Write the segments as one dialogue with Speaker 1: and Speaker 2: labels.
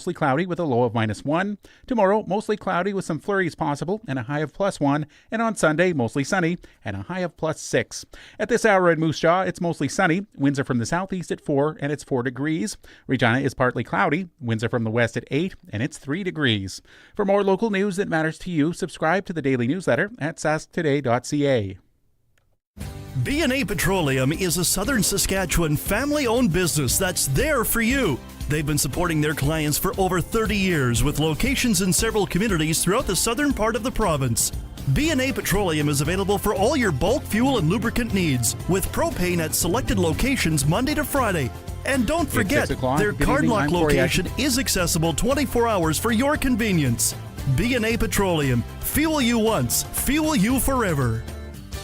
Speaker 1: mostly cloudy with a low of -1. Tomorrow, mostly cloudy with some flurries possible and a high of +1. And on Sunday, mostly sunny and a high of +6. At this hour in Moose Jaw, it's mostly sunny. Winds are from the southeast at 4 and it's 4 degrees. Regina is partly cloudy. Winds are from the west at 8 and it's 3 degrees. For more local news that matters to you, subscribe to the daily newsletter at sasktoday.ca.
Speaker 2: B&A Petroleum is a Southern Saskatchewan family-owned business that's there for you. They've been supporting their clients for over 30 years with locations in several communities throughout the southern part of the province. B&A Petroleum is available for all your bulk fuel and lubricant needs with propane at selected locations Monday to Friday. And don't forget, their Cardlock location is accessible 24 hours for your convenience. B&A Petroleum. Fuel you once, fuel you forever.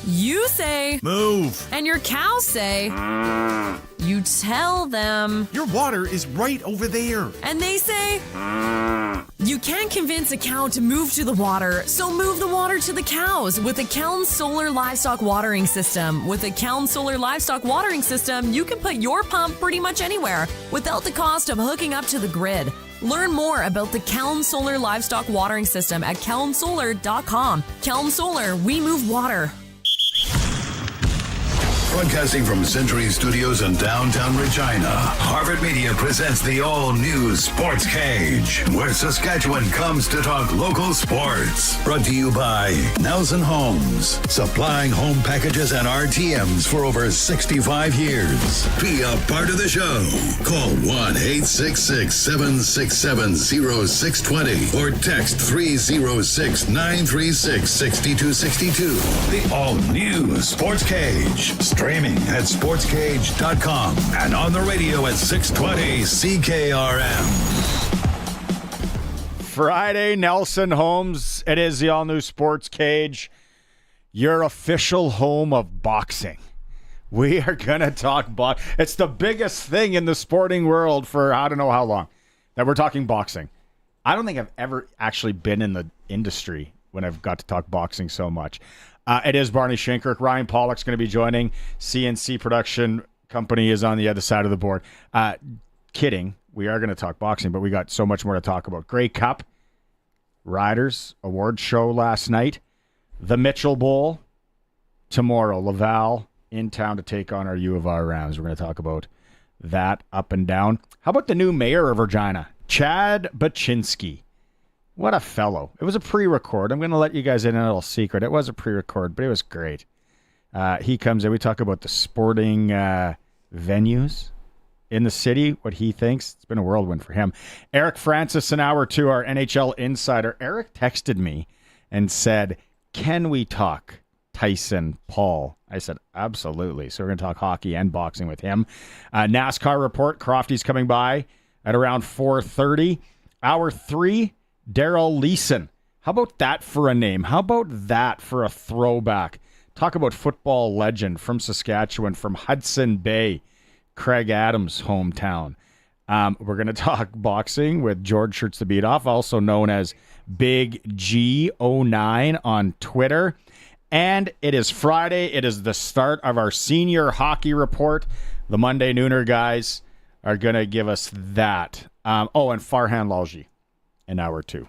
Speaker 3: You say,
Speaker 4: move.
Speaker 3: And your cows say, you tell them,
Speaker 4: your water is right over there.
Speaker 3: And they say, you can't convince a cow to move to the water, so move the water to the cows with a Keln Solar Livestock Watering System. With a Keln Solar Livestock Watering System, you can put your pump pretty much anywhere without the cost of hooking up to the grid. Learn more about the Keln Solar Livestock Watering System at kelnsolar.com. Keln Solar, we move water.
Speaker 5: Broadcasting from Century Studios in downtown Regina, Harvard Media presents the all-new Sportscage, where Saskatchewan comes to talk local sports. Brought to you by Nelson Homes, supplying home packages and RTMs for over 65 years. Be a part of the show. Call 1-866-767-0620 or text 306-936-6262. The all-new Sportscage. Streaming at sportscage.com and on the radio at 620 CKRM.
Speaker 6: Friday, Nelson Homes. It is the all-new Sportscage, your official home of boxing. We are going to talk boxing. It's the biggest thing in the sporting world for I don't know how long that we're talking boxing. I don't think I've ever actually been in the industry when I've got to talk boxing so much. It is Barney Shinkirk. Ryan Pollock's going to be joining. CNC Production Company is on the other side of the board. Kidding. We are going to talk boxing, but we got so much more to talk about. Grey Cup, Riders, award show last night. The Mitchell Bowl tomorrow. Laval in town to take on our U of R Rams. We're going to talk about that up and down. How about the new mayor of Regina, Chad Bachynski? What a fellow. It was a pre-record. I'm going to let you guys in a little secret. It was a pre-record, but it was great. He comes in. We talk about the sporting venues in the city, what he thinks. It's been a whirlwind for him. Eric Francis in hour 2, our NHL insider. Eric texted me and said, can we talk Tyson Paul? I said, absolutely. So we're going to talk hockey and boxing with him. NASCAR report. Crofty's coming by at around 4:30. Hour 3. Darryl Leason. How about that for a name? How about that for a throwback? Talk about football legend from Saskatchewan, from Hudson Bay, Craig Adams' hometown. We're going to talk boxing with George Shirts the Beat Off, also known as Big G09 on Twitter. And it is Friday. It is the start of our senior hockey report. The Monday Nooner guys are going to give us that. And Farhan Lalji. In hour 2.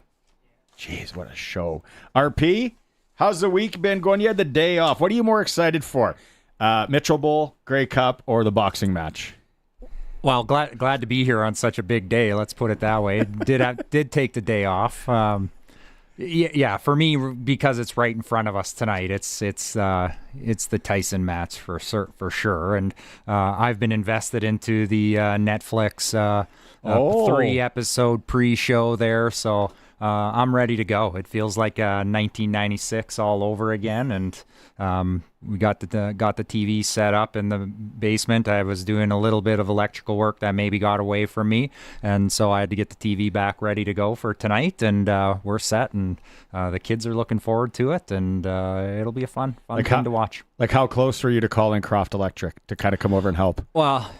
Speaker 6: Jeez, what a show. RP, how's the week been going? You had the day off. What are you more excited for? Mitchell Bowl, Grey Cup, or the boxing match?
Speaker 7: Well, glad to be here on such a big day. Let's put it that way. Did take the day off. Yeah, for me, because it's right in front of us tonight. It's the Tyson match for sure. And I've been invested into the Netflix 3-episode pre-show there, so I'm ready to go. It feels like 1996 all over again, and we got the TV set up in the basement. I was doing a little bit of electrical work that maybe got away from me, and so I had to get the TV back ready to go for tonight, and we're set, and the kids are looking forward to it, and it'll be a fun thing to watch.
Speaker 6: Like, how close were you to calling Croft Electric to kind of come over and help?
Speaker 7: Well,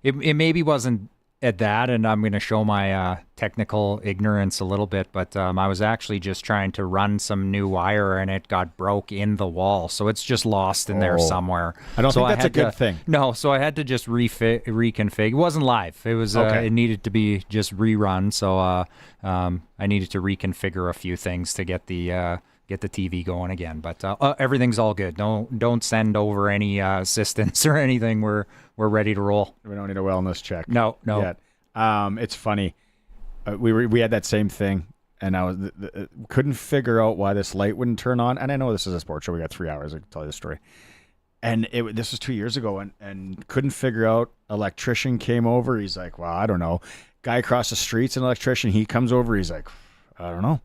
Speaker 7: it maybe wasn't at that, and I'm going to show my technical ignorance a little bit, but I was actually just trying to run some new wire, and it got broke in the wall, so it's just lost in there somewhere.
Speaker 6: I don't think that's a good thing.
Speaker 7: No, so I had to just reconfigure. It wasn't live. It was
Speaker 6: Okay.
Speaker 7: it needed to be just rerun, so I needed to reconfigure a few things to get the TV going again. But everything's all good. Don't send over any assistance or anything. We're ready to roll.
Speaker 6: We don't need a wellness check.
Speaker 7: No.
Speaker 6: Yet. It's funny. We had that same thing, and I couldn't figure out why this light wouldn't turn on. And I know this is a sports show. We got 3 hours. I can tell you the story. And this was 2 years ago, and couldn't figure out. Electrician came over. He's like, well, I don't know. Guy across the street's an electrician. He comes over. He's like, I don't know.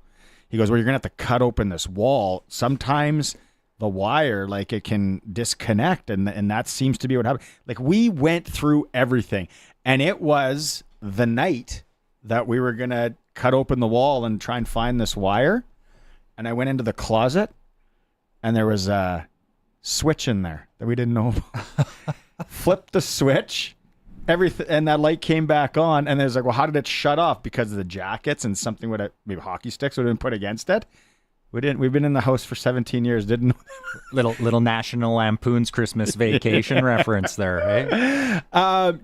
Speaker 6: He goes, well, you're going to have to cut open this wall. Sometimes the wire, like, it can disconnect, and that seems to be what happened. Like, we went through everything, and it was the night that we were going to cut open the wall and try and find this wire, and I went into the closet, and there was a switch in there that we didn't know about. Flipped the switch, everything, and that light came back on, and there's like, well, how did it shut off? Because of the jackets and something would have, maybe hockey sticks would have been put against it. We didn't. We've been in the house for 17 years. Didn't
Speaker 7: little National Lampoon's Christmas Vacation reference there. Hey?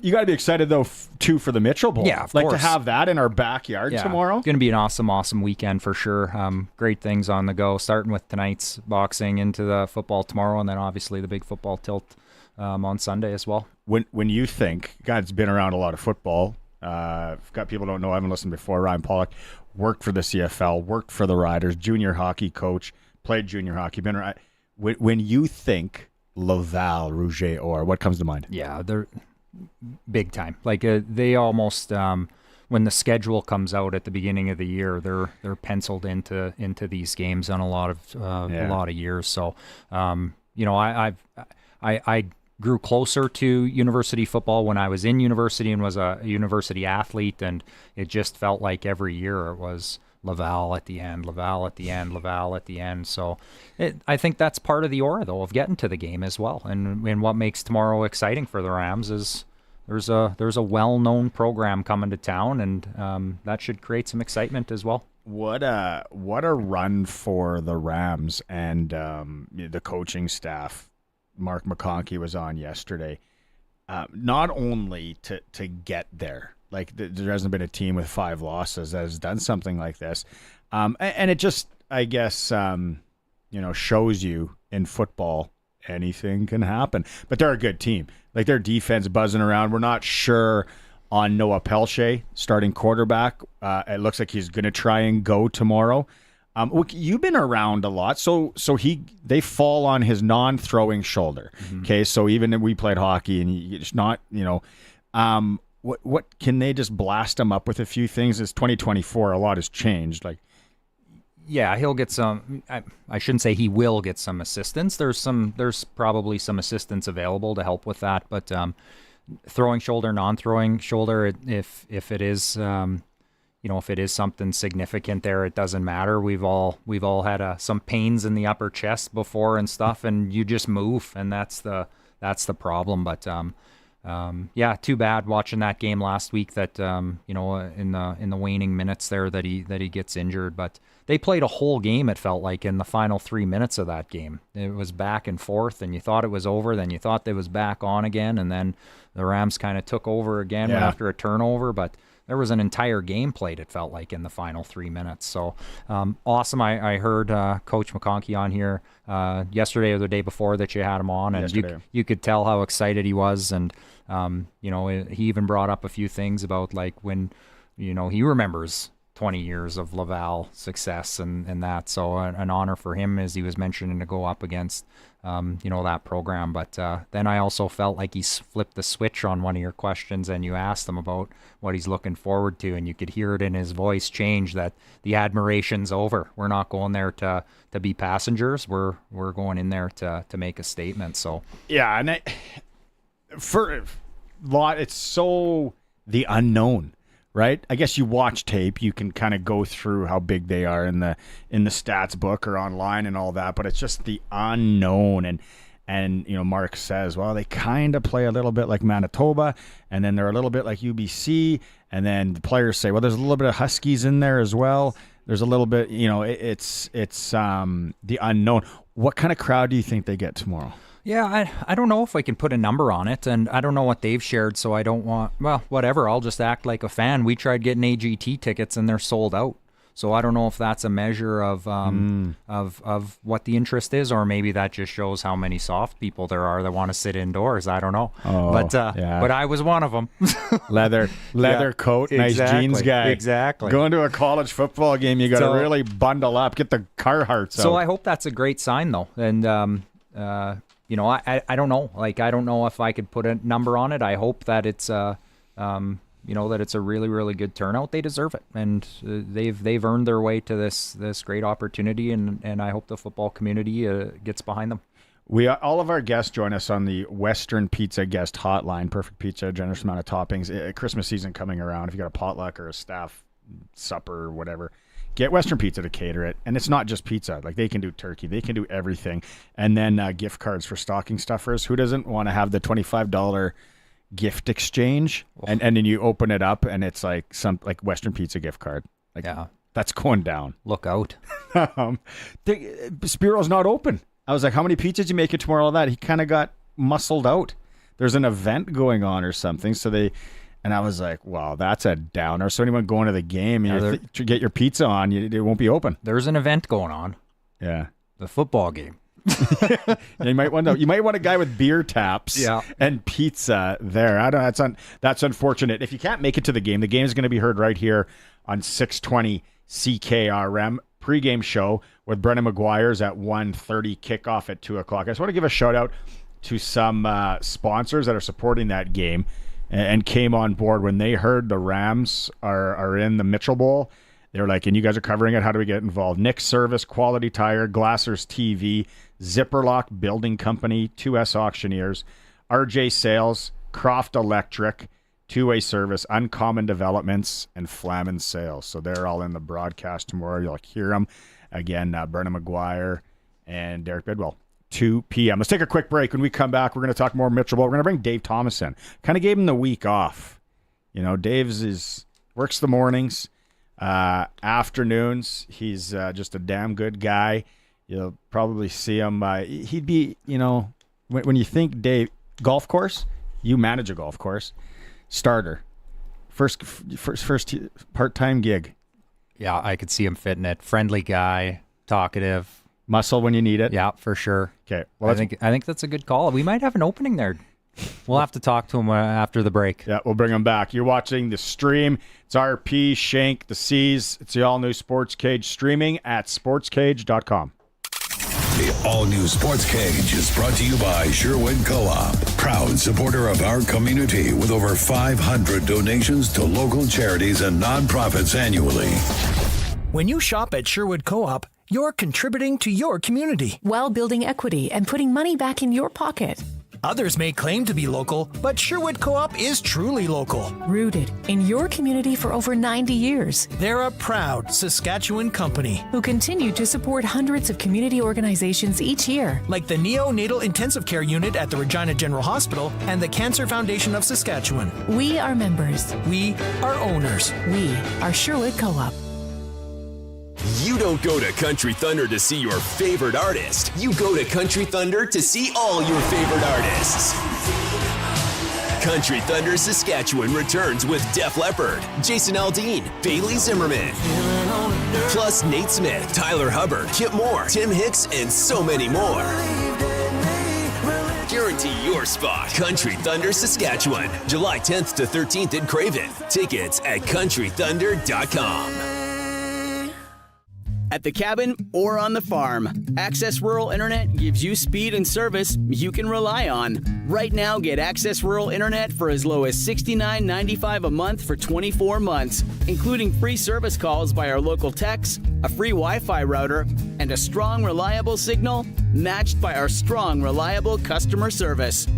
Speaker 6: You got to be excited though too for the Mitchell Bowl.
Speaker 7: Yeah, of
Speaker 6: like
Speaker 7: course.
Speaker 6: to have that in our backyard tomorrow.
Speaker 7: It's going to be an awesome weekend for sure. Great things on the go. Starting with tonight's boxing into the football tomorrow, and then obviously the big football tilt on Sunday as well.
Speaker 6: When you think, God's been around a lot of football. Got people don't know. I haven't listened before. Ryan Pollock worked for the CFL, worked for the Riders, junior hockey coach, played junior hockey. Been around. When you think Laval, Rouge Or, what comes to mind?
Speaker 7: Yeah, they're big time. Like they almost when the schedule comes out at the beginning of the year, they're penciled into these games on a lot of years. So I grew closer to university football when I was in university and was a university athlete, and it just felt like every year it was Laval at the end, Laval at the end, Laval at the end. So I think that's part of the aura, though, of getting to the game as well. And what makes tomorrow exciting for the Rams is there's a well-known program coming to town, and that should create some excitement as well.
Speaker 6: What a run for the Rams and the coaching staff. Mark McConkey was on yesterday. Not only to get there, like there hasn't been a team with 5 losses that has done something like this, and it just, I guess, shows you in football anything can happen. But they're a good team. Like their defense buzzing around. We're not sure on Noah Pelche, starting quarterback. It looks like he's going to try and go tomorrow. You've been around a lot, so they fall on his non-throwing shoulder. Mm-hmm. Okay, so even if we played hockey and it's not, what can they just blast him up with a few things? It's 2024, a lot has changed. Like,
Speaker 7: yeah, he'll get some. I shouldn't say he will get some assistance. There's probably some assistance available to help with that, but throwing shoulder, non-throwing shoulder, if it is. If it is something significant there, it doesn't matter. We've all had some pains in the upper chest before and stuff, and you just move, and that's the problem. But too bad watching that game last week that in the waning minutes there that he gets injured. But they played a whole game, it felt like, in the final 3 minutes of that game. It was back and forth, and you thought it was over, then you thought it was back on again, and then the Rams kind of took over again after a turnover, but there was an entire game played, it felt like, in the final 3 minutes. So awesome. I heard Coach McConkey on here yesterday or the day before that you had him on, and you could tell how excited he was. And, he even brought up a few things about, like, when, he remembers 20 years of Laval success and that. So an honor for him, as he was mentioning, to go up against, that program. But then I also felt like he's flipped the switch on one of your questions, and you asked him about what he's looking forward to, and you could hear it in his voice change that the admiration's over. We're not going there to be passengers. We're going in there to make a statement. So
Speaker 6: yeah, and for a lot, it's so the unknown. Right? I guess you watch tape, you can kind of go through how big they are in the stats book or online and all that, but it's just the unknown. And, Mark says, well, they kind of play a little bit like Manitoba, and then they're a little bit like UBC. And then the players say, well, there's a little bit of Huskies in there as well. There's a little bit, it's the unknown. What kind of crowd do you think they get tomorrow?
Speaker 7: Yeah, I don't know if I can put a number on it, and I don't know what they've shared, so I don't want, whatever. I'll just act like a fan. We tried getting AGT tickets, and they're sold out. So I don't know if that's a measure of what the interest is, or maybe that just shows how many soft people there are that want to sit indoors. I don't know. But I was one of them.
Speaker 6: leather coat, nice jeans guy.
Speaker 7: Exactly.
Speaker 6: Going to a college football game, you got to really bundle up, get the Carhartts out.
Speaker 7: So I hope that's a great sign, though. And I don't know. Like, I don't know if I could put a number on it. I hope that it's that it's a really, really good turnout. They deserve it, and they've earned their way to this great opportunity, and I hope the football community gets behind them.
Speaker 6: All of our guests join us on the Western Pizza guest hotline. Perfect pizza, generous amount of toppings. Christmas season coming around. If you got a potluck or a staff supper or whatever, get Western Pizza to cater it. And it's not just pizza. Like, they can do turkey. They can do everything. And then gift cards for stocking stuffers. Who doesn't want to have the $25 gift exchange? And then you open it up and it's like some Western Pizza gift card. That's going down.
Speaker 7: Look out.
Speaker 6: Spiro's not open. I was like, how many pizzas you making tomorrow? All that. He kind of got muscled out. There's an event going on or something. And I was like, wow, that's a downer. So anyone going to the game, to get your pizza on, it won't be open.
Speaker 7: There's an event going on.
Speaker 6: Yeah.
Speaker 7: The football game.
Speaker 6: You might want a guy with beer taps and pizza there. I don't know. That's unfortunate. If you can't make it to the game is going to be heard right here on 620 CKRM. Pre-game show with Brennan McGuire's at 1:30, kickoff at 2 o'clock. I just want to give a shout out to some sponsors that are supporting that game and came on board when they heard the Rams are in the Mitchell Bowl. They were like, and you guys are covering it, how do we get involved? Nick's Service, Quality Tire, Glassers TV, Zipperlock Building Company, 2S Auctioneers, RJ Sales, Croft Electric, Two-Way Service, Uncommon Developments, and Flamin Sales. So they're all in the broadcast tomorrow. You'll hear them. Again, Brennan McGuire and Derek Bidwell, 2 p.m. Let's take a quick break. When we come back, we're going to talk more Mitchell Bowl. We're going to bring Dave Thomas in. Kind of gave him the week off. Dave's works the mornings, afternoons. He's just a damn good guy. You'll probably see him. He'd be, when you think Dave, golf course, you manage a golf course. Starter, first part-time gig.
Speaker 7: Yeah, I could see him fitting it. Friendly guy, talkative,
Speaker 6: muscle when you need it.
Speaker 7: Yeah, for sure.
Speaker 6: Okay, well,
Speaker 7: I think that's a good call. We might have an opening there. We'll have to talk to him after the break.
Speaker 6: Yeah, we'll bring him back. You're watching the stream. It's RP, Shank, the C's. It's the all-new Sports Cage, streaming at sportscage.com.
Speaker 5: The all-new Sports Cage is brought to you by Sherwood Co-op, proud supporter of our community with over 500 donations to local charities and nonprofits annually.
Speaker 8: When you shop at Sherwood Co-op, you're contributing to your community
Speaker 9: while building equity and putting money back in your pocket.
Speaker 8: Others may claim to be local, but Sherwood Co-op is truly local.
Speaker 9: Rooted in your community for over 90 years.
Speaker 8: They're a proud Saskatchewan company
Speaker 9: who continue to support hundreds of community organizations each year.
Speaker 8: Like the Neonatal Intensive Care Unit at the Regina General Hospital and the Cancer Foundation of Saskatchewan.
Speaker 9: We are members.
Speaker 8: We are owners.
Speaker 9: We are Sherwood Co-op.
Speaker 10: You don't go to Country Thunder to see your favorite artist. You go to Country Thunder to see all your favorite artists. Country Thunder Saskatchewan returns with Def Leppard, Jason Aldean, Bailey Zimmerman, plus Nate Smith, Tyler Hubbard, Kip Moore, Tim Hicks, and so many more. Guarantee your spot. Country Thunder Saskatchewan, July 10th to 13th in Craven. Tickets at countrythunder.com.
Speaker 11: At the cabin or on the farm, Access Rural Internet gives you speed and service you can rely on. Right now, get Access Rural Internet for as low as $69.95 a month for 24 months, including free service calls by our local techs, a free Wi-Fi router, and a strong, reliable signal matched by our strong, reliable customer service.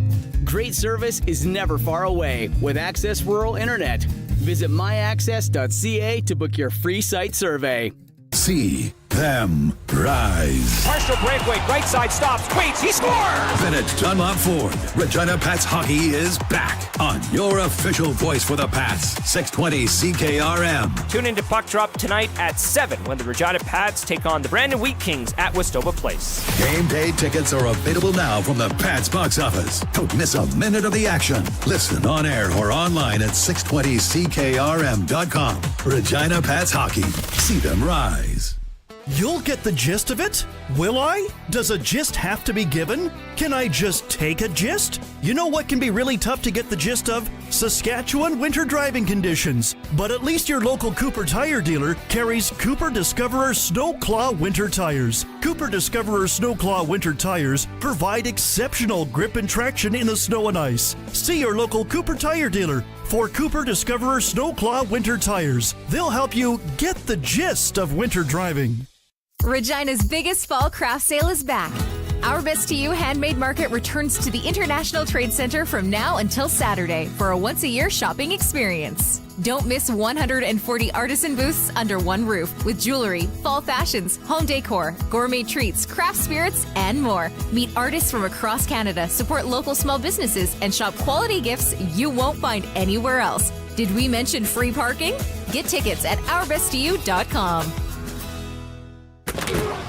Speaker 11: Great service is never far away with Access Rural Internet. Visit myaccess.ca to book your free site survey.
Speaker 5: See them rise.
Speaker 12: Partial breakaway, right side stops, waits, he scores!
Speaker 5: Bennett Dunlop Ford, Regina Pats hockey is back on your official voice for the Pats, 620 CKRM.
Speaker 12: Tune into Puck Drop tonight at 7 when the Regina Pats take on the Brandon Wheat Kings at Westova Place.
Speaker 5: Game day tickets are available now from the Pats box office. Don't miss a minute of the action. Listen on air or online at 620CKRM.com. Regina Pats hockey. See them rise.
Speaker 2: You'll get the gist of it? Will I? Does a gist have to be given? Can I just take a gist? You know what can be really tough to get the gist of? Saskatchewan winter driving conditions. But at least your local Cooper tire dealer carries Cooper Discoverer Snow Claw winter tires. Cooper Discoverer Snow Claw winter tires provide exceptional grip and traction in the snow and ice. See your local Cooper tire dealer for Cooper Discoverer Snow Claw winter tires. They'll help you get the gist of winter driving.
Speaker 13: Regina's biggest fall craft sale is back. Our Best to You Handmade Market returns to the International Trade Center from now until Saturday for a once-a-year shopping experience. Don't miss 140 artisan booths under one roof with jewelry, fall fashions, home decor, gourmet treats, craft spirits, and more. Meet artists from across Canada, support local small businesses, and shop quality gifts you won't find anywhere else. Did we mention free parking? Get tickets at ourbesttayou.com.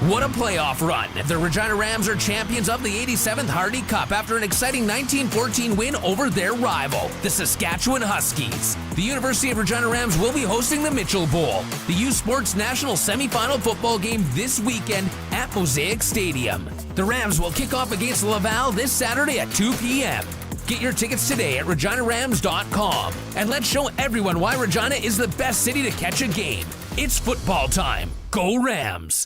Speaker 14: What a playoff run. The Regina Rams are champions of the 87th Hardy Cup after an exciting 19-14 win over their rival, the Saskatchewan Huskies. The University of Regina Rams will be hosting the Mitchell Bowl, the U Sports National semifinal football game this weekend at Mosaic Stadium. The Rams will kick off against Laval this Saturday at 2 p.m. Get your tickets today at reginarams.com. And let's show everyone why Regina is the best city to catch a game. It's football time. Go Rams!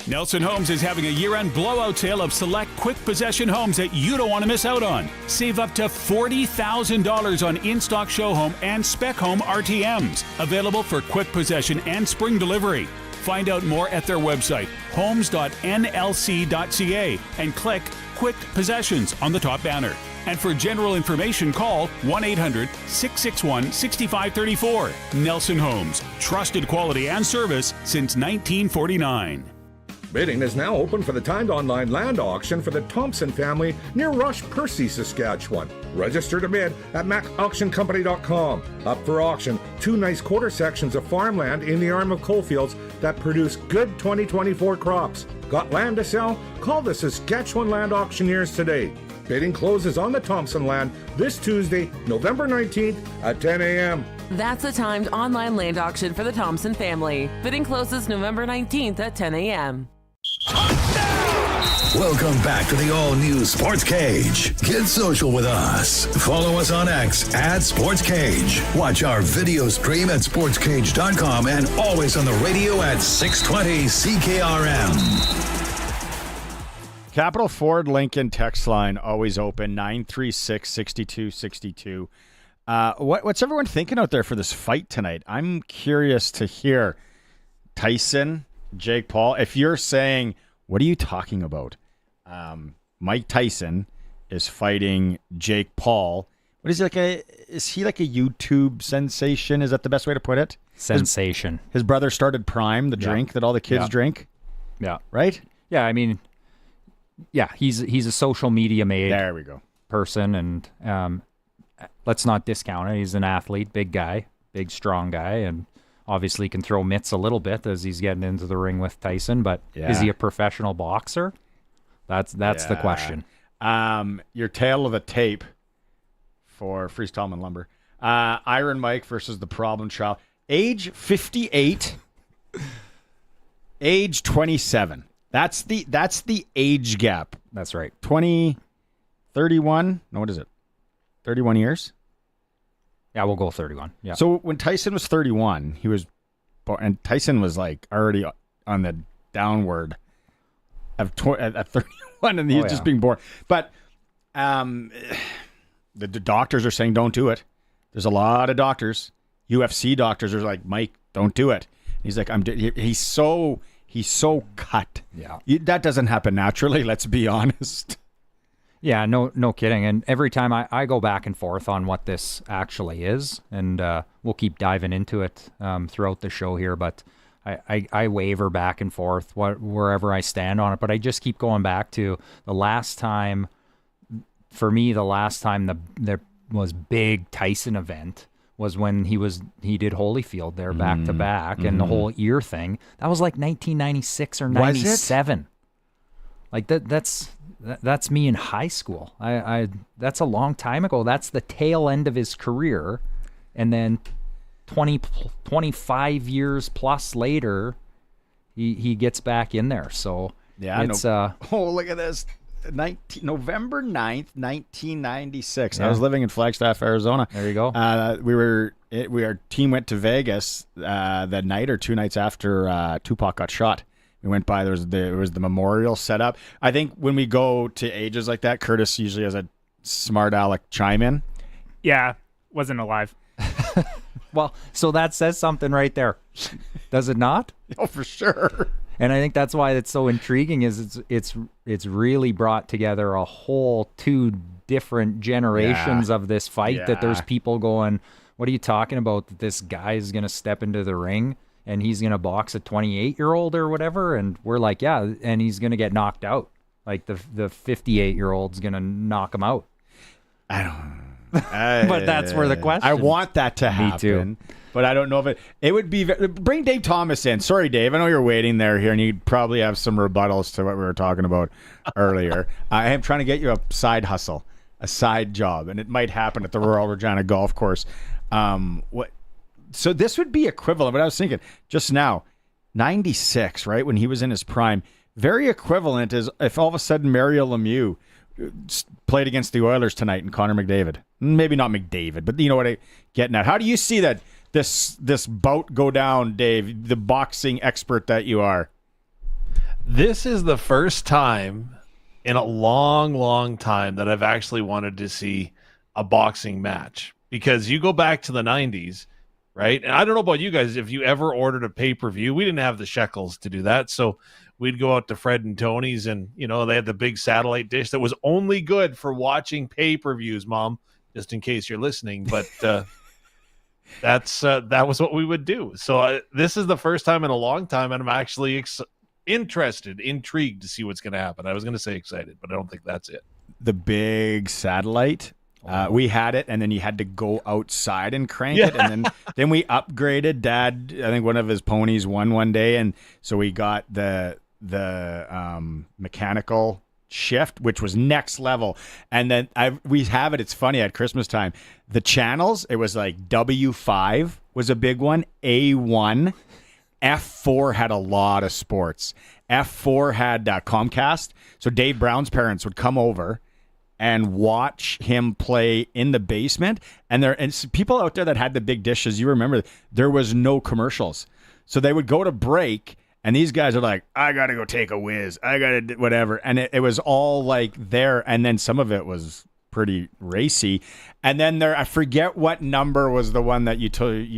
Speaker 15: Nelson Homes is having a year-end blowout sale of select quick possession homes that you don't want to miss out on. Save up to $40,000 on in-stock show home and spec home RTMs. Available for quick possession and spring delivery. Find out more at their website, homes.nlc.ca, and click Quick Possessions on the top banner. And for general information, call 1-800-661-6534. Nelson Homes, trusted quality and service since 1949.
Speaker 16: Bidding is now open for the timed online land auction for the Thompson family near Rush, Percy, Saskatchewan. Register to bid at macauctioncompany.com. Up for auction, 2 nice quarter sections of farmland in the arm of coalfields that produce good 2024 crops. Got land to sell? Call the Saskatchewan Land Auctioneers today. Bidding closes on the Thompson land this Tuesday, November 19th at 10 a.m.
Speaker 17: That's a timed online land auction for the Thompson family. Bidding closes November 19th at 10 a.m.
Speaker 5: Welcome back to the all-new Sports Cage. Get social with us. Follow us on X at Sports Cage. Watch our video stream at sportscage.com and always on the radio at 620 CKRM.
Speaker 6: Capital Ford Lincoln text line always open, 936-6262. What's everyone thinking out there for this fight tonight? I'm curious to hear. Tyson, Jake Paul, if you're saying, what are you talking about? Mike Tyson is fighting Jake Paul. What is he, is he like a YouTube sensation? Is that the best way to put it?
Speaker 7: Sensation.
Speaker 6: His brother started Prime, the drink that all the kids drink.
Speaker 7: Yeah.
Speaker 6: Right?
Speaker 7: Yeah, I mean, yeah, he's a social media made
Speaker 6: there we go
Speaker 7: person, and let's not discount it. He's an athlete, big guy, big strong guy, and obviously can throw mitts a little bit as he's getting into the ring with Tyson. But is he a professional boxer? That's the question.
Speaker 6: Your tale of the tape for Freeze Tallman Lumber. Iron Mike versus the Problem Child. Age 58. Age 27. That's the age gap.
Speaker 7: That's right.
Speaker 6: 31. No, what is it? 31 years?
Speaker 7: Yeah, we'll go 31. Yeah.
Speaker 6: So when Tyson was 31, he was and Tyson was like already on the downward at 31, and he's just being born. But the doctors are saying don't do it. There's a lot of doctors, UFC doctors are like, Mike, don't do it. He's like, he's so cut.
Speaker 7: Yeah.
Speaker 6: That doesn't happen naturally, let's be honest.
Speaker 7: Yeah, no kidding. And every time I go back and forth on what this actually is, and we'll keep diving into it throughout the show here, but I waver back and forth wherever I stand on it, but I just keep going back to the last time. For me, the last time there was big Tyson event was when he did Holyfield there back to back, and the whole ear thing. That was like 1996 or 97. Like that's me in high school. That's a long time ago. That's the tail end of his career, and then 25 years plus later, he gets back in there. So it's
Speaker 6: oh, look at this. November 9th, 1996.
Speaker 7: Yeah.
Speaker 6: I was living in Flagstaff, Arizona.
Speaker 7: There you go.
Speaker 6: Our team went to Vegas that night or 2 nights after Tupac got shot. We went by. There was the memorial set up. I think when we go to ages like that, Curtis usually has a smart aleck chime in.
Speaker 18: Yeah, wasn't alive.
Speaker 7: Well, so that says something right there. Does it not?
Speaker 6: Oh, for sure.
Speaker 7: And I think that's why it's so intriguing. Is it's really brought together a whole 2 different generations of this fight. That there's people going, what are you talking about? That this guy is going to step into the ring and he's going to box a 28-year-old or whatever, and we're like, yeah, and he's going to get knocked out. Like the 58-year-old's going to knock him out.
Speaker 6: I don't.
Speaker 7: But that's where the question.
Speaker 6: I want that to happen.
Speaker 7: Me too.
Speaker 6: But I don't know if it would be. Bring Dave Thomas in. Sorry, Dave. I know you're waiting there here, and you probably have some rebuttals to what we were talking about earlier. I am trying to get you a side hustle, a side job, and it might happen at the Royal Regina Golf Course. So this would be equivalent. But I was thinking just now, 96, right, when he was in his prime, very equivalent as if all of a sudden Mario Lemieux played against the Oilers tonight and Connor McDavid. Maybe not McDavid, but you know what I'm getting at. How do you see that this bout go down, Dave, the boxing expert that you are?
Speaker 19: This is the first time in a long, long time that I've actually wanted to see a boxing match, because you go back to the 90s, right? And I don't know about you guys, if you ever ordered a pay-per-view, we didn't have the shekels to do that. So we'd go out to Fred and Tony's, and, you know, they had the big satellite dish that was only good for watching pay-per-views, Mom, just in case you're listening. But that was what we would do. So this is the first time in a long time, and I'm actually intrigued to see what's going to happen. I was going to say excited, but I don't think that's it.
Speaker 6: The big satellite. We had it, and then you had to go outside and crank it, and then we upgraded. Dad, I think one of his ponies won one day, and so we got the mechanical shift, which was next level. And then we have it. It's funny, at Christmas time, the channels, it was like W5 was a big one, A1, F4 had a lot of sports. F4 had Comcast, so Dave Brown's parents would come over and watch him play in the basement. And people out there that had the big dishes, you remember, there was no commercials. So they would go to break, and these guys are like, I got to go take a whiz. I got to whatever. And it was all like there. And then some of it was pretty racy. And then I forget what number was the one that you told,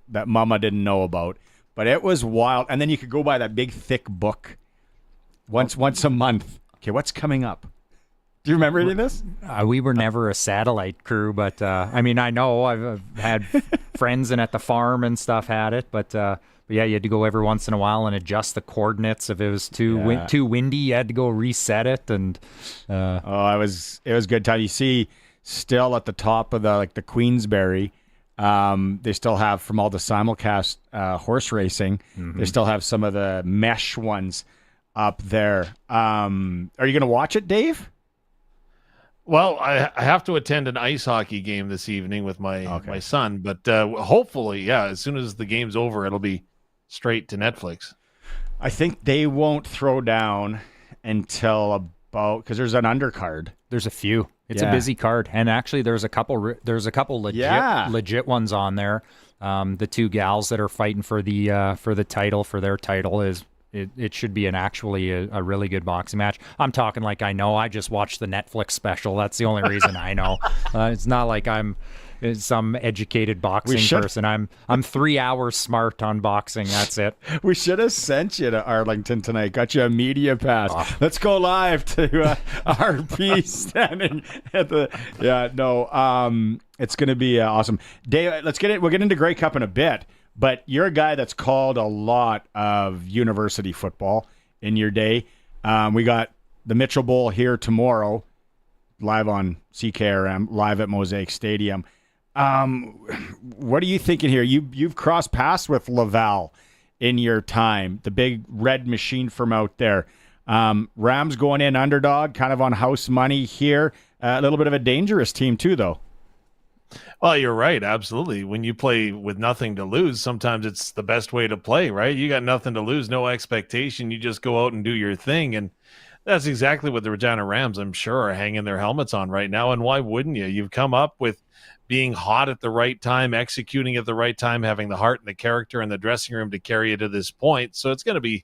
Speaker 6: that Mama didn't know about. But it was wild. And then you could go by that big, thick book once a month. Okay, what's coming up? Do you remember any of this?
Speaker 7: We were never a satellite crew, but I mean, I know I've had friends and at the farm and stuff had it, but yeah, you had to go every once in a while and adjust the coordinates. If it was too windy, you had to go reset it. And
Speaker 6: it was good time. You see, still at the top of the Queensberry, they still have, from all the simulcast horse racing, they still have some of the mesh ones up there. Are you going to watch it, Dave?
Speaker 19: Well, I have to attend an ice hockey game this evening with my son, but hopefully, as soon as the game's over, it'll be straight to Netflix.
Speaker 6: I think they won't throw down until about, because there's an undercard.
Speaker 7: There's a few. It's a busy card, and actually, there's a couple legit ones on there. The 2 gals that are fighting for the title, for their title, is. It should be actually a really good boxing match. I'm talking like I know. I just watched the Netflix special. That's the only reason I know. It's not like I'm some educated boxing person. I'm 3 hours smart on boxing. That's it. We should have sent you to Arlington tonight. Got you a media pass. Oh. Let's go live to RP standing at the. Yeah, no. It's going to be awesome. Dave, we'll get into Grey Cup in a bit.
Speaker 6: but you're a guy that's called a lot of university football in your day. We got the Mitchell Bowl here tomorrow, live on CKRM, live at Mosaic Stadium. What are you thinking here? You've crossed paths with Laval in your time, the big red machine from out there. Rams going in underdog, kind of on house money here. A little bit of a dangerous team too, though.
Speaker 19: Well, you're right. Absolutely. When you play with nothing to lose, sometimes it's the best way to play, right? You got nothing to lose, no expectation. You just go out and do your thing. And that's exactly what the Regina Rams, I'm sure, are hanging their helmets on right now. And why wouldn't you? You've come up with being hot at the right time, executing at the right time, having the heart and the character and the dressing room to carry you to this point. So it's going to be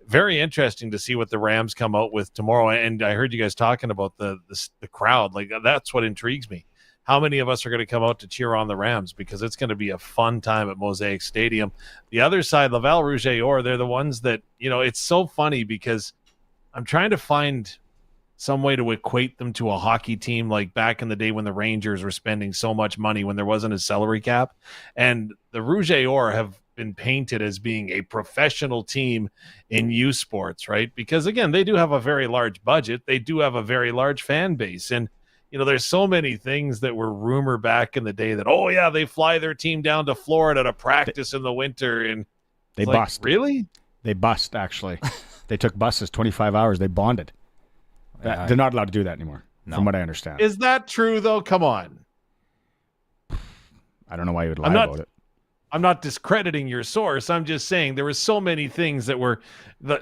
Speaker 19: very interesting to see what the Rams come out with tomorrow. And I heard you guys talking about the crowd. Like, that's what intrigues me. How many of us are going to come out to cheer on the Rams? Because it's going to be a fun time at Mosaic Stadium. The other side, Laval Rouge et Or, they're the ones that, it's so funny because I'm trying to find some way to equate them to a hockey team like back in the day when the Rangers were spending so much money when there wasn't a salary cap. And the Rouge et Or have been painted as being a professional team in U Sports, right? Because, again, they do have a very large budget. They do have a very large fan base. And there's so many things that were rumor back in the day that, oh, yeah, they fly their team down to Florida to practice in the winter. And
Speaker 6: they bust.
Speaker 19: Really?
Speaker 6: They bust, actually. They took buses 25 hours. They bonded. They're not allowed to do that anymore, from what I understand.
Speaker 19: Is that true, though? Come on.
Speaker 6: I don't know why you would lie about it.
Speaker 19: I'm not discrediting your source. I'm just saying there were so many things that were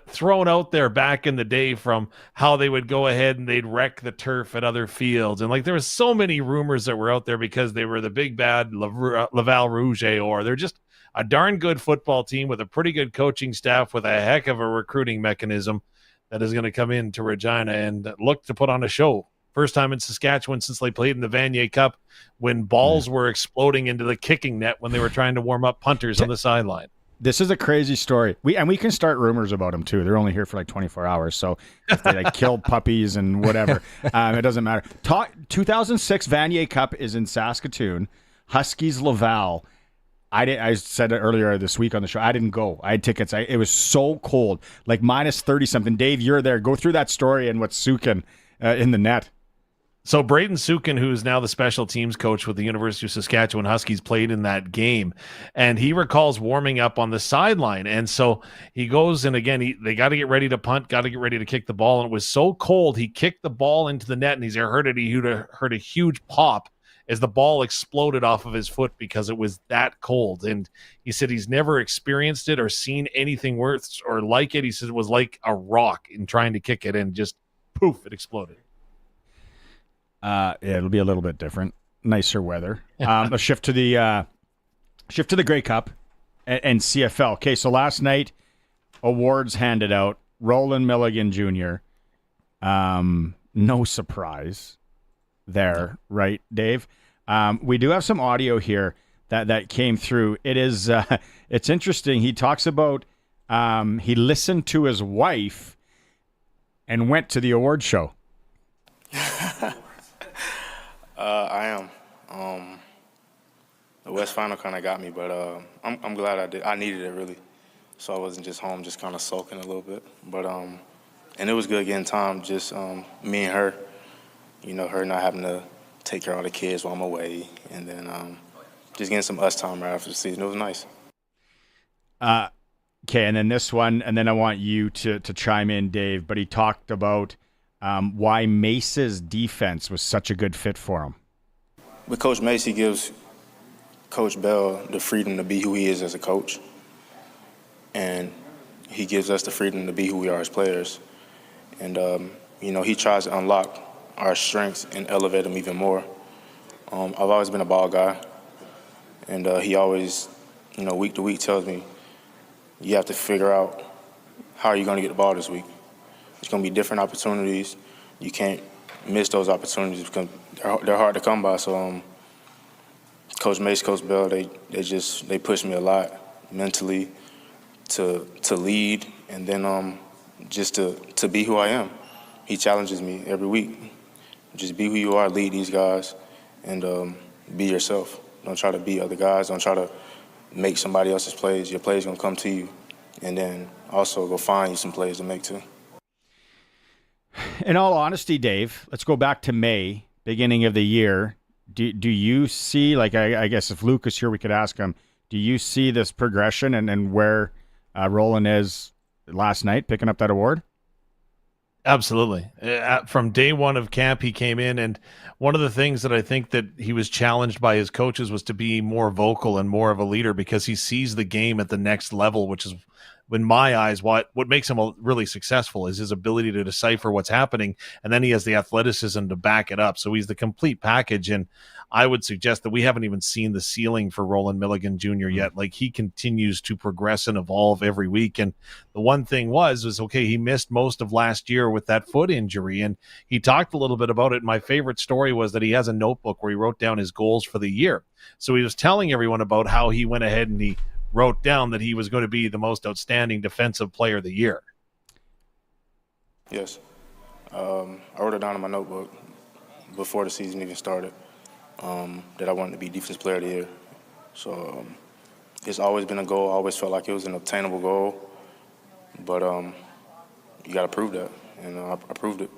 Speaker 19: thrown out there back in the day, from how they would go ahead and they'd wreck the turf at other fields. And there was so many rumors that were out there because they were the big bad Laval Rouge et Or. They're just a darn good football team with a pretty good coaching staff with a heck of a recruiting mechanism that is going to come into Regina and look to put on a show. First time in Saskatchewan since they played in the Vanier Cup, when balls were exploding into the kicking net when they were trying to warm up punters on the sideline.
Speaker 6: This is a crazy story. We can start rumors about them too. They're only here for 24 hours, so if they kill puppies and whatever, it doesn't matter. 2006 Vanier Cup is in Saskatoon. Huskies Laval. I said it earlier this week on the show. I didn't go. I had tickets. It was so cold, like minus 30 something. Dave, you're there. Go through that story and what's Sukin in the net.
Speaker 19: So Braden Sukin, who is now the special teams coach with the University of Saskatchewan Huskies, played in that game, and he recalls warming up on the sideline. And so he goes, and again, they got to get ready to punt, got to get ready to kick the ball, and it was so cold, he kicked the ball into the net, and he heard a huge pop as the ball exploded off of his foot because it was that cold. And he said he's never experienced it or seen anything worse or like it. He said it was like a rock in trying to kick it, and just poof, it exploded.
Speaker 6: It'll be a little bit different, nicer weather. Let's shift to the Grey Cup and CFL. Okay, so last night, awards handed out. Roland Milligan Jr. No surprise there, right, Dave? We do have some audio here that came through. It is it's interesting. He talks about he listened to his wife and went to the award show.
Speaker 20: I am. The West Final kind of got me, but I'm glad I did. I needed it, really, so I wasn't just home, just kind of sulking a little bit. But and it was good getting time, just me and her. Her not having to take care of all the kids while I'm away, and then just getting some us time right after the season. It was nice.
Speaker 6: Okay, and then this one, and then I want you to chime in, Dave. But he talked about why Mace's defense was such a good fit for him.
Speaker 20: But Coach Mace, he gives Coach Bell the freedom to be who he is as a coach. And he gives us the freedom to be who we are as players. And, he tries to unlock our strengths and elevate them even more. I've always been a ball guy. And he always, week to week tells me, you have to figure out how are you going to get the ball this week. There's going to be different opportunities. You can't miss those opportunities because they're hard to come by. So Coach Mace, Coach Bell, they push me a lot mentally to lead, and then just to be who I am. He challenges me every week. Just be who you are, lead these guys, and be yourself. Don't try to be other guys. Don't try to make somebody else's plays, your plays going to come to you. And then also go find you some plays to make too.
Speaker 6: In all honesty, Dave, let's go back to May, beginning of the year. Do you see, like, I guess if Lucas here, we could ask him, do you see this progression and where Roland is last night picking up that award?
Speaker 19: Absolutely. From day one of camp, he came in, and one of the things that I think that he was challenged by his coaches was to be more vocal and more of a leader, because he sees the game at the next level, which is, in my eyes, what makes him really successful is his ability to decipher what's happening, and then he has the athleticism to back it up. So he's the complete package, and I would suggest that we haven't even seen the ceiling for Roland Milligan Jr. yet. Like, he continues to progress and evolve every week. And the one thing was okay, he missed most of last year with that foot injury, and he talked a little bit about it. My favorite story was that he has a notebook where he wrote down his goals for the year. So he was telling everyone about how he went ahead and he wrote down that he was going to be the most outstanding defensive player of the year.
Speaker 20: Yes. I wrote it down in my notebook before the season even started, that I wanted to be Defensive Player of the Year. So it's always been a goal. I always felt like it was an obtainable goal. But you got to prove that, and I proved it.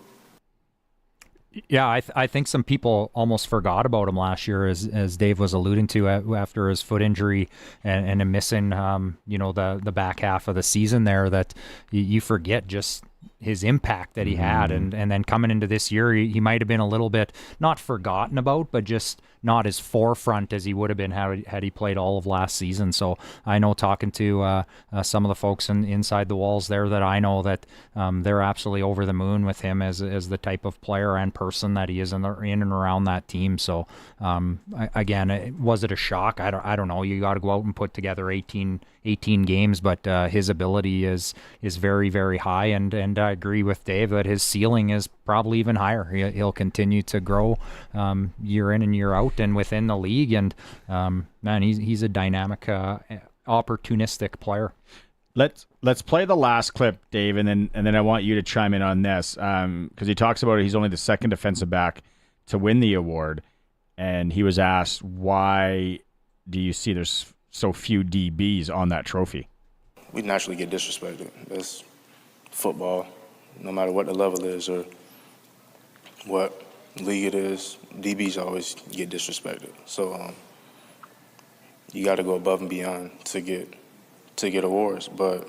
Speaker 7: Yeah, I think some people almost forgot about him last year, as Dave was alluding to, after his foot injury and him missing, the back half of the season there, that you forget just his impact that he had. And then coming into this year, he might have been a little bit not forgotten about, but just not as forefront as he would have been had he played all of last season. So I know, talking to some of the folks inside the walls there, that I know that they're absolutely over the moon with him as the type of player and person that he is in and around that team. So again, was it a shock? I don't know. You got to go out and put together 18 games, but his ability is very, very high, and I agree with Dave that his ceiling is probably even higher. He'll continue to grow year in and year out and within the league, and man, he's a dynamic, opportunistic player.
Speaker 6: Let's play the last clip, Dave, and then I want you to chime in on this, because he talks about it. He's only the second defensive back to win the award, and he was asked, why do you see there's so few DBs on that trophy?
Speaker 20: We naturally get disrespected. That's football. No matter what the level is or what league it is, DBs always get disrespected. So you got to go above and beyond to get awards. But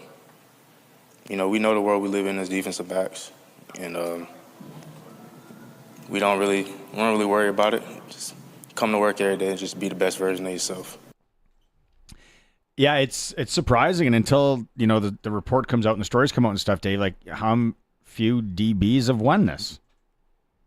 Speaker 20: we know the world we live in as defensive backs, and we don't really worry about it. Just come to work every day and just be the best version of yourself.
Speaker 6: Yeah, it's surprising, and until the report comes out and the stories come out and stuff, Dave, like, how few DBs have won this.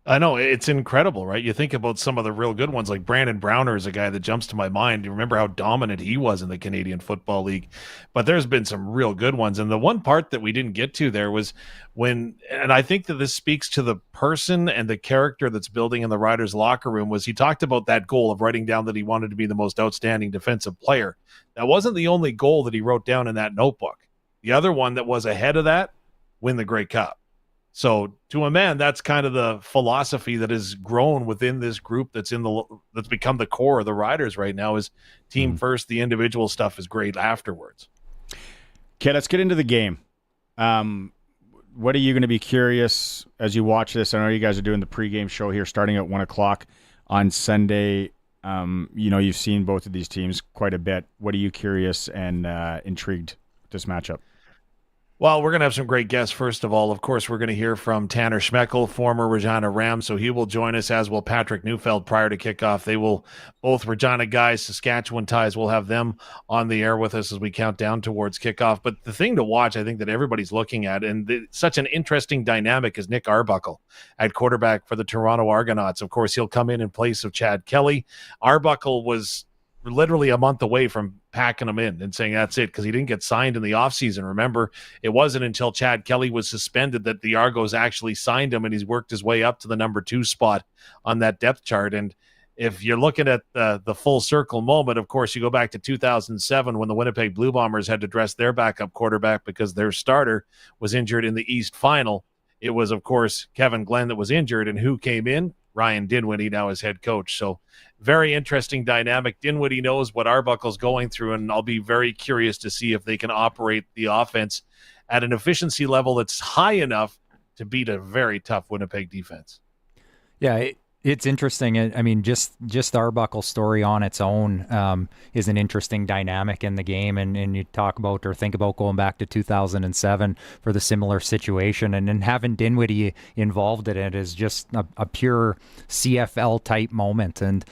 Speaker 19: I know, it's incredible, right? You think about some of the real good ones, like Brandon Browner is a guy that jumps to my mind. You remember how dominant he was in the Canadian Football League, but there's been some real good ones. And the one part that we didn't get to there was and I think that this speaks to the person and the character that's building in the Riders locker room, was he talked about that goal of writing down that he wanted to be the most outstanding defensive player. That wasn't the only goal that he wrote down in that notebook. The other one that was ahead of that, win the Grey Cup. So to a man, that's kind of the philosophy that has grown within this group that's become the core of the Riders right now, is team first. The individual stuff is great afterwards.
Speaker 6: Okay, let's get into the game. What are you going to be curious as you watch this? I know you guys are doing the pregame show here starting at 1 o'clock on Sunday. You've seen both of these teams quite a bit. What are you curious and intrigued with this matchup?
Speaker 19: Well, we're going to have some great guests. First of all, of course, we're going to hear from Tanner Schmeckel, former Regina Ram, so he will join us, as will Patrick Neufeld prior to kickoff. They will, both Regina guys, Saskatchewan ties, we'll have them on the air with us as we count down towards kickoff. But the thing to watch, I think, that everybody's looking at, and such an interesting dynamic, is Nick Arbuckle at quarterback for the Toronto Argonauts. Of course, he'll come in place of Chad Kelly. Arbuckle was literally a month away from packing him in and saying that's it, because he didn't get signed in the offseason. Remember, it wasn't until Chad Kelly was suspended that the Argos actually signed him, and he's worked his way up to the number 2 spot on that depth chart. And if you're looking at the full circle moment, of course, you go back to 2007 when the Winnipeg Blue Bombers had to dress their backup quarterback because their starter was injured in the East Final. It was, of course, Kevin Glenn that was injured, and who came in? Ryan Dinwiddie now as head coach. So very interesting dynamic. Dinwiddie knows what Arbuckle's going through, and I'll be very curious to see if they can operate the offense at an efficiency level that's high enough to beat a very tough Winnipeg defense.
Speaker 7: Yeah, it's interesting. I mean, just Arbuckle's story on its own is an interesting dynamic in the game. And you talk about or think about going back to 2007 for the similar situation. And then having Dinwiddie involved in it is just a pure CFL type moment. And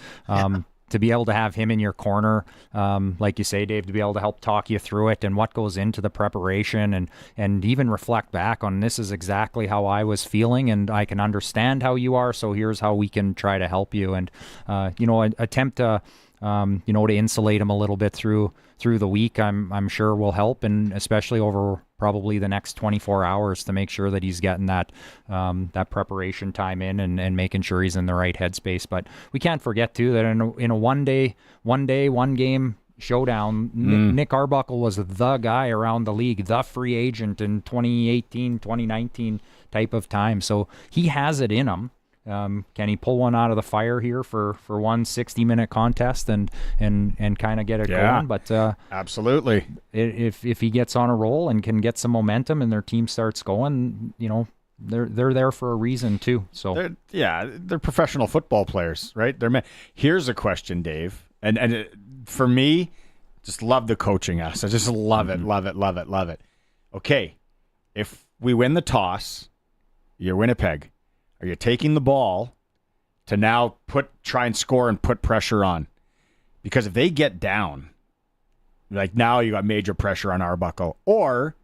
Speaker 7: to be able to have him in your corner, like you say, Dave, to be able to help talk you through it and what goes into the preparation and even reflect back on this is exactly how I was feeling and I can understand how you are. So here's how we can try to help you and, attempt to, to insulate him a little bit through the week, I'm sure will help, and especially over probably the next 24 hours to make sure that he's getting that preparation time in and making sure he's in the right headspace. But we can't forget too that in a one game showdown, Nick Arbuckle was the guy around the league, the free agent in 2018, 2019 type of time. So he has it in him. Can he pull one out of the fire here for one 60-minute contest and kind of get it going? But
Speaker 6: absolutely,
Speaker 7: if he gets on a roll and can get some momentum and their team starts going, they're there for a reason too. So
Speaker 6: they're professional football players, right? Here's a question, Dave, and for me, just love the coaching us. I just love it, love it. Okay, if we win the toss, you're Winnipeg. Are you taking the ball to now try and score and put pressure on? Because if they get down, like now you got major pressure on Arbuckle. Or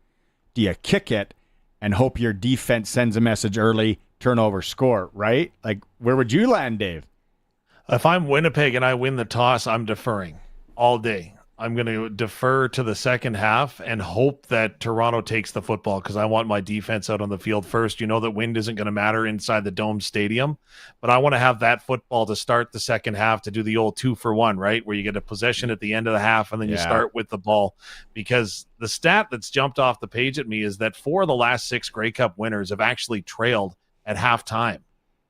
Speaker 6: do you kick it and hope your defense sends a message early, turnover, score, right? Like, where would you land, Dave?
Speaker 19: If I'm Winnipeg and I win the toss, I'm deferring all day. I'm going to defer to the second half and hope that Toronto takes the football because I want my defense out on the field first. You know that wind isn't going to matter inside the Dome Stadium, but I want to have that football to start the second half to do the old 2-for-1, right? Where you get a possession at the end of the half and then you start with the ball. Because the stat that's jumped off the page at me is that 4 of the last 6 Grey Cup winners have actually trailed at halftime.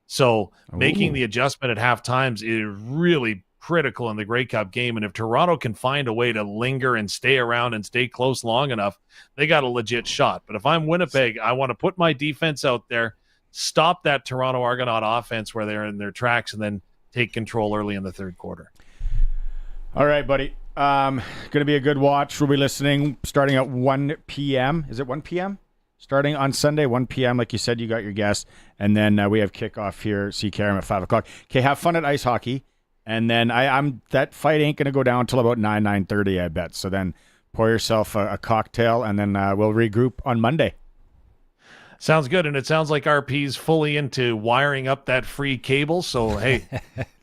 Speaker 19: So making the adjustment at halftimes is really critical in the Grey Cup game, and if Toronto can find a way to linger and stay around and stay close long enough, they got a legit shot. But if I'm Winnipeg, I want to put my defense out there, stop that Toronto Argonaut offense where they're in their tracks, and then take control early in the third quarter.
Speaker 6: All right, buddy. Going to be a good watch. We'll be listening starting at 1 p.m. Is it 1 p.m.? Starting on Sunday, 1 p.m. Like you said, you got your guest. And then we have kickoff here, CKRM at 5 o'clock. Okay, have fun at ice hockey. And then that fight ain't going to go down until about 9:30, I bet. So then pour yourself a cocktail, and then we'll regroup on Monday.
Speaker 19: Sounds good, and it sounds like RP's fully into wiring up that free cable. So, hey,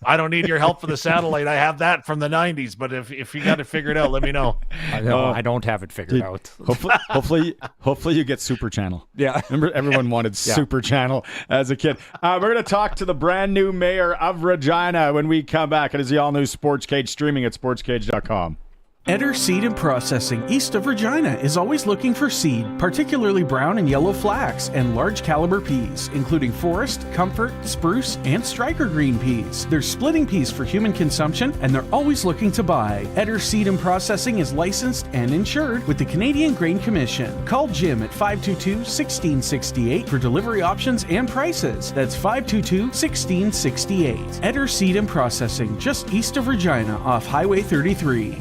Speaker 19: I don't need your help for the satellite. I have that from the 90s, but if you got it figured out, let me know.
Speaker 7: I don't have it figured out.
Speaker 6: Hopefully you get Super Channel.
Speaker 7: Yeah.
Speaker 6: Remember, everyone wanted Super Channel as a kid. We're going to talk to the brand new mayor of Regina when we come back. It is the all-new Sports Cage, streaming at sportscage.com.
Speaker 4: Eder Seed and Processing east of Regina is always looking for seed, particularly brown and yellow flax, and large caliber peas, including Forest, Comfort, Spruce, and Striker green peas. They're splitting peas for human consumption, and they're always looking to buy. Eder Seed and Processing is licensed and insured with the Canadian Grain Commission. Call Jim at 522-1668 for delivery options and prices. That's 522-1668. Eder Seed and Processing, just east of Regina off Highway 33.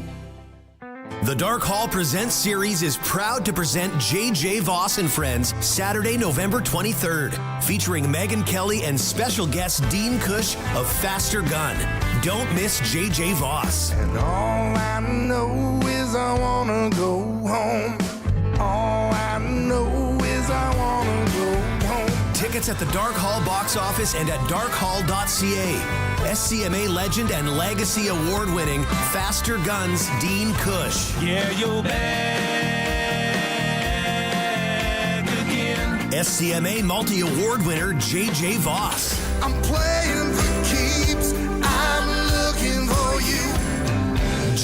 Speaker 21: The Dark Hall Presents series is proud to present J.J. Voss and Friends Saturday, November 23rd, featuring Megan Kelly and special guest Dean Cush of Faster Gun. Don't miss J.J. Voss.
Speaker 22: And all I know is I want to go home. All I know is I want to go home.
Speaker 21: Tickets at the Dark Hall box office and at darkhall.ca. SCMA legend and legacy award-winning Faster Guns Dean Cush.
Speaker 22: Yeah, you're back again.
Speaker 21: SCMA multi-award winner J.J. Voss.
Speaker 22: I'm playing for keeps. I'm looking for you.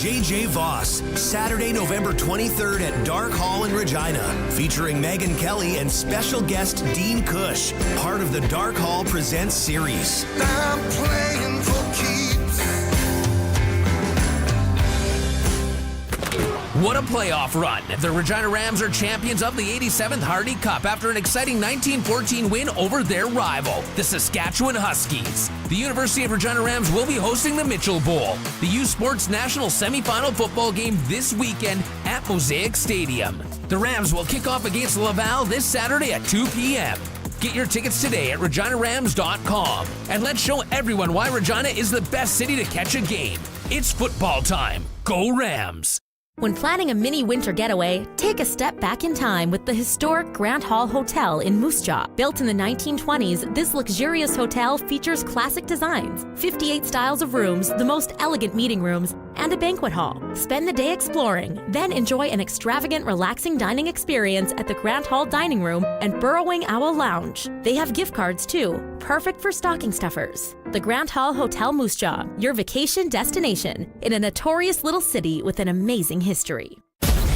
Speaker 21: J.J. Voss, Saturday, November 23rd at Dark Hall in Regina, featuring Megyn Kelly and special guest Dean Cush, part of the Dark Hall Presents series.
Speaker 22: I'm playing for keeps.
Speaker 14: What a playoff run. The Regina Rams are champions of the 87th Hardy Cup after an exciting 1914 win over their rival, the Saskatchewan Huskies. The University of Regina Rams will be hosting the Mitchell Bowl, the U Sports National semifinal football game this weekend at Mosaic Stadium. The Rams will kick off against Laval this Saturday at 2 p.m. Get your tickets today at reginarams.com. And let's show everyone why Regina is the best city to catch a game. It's football time. Go Rams!
Speaker 1: When planning a mini winter getaway, take a step back in time with the historic Grant Hall Hotel in Moose Jaw. Built in the 1920s, this luxurious hotel features classic designs, 58 styles of rooms, the most elegant meeting rooms, and a banquet hall. Spend the day exploring, then enjoy an extravagant, relaxing dining experience at the Grant Hall Dining Room and Burrowing Owl Lounge. They have gift cards too, perfect for stocking stuffers. The Grant Hall Hotel Moose Jaw, your vacation destination in a notorious little city with an amazing history.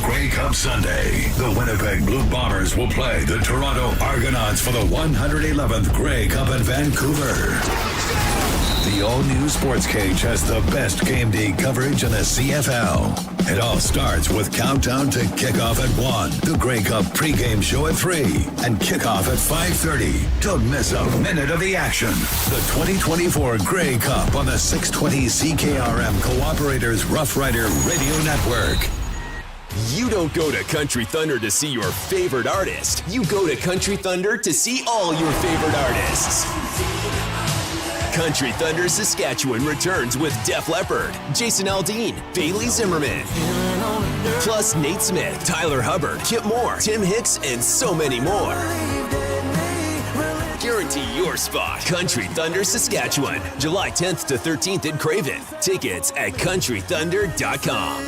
Speaker 5: Grey Cup Sunday. The Winnipeg Blue Bombers will play the Toronto Argonauts for the 111th Grey Cup in Vancouver. The all-new Sportscage has the best game day coverage in the CFL. It all starts with countdown to kickoff at 1, the Grey Cup pregame show at 3, and kickoff at 5:30. Don't miss a minute of the action. The 2024 Grey Cup on the 620 CKRM Cooperators Roughrider Radio Network.
Speaker 10: You don't go to Country Thunder to see your favorite artist. You go to Country Thunder to see all your favorite artists. Country Thunder Saskatchewan returns with Def Leppard, Jason Aldean, Bailey Zimmerman, plus Nate Smith, Tyler Hubbard, Kip Moore, Tim Hicks, and so many more. Guarantee your spot. Country Thunder Saskatchewan, July 10th to 13th in Craven. Tickets at countrythunder.com.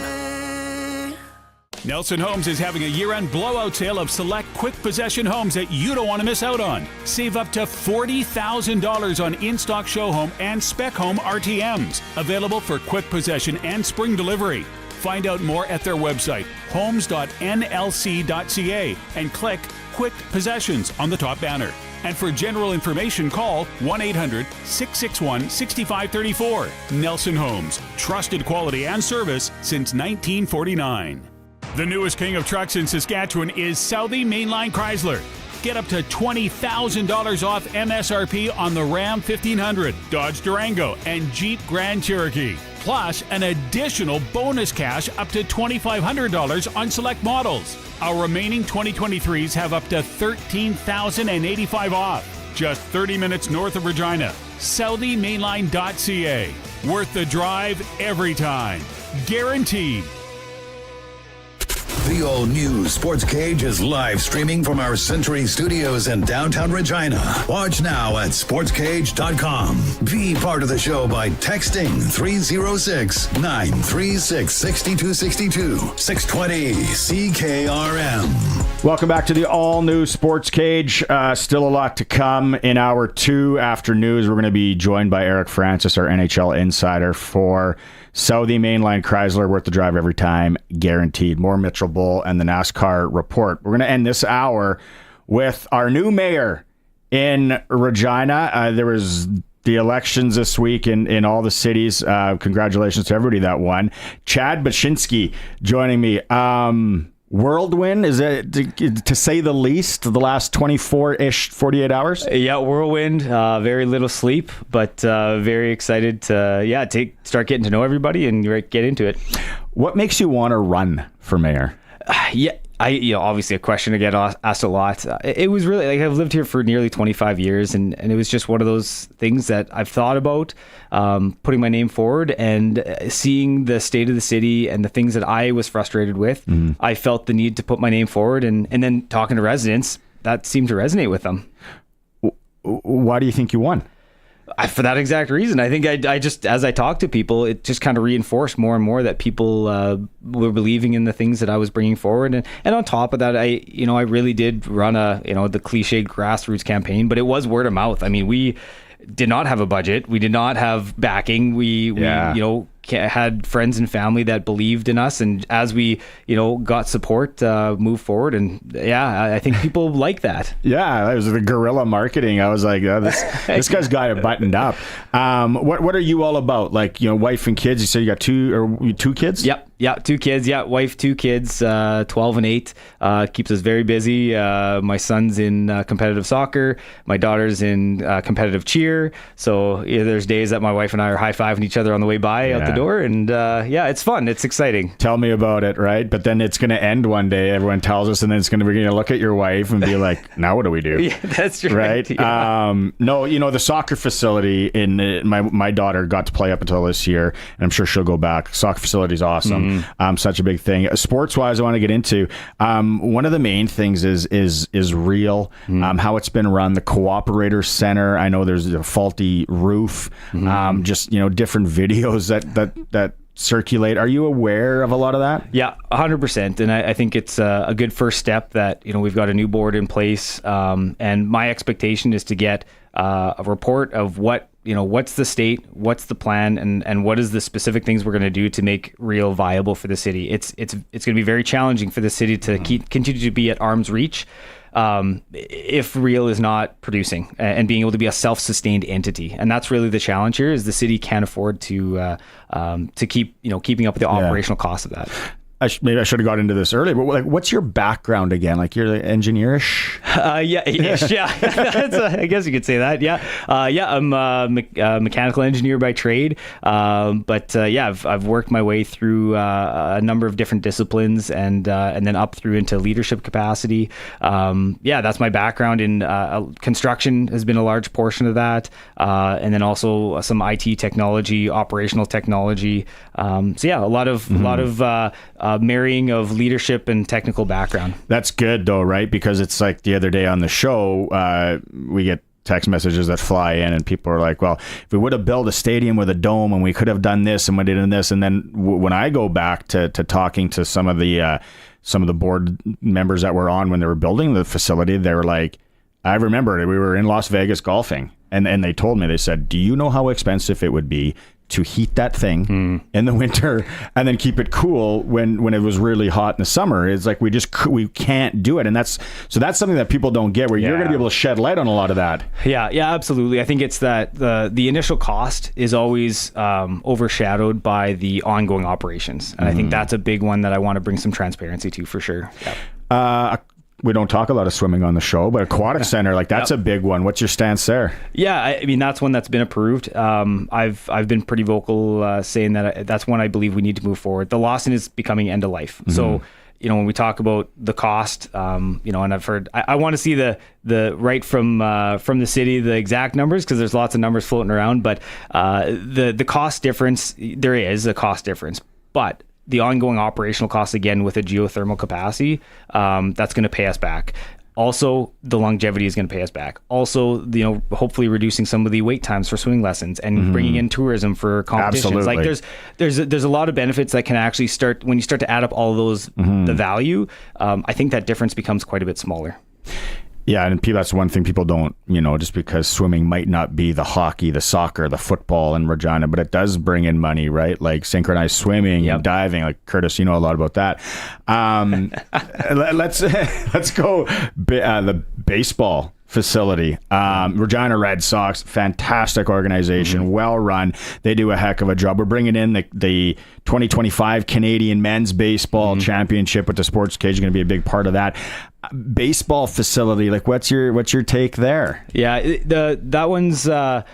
Speaker 15: Nelson Homes is having a year-end blowout sale of select quick possession homes that you don't want to miss out on. Save up to $40,000 on in-stock show home and spec home RTMs. Available for quick possession and spring delivery. Find out more at their website, homes.nlc.ca, and click Quick Possessions on the top banner. And for general information, call 1-800-661-6534. Nelson Homes, trusted quality and service since 1949. The newest king of trucks in Saskatchewan is Southie Mainline Chrysler. Get up to $20,000 off MSRP on the Ram 1500, Dodge Durango, and Jeep Grand Cherokee. Plus, an additional bonus cash up to $2,500 on select models. Our remaining 2023s have up to $13,085 off. Just 30 minutes north of Regina. SouthieMainline.ca. Worth the drive every time. Guaranteed.
Speaker 5: The all-new Sportscage is live streaming from our Century Studios in downtown Regina. Watch now at sportscage.com. Be part of the show by texting 306-936-6262. 620 CKRM.
Speaker 6: Welcome back to the all-new Sportscage. Still a lot to come in hour 2 after news. We're going to be joined by Eric Francis, our NHL insider, for Southie Mainline Chrysler, worth the drive every time, guaranteed. More Mitchell Bowl and the NASCAR report. We're going to end this hour with our new mayor in Regina. There was the elections this week in all the cities. Congratulations to everybody that won. Chad Bachynski joining me. Whirlwind, is it to say the least, the last 24-ish, 48 hours?
Speaker 3: Yeah, whirlwind, very little sleep, but very excited to start getting to know everybody and get into it.
Speaker 6: What makes you want to run for mayor?
Speaker 3: Obviously a question I get asked a lot. It was really, I've lived here for nearly 25 years, and it was just one of those things that I've thought about, putting my name forward and seeing the state of the city and the things that I was frustrated with. Mm-hmm. I felt the need to put my name forward, and then talking to residents, that seemed to resonate with them.
Speaker 6: Why do you think you won?
Speaker 3: For that exact reason. I think I just, as I talked to people, it just kind of reinforced more and more that people were believing in the things that I was bringing forward. And on top of that, I really did run the cliched grassroots campaign, but it was word of mouth. I mean, we did not have a budget. We did not have backing. We had friends and family that believed in us, and as we got support, move forward. And I think people like that.
Speaker 6: Yeah, it was the guerrilla marketing. I was like, this guy's got it buttoned up. What are you all about? Like, wife and kids. You said you got two kids?
Speaker 3: Yep. Yeah, 2 kids. Yeah, wife, 2 kids, 12 and 8. Keeps us very busy. My son's in competitive soccer. My daughter's in competitive cheer. So there's days that my wife and I are high-fiving each other on the way by out the door. And it's fun. It's exciting.
Speaker 6: Tell me about it, right? But then it's going to end one day. Everyone tells us, and then we're going to look at your wife and be like, now what do we do?
Speaker 3: Yeah, that's true.
Speaker 6: Right?
Speaker 3: Yeah.
Speaker 6: No, the soccer facility my daughter got to play up until this year, and I'm sure she'll go back. Soccer facility is awesome. Such a big thing. Sports-wise, I want to get into one of the main things is real. How it's been run. The Cooperator Center. I know there's a faulty roof. Just different videos that circulate. Are you aware of a lot of that?
Speaker 3: Yeah, 100%. And I think it's a good first step that we've got a new board in place. And my expectation is to get a report of what's the state, what's the plan, and what is the specific things we're going to do to make Real viable for the city. It's going to be very challenging for the city to continue to be at arm's reach if Real is not producing and being able to be a self-sustained entity. And that's really the challenge here, is the city can't afford to keep keeping up with the operational costs of that.
Speaker 6: Maybe I should have got into this earlier, but what's your background again? Like, you're the engineer-ish?
Speaker 3: Yeah. I guess you could say that. Yeah. I'm a mechanical engineer by trade. But I've worked my way through a number of different disciplines and then up through into leadership capacity. That's my background in construction has been a large portion of that. And then also some IT technology, operational technology. A lot of marrying of leadership and technical background.
Speaker 6: That's good though, right? Because it's like the other day on the show, we get text messages that fly in and people are like, well, if we would have built a stadium with a dome and we could have done this and we did this. And then when I go back to talking to some of the board members that were on when they were building the facility, they were like, I remember we were in Las Vegas golfing and they told me, they said, do you know how expensive it would be to heat that thing in the winter and then keep it cool when it was really hot in the summer? It's like we can't do it, and that's something that people don't get, where you're going to be able to shed light on a lot of that.
Speaker 3: Yeah, absolutely. I think it's that the initial cost is always overshadowed by the ongoing operations, and I think that's a big one that I want to bring some transparency to for sure. Yep.
Speaker 6: We don't talk a lot of swimming on the show, but aquatic center, that's a big one. What's your stance there?
Speaker 3: Yeah, I mean, that's one that's been approved. I've been pretty vocal saying that that's one I believe we need to move forward. The Lawson is becoming end of life. So, when we talk about the cost, and I've heard, I want to see the right from the city, the exact numbers, because there's lots of numbers floating around, but the cost difference, there is a cost difference, but the ongoing operational costs, again, with a geothermal capacity, that's going to pay us back. Also, the longevity is going to pay us back. Also, hopefully reducing some of the wait times for swimming lessons and bringing in tourism for competitions.
Speaker 6: Absolutely.
Speaker 3: Like there's a lot of benefits that can actually start when you start to add up all of those, the value. I think that difference becomes quite a bit smaller.
Speaker 6: Yeah, and that's one thing people don't, just because swimming might not be the hockey, the soccer, the football in Regina, but it does bring in money, right? Like synchronized swimming and diving. Like, Curtis, you know a lot about that. Let's go the baseball facility. Regina Red Sox, fantastic organization, well run. They do a heck of a job. We're bringing in the 2025 Canadian Men's Baseball Championship with the Sportscage, going to be a big part of that. Baseball facility, what's your take there?
Speaker 3: Yeah, that one's a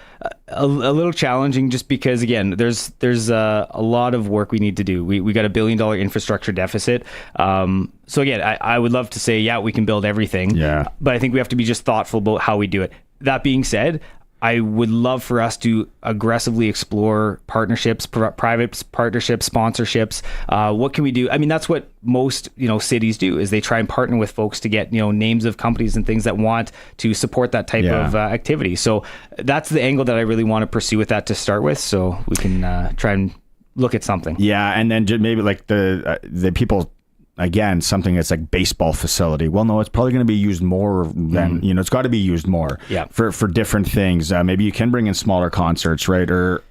Speaker 3: little challenging, just because, again, there's a lot of work we need to do. We got $1 billion infrastructure deficit. So again, I would love to say, we can build everything.
Speaker 6: Yeah,
Speaker 3: but I think we have to be just thoughtful about how we do it. That being said, I would love for us to aggressively explore partnerships, private partnerships, sponsorships. What can we do? I mean, that's what most cities do, is they try and partner with folks to get names of companies and things that want to support that type of activity. So that's the angle that I really want to pursue with that to start with. So we can try and look at something.
Speaker 6: Yeah, and then maybe the people again, something that's like baseball facility. Well, no, it's probably going to be used more than, it's got to be used more for different things. Maybe you can bring in smaller concerts, right? Or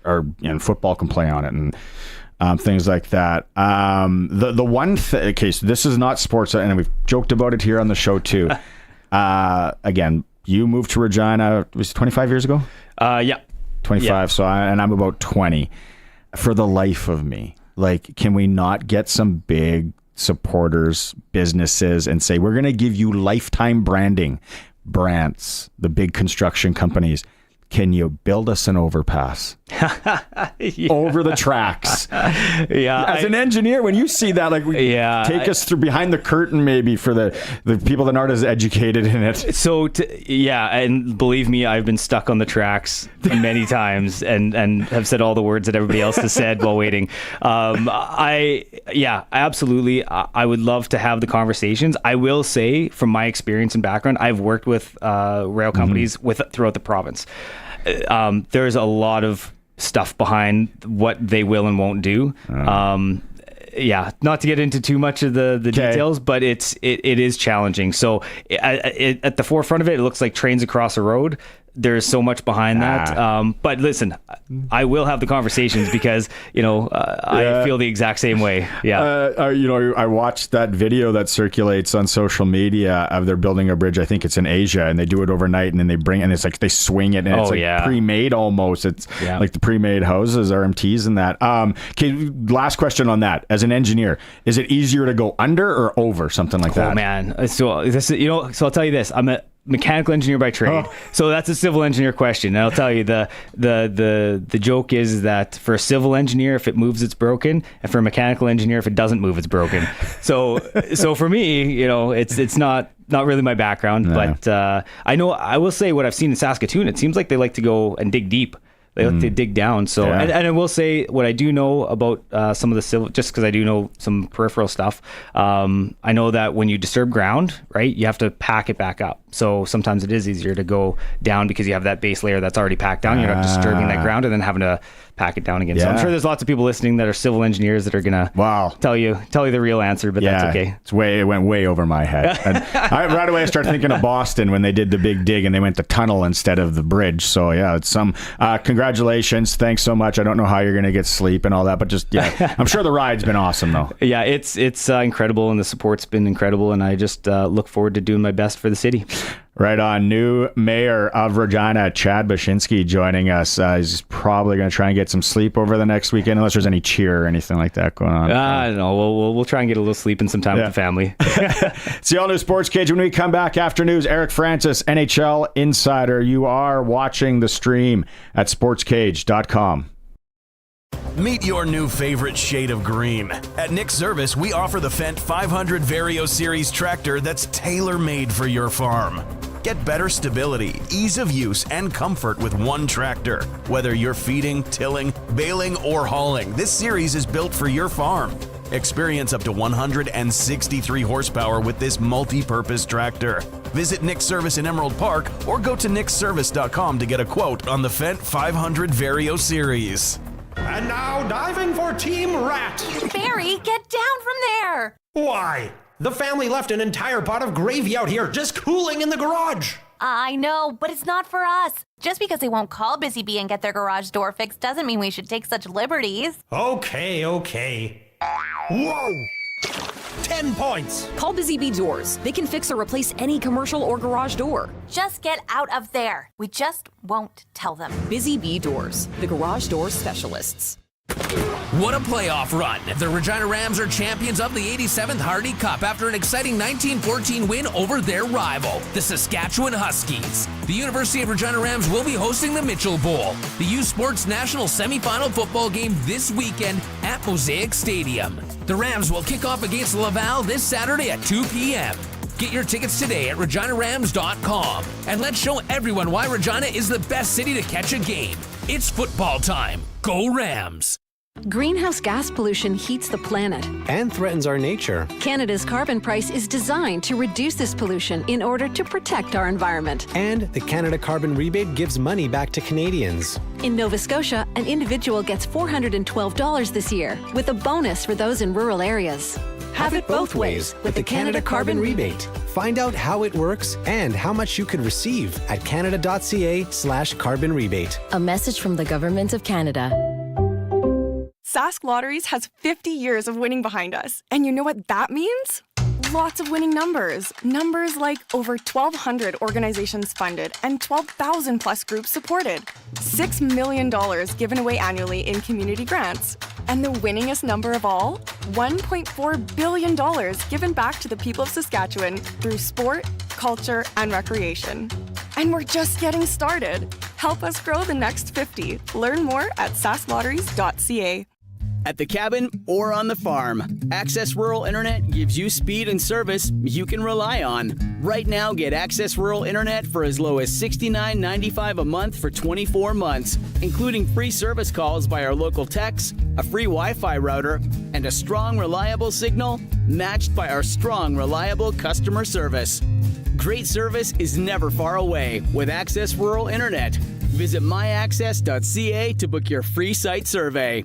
Speaker 6: football can play on it and things like that. The one okay, so this is not sports, and we've joked about it here on the show too. Again, you moved to Regina, was it 25 years ago? 25. Yeah. So I'm about 20. For the life of me, like, can we not get some big supporters, businesses, and say, we're going to give you lifetime branding, brands, the big construction companies? Can you build us an overpass over the tracks? As an engineer, when you see that, like, take us through behind the curtain, maybe for the people that aren't as educated in it.
Speaker 3: So, and believe me, I've been stuck on the tracks many times and have said all the words that everybody else has said while waiting. Absolutely. I would love to have the conversations. I will say, from my experience and background, I've worked with rail companies throughout the province. There's a lot of stuff behind what they will and won't do. Not to get into too much of the details, but it is challenging. So at the forefront of it, it looks like trains across a road. There's so much behind that. But listen, I will have the conversations because, I feel the exact same way.
Speaker 6: I watched that video that circulates on social media of they're building a bridge. I think it's in Asia, and they do it overnight, and then and it's like they swing it, and it's pre-made almost. It's like the pre-made houses, RMTs and that. Okay, last question on that. As an engineer, is it easier to go under or over something like that?
Speaker 3: Oh man. So I'll tell you this. I'm a mechanical engineer by trade, so that's a civil engineer question. And I'll tell you, the joke is that for a civil engineer, if it moves, it's broken, and for a mechanical engineer, if it doesn't move, it's broken. So for me, it's not really my background, but I will say what I've seen in Saskatoon. It seems like they like to go and dig deep. They like to dig down. So, and I will say what I do know about some of the civil, just because I do know some peripheral stuff. I know that when you disturb ground, right, you have to pack it back up. So sometimes it is easier to go down because you have that base layer that's already packed down. You're not disturbing that ground and then having to pack it down again. So I'm sure there's lots of people listening that are civil engineers that are gonna tell you the real answer, but that's okay.
Speaker 6: It went way over my head. And right away I started thinking of Boston when they did the big dig and they went the tunnel instead of the bridge. So it's some congratulations. Thanks so much. I don't know how you're gonna get sleep and all that, but just I'm sure the ride's been awesome though.
Speaker 3: Yeah, it's incredible, and the support's been incredible, and I just look forward to doing my best for the city.
Speaker 6: Right on. New mayor of Regina, Chad Bachynski, joining us. He's probably going to try and get some sleep over the next weekend, unless there's any cheer or anything like that going on.
Speaker 3: I don't know. We'll try and get a little sleep and some time with the family.
Speaker 6: It's the all-new Sports Cage. When we come back after news, Eric Francis, NHL Insider. You are watching the stream at sportscage.com.
Speaker 21: Meet your new favorite shade of green. At Nick Service, we offer the Fendt 500 Vario Series tractor that's tailor-made for your farm. Get better stability, ease of use, and comfort with one tractor. Whether you're feeding, tilling, baling, or hauling, this series is built for your farm. Experience up to 163 horsepower with this multi-purpose tractor. Visit Nick's Service in Emerald Park or go to nickservice.com to get a quote on the Fendt 500 Vario Series.
Speaker 8: And now diving for Team Rat.
Speaker 9: Barry, get down from there.
Speaker 8: Why? The family left an entire pot of gravy out here just cooling in the garage.
Speaker 9: I know, but it's not for us. Just because they won't call Busy Bee and get their garage door fixed doesn't mean we should take such liberties.
Speaker 8: Okay. Whoa! 10 points.
Speaker 23: Call Busy Bee Doors. They can fix or replace any commercial or garage door.
Speaker 9: Just get out of there. We just won't tell them.
Speaker 23: Busy Bee Doors, the garage door specialists.
Speaker 14: What a playoff run. The Regina Rams are champions of the 87th Hardy Cup after an exciting 1914 win over their rival, the Saskatchewan Huskies. The University of Regina Rams will be hosting the Mitchell Bowl, the U Sports National semifinal football game this weekend at Mosaic Stadium. The Rams will kick off against Laval this Saturday at 2 p.m. Get your tickets today at reginarams.com. And let's show everyone why Regina is the best city to catch a game. It's football time. Go Rams!
Speaker 24: Greenhouse gas pollution heats the planet
Speaker 25: and threatens our nature.
Speaker 24: Canada's carbon price is designed to reduce this pollution in order to protect our environment.
Speaker 25: And the Canada Carbon Rebate gives money back to Canadians.
Speaker 24: In Nova Scotia, an individual gets $412 this year, with a bonus for those in rural areas.
Speaker 25: Have it both ways with the Canada Carbon Rebate. Find out how it works and how much you could receive at canada.ca/carbon rebate.
Speaker 1: A message from the Government of Canada.
Speaker 2: Sask Lotteries has 50 years of winning behind us. And you know what that means? Lots of winning numbers. Numbers like over 1,200 organizations funded and 12,000 plus groups supported. $6 million given away annually in community grants. And the winningest number of all? $1.4 billion given back to the people of Saskatchewan through sport, culture, and recreation. And we're just getting started. Help us grow the next 50. Learn more at sasklotteries.ca.
Speaker 11: At the cabin or on the farm, Access Rural Internet gives you speed and service you can rely on. Right now, get Access Rural Internet for as low as $69.95 a month for 24 months, including free service calls by our local techs, a free Wi-Fi router, and a strong, reliable signal matched by our strong, reliable customer service. Great service is never far away with Access Rural Internet. Visit myaccess.ca to book your free site survey.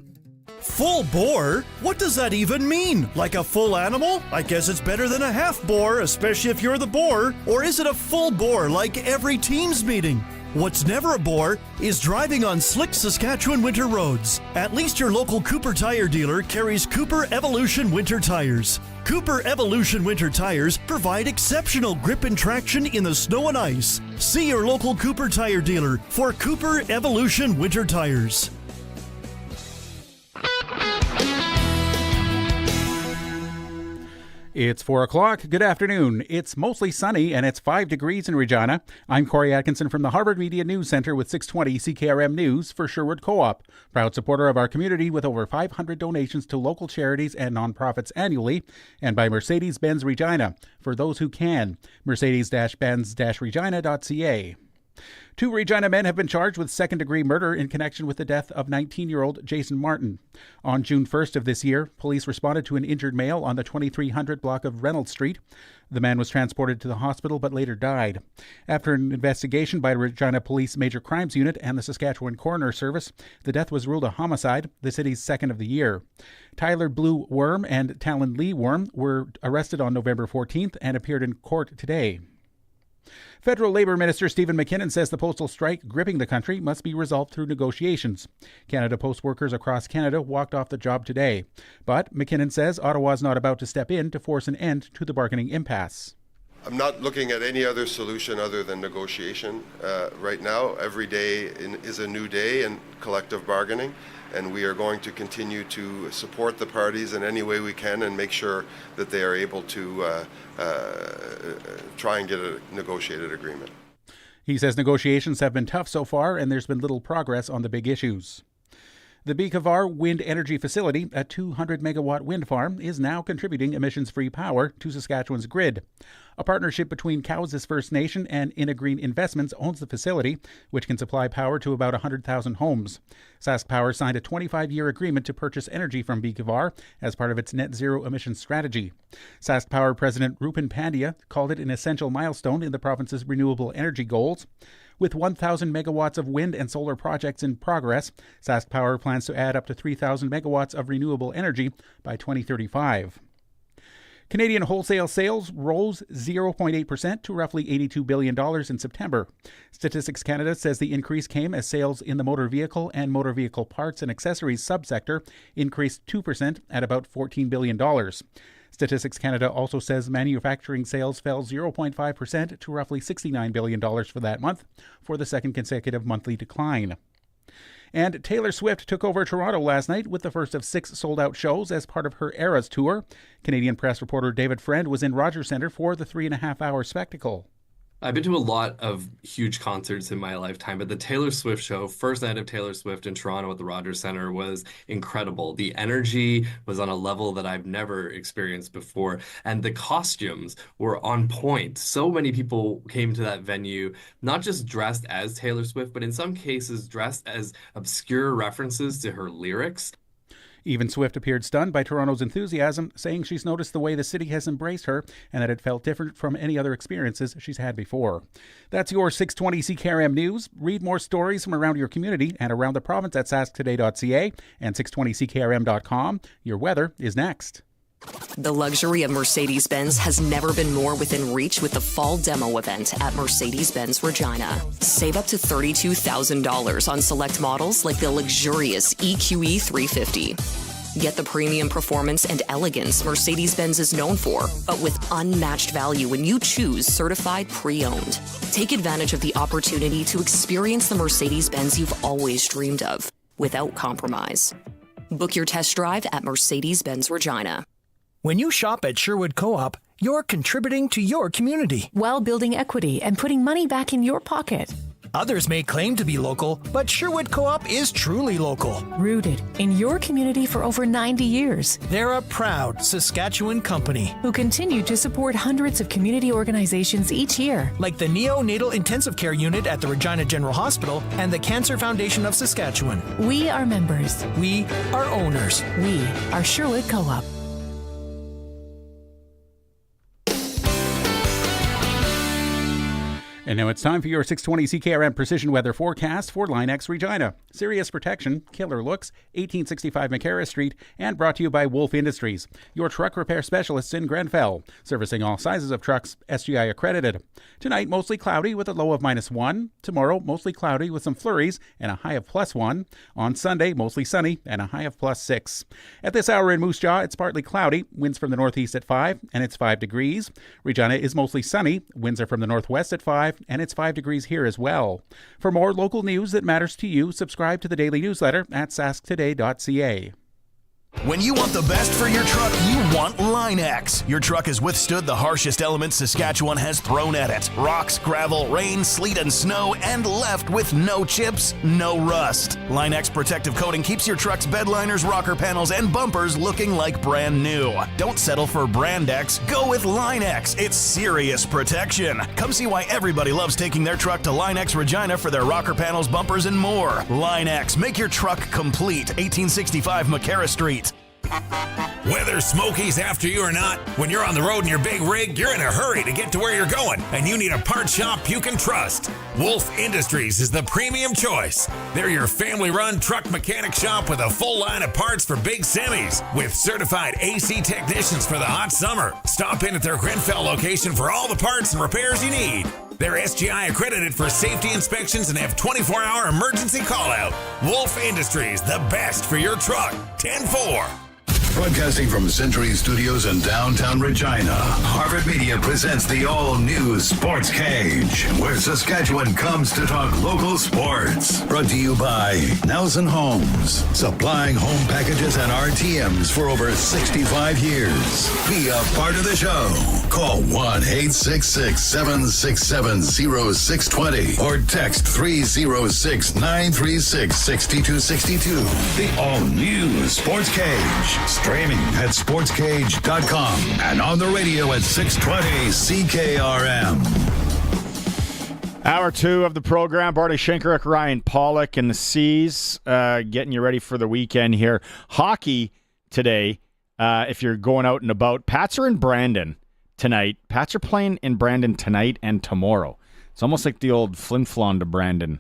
Speaker 12: Full bore? What does that even mean? Like a full animal? I guess it's better than a half bore, especially if you're the bore. Or is it a full bore like every team's meeting? What's never a bore is driving on slick Saskatchewan winter roads. At least your local Cooper tire dealer carries Cooper Evolution winter tires. Cooper Evolution winter tires provide exceptional grip and traction in the snow and ice. See your local Cooper tire dealer for Cooper Evolution winter tires.
Speaker 13: It's 4 o'clock. Good afternoon. It's mostly sunny and it's 5 degrees in Regina. I'm Corey Atkinson from the Harvard Media News Center with 620 CKRM News for Sherwood Co-op. Proud supporter of our community with over 500 donations to local charities and nonprofits annually, and by Mercedes-Benz Regina. For those who can, Mercedes-Benz-Regina.ca. 2 Regina men have been charged with second-degree murder in connection with the death of 19-year-old Jason Martin. On June 1st of this year, police responded to an injured male on the 2300 block of Reynolds Street. The man was transported to the hospital but later died. After an investigation by Regina Police Major Crimes Unit and the Saskatchewan Coroner Service, the death was ruled a homicide, the city's second of the year. Tyler Blue Worm and Talon Lee Worm were arrested on November 14th and appeared in court today. Federal Labor Minister Stephen McKinnon says the postal strike gripping the country must be resolved through negotiations. Canada Post workers across Canada walked off the job today. But McKinnon says Ottawa's not about to step in to force an end to the bargaining impasse.
Speaker 16: I'm not looking at any other solution other than negotiation right now. Every day is a new day in collective bargaining, and we are going to continue to support the parties in any way we can and make sure that they are able to try and get a negotiated agreement.
Speaker 13: He says negotiations have been tough so far and there's been little progress on the big issues. The Bachynski Wind Energy Facility, a 200-megawatt wind farm, is now contributing emissions-free power to Saskatchewan's grid. A partnership between Cowes First Nation and Green Investments owns the facility, which can supply power to about 100,000 homes. Sask Power signed a 25-year agreement to purchase energy from Bachynski as part of its net zero emissions strategy. Sask Power President Rupen Pandya called it an essential milestone in the province's renewable energy goals. With 1,000 megawatts of wind and solar projects in progress, Sask Power plans to add up to 3,000 megawatts of renewable energy by 2035. Canadian wholesale sales rose 0.8% to roughly $82 billion in September. Statistics Canada says the increase came as sales in the motor vehicle and motor vehicle parts and accessories subsector increased 2% at about $14 billion. Statistics Canada also says manufacturing sales fell 0.5% to roughly $69 billion for that month, for the second consecutive monthly decline. And Taylor Swift took over Toronto last night with the first of 6 sold-out shows as part of her Eras tour. Canadian press reporter David Friend was in Rogers Centre for the 3.5-hour spectacle.
Speaker 26: I've been to a lot of huge concerts in my lifetime, but the Taylor Swift show, first night of Taylor Swift in Toronto at the Rogers Centre, was incredible. The energy was on a level that I've never experienced before, and the costumes were on point. So many people came to that venue, not just dressed as Taylor Swift, but in some cases dressed as obscure references to her lyrics.
Speaker 13: Even Swift appeared stunned by Toronto's enthusiasm, saying she's noticed the way the city has embraced her and that it felt different from any other experiences she's had before. That's your 620 CKRM News. Read more stories from around your community and around the province at sasktoday.ca and 620ckrm.com. Your weather is next.
Speaker 23: The luxury of Mercedes-Benz has never been more within reach with the fall demo event at Mercedes-Benz Regina. Save up to $32,000 on select models like the luxurious EQE 350. Get the premium performance and elegance Mercedes-Benz is known for, but with unmatched value when you choose certified pre-owned. Take advantage of the opportunity to experience the Mercedes-Benz you've always dreamed of, without compromise. Book your test drive at Mercedes-Benz Regina.
Speaker 4: When you shop at Sherwood Co-op, you're contributing to your community
Speaker 7: while building equity and putting money back in your pocket.
Speaker 4: Others may claim to be local, but Sherwood Co-op is truly local.
Speaker 7: Rooted in your community for over 90 years.
Speaker 4: They're a proud Saskatchewan company
Speaker 7: who continue to support hundreds of community organizations each year.
Speaker 4: Like the Neonatal Intensive Care Unit at the Regina General Hospital and the Cancer Foundation of Saskatchewan.
Speaker 7: We are members.
Speaker 4: We are owners.
Speaker 7: We are Sherwood Co-op.
Speaker 13: And now it's time for your 620 CKRM Precision Weather Forecast for Line X Regina. Serious protection, killer looks, 1865 McCarra Street, and brought to you by Wolf Industries, your truck repair specialists in Grenfell, servicing all sizes of trucks, SGI accredited. Tonight, mostly cloudy with a low of -1. Tomorrow, mostly cloudy with some flurries and a high of +1. On Sunday, mostly sunny and a high of +6. At this hour in Moose Jaw, it's partly cloudy, winds from the northeast at 5, and it's 5 degrees. Regina is mostly sunny, winds are from the northwest at 5, and it's 5 degrees here as well. For more local news that matters to you, subscribe to the daily newsletter at sasktoday.ca.
Speaker 17: When you want the best for your truck, you want Line X. Your truck has withstood the harshest elements Saskatchewan has thrown at it. Rocks, gravel, rain, sleet, and snow, and left with no chips, no rust. Line X protective coating keeps your truck's bed liners, rocker panels, and bumpers looking like brand new. Don't settle for Brand X. Go with Line X. It's serious protection. Come see why everybody loves taking their truck to Line X Regina for their rocker panels, bumpers, and more. Line X. Make your truck complete. 1865 McCarra Street.
Speaker 18: Whether Smokies after you or not, when you're on the road in your big rig, you're in a hurry to get to where you're going, and you need a part shop you can trust. Wolf Industries is the premium choice. They're your family-run truck mechanic shop with a full line of parts for big semis, with certified AC technicians for the hot summer. Stop in at their Grenfell location for all the parts and repairs you need. They're SGI accredited for safety inspections and have 24-hour emergency call-out. Wolf Industries, the best for your truck. 10-4.
Speaker 5: Broadcasting from Century Studios in downtown Regina, Harvard Media presents the all-new Sportscage, where Saskatchewan comes to talk local sports. Brought to you by Nelson Homes, supplying home packages and RTMs for over 65 years. Be a part of the show. Call 1-866-767-0620 or text 306-936-6262. The all-new Sportscage. Streaming at sportscage.com and on the radio at 620 CKRM.
Speaker 6: Hour 2 of the program. Barney Shinkaruk, Ryan Pollock, and the C's getting you ready for the weekend here. Hockey today, if you're going out and about. Pats are in Brandon tonight. Pats are playing in Brandon tonight and tomorrow. It's almost like the old Flin-Flon to Brandon.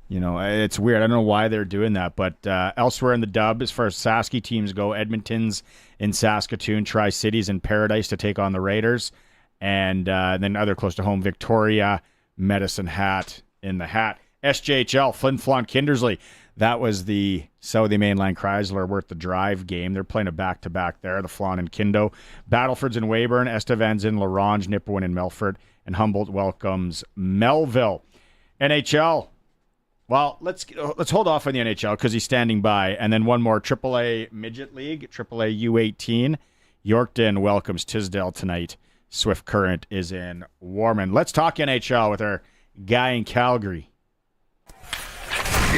Speaker 6: You know, it's weird. I don't know why they're doing that, but elsewhere in the dub, as far as Sasky teams go, Edmonton's in Saskatoon, Tri-Cities in Paradise to take on the Raiders, and then other close to home, Victoria, Medicine Hat in the Hat. SJHL, Flin-Flon, Kindersley. That was the Southey Mainline Chrysler worth the drive game. They're playing a back-to-back there, the Flon and Kindo. Battleford's in Weyburn, Estevan's in La Ronge, Nipawin in Melfort, and Humboldt welcomes Melville. NHL. Well, let's hold off on the NHL because he's standing by. And then one more, AAA Midget League, AAA U18. Yorkton welcomes Tisdale tonight. Swift Current is in Warman. Let's talk NHL with our guy in Calgary.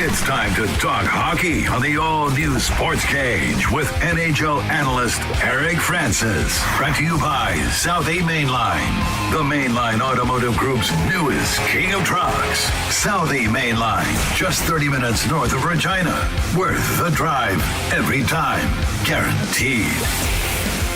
Speaker 5: It's time to talk hockey on the all-new Sportscage with NHL analyst Eric Francis. Brought to you by Southey Mainline, the Mainline Automotive Group's newest king of trucks. Southey Mainline, just 30 minutes north of Regina. Worth the drive every time, guaranteed.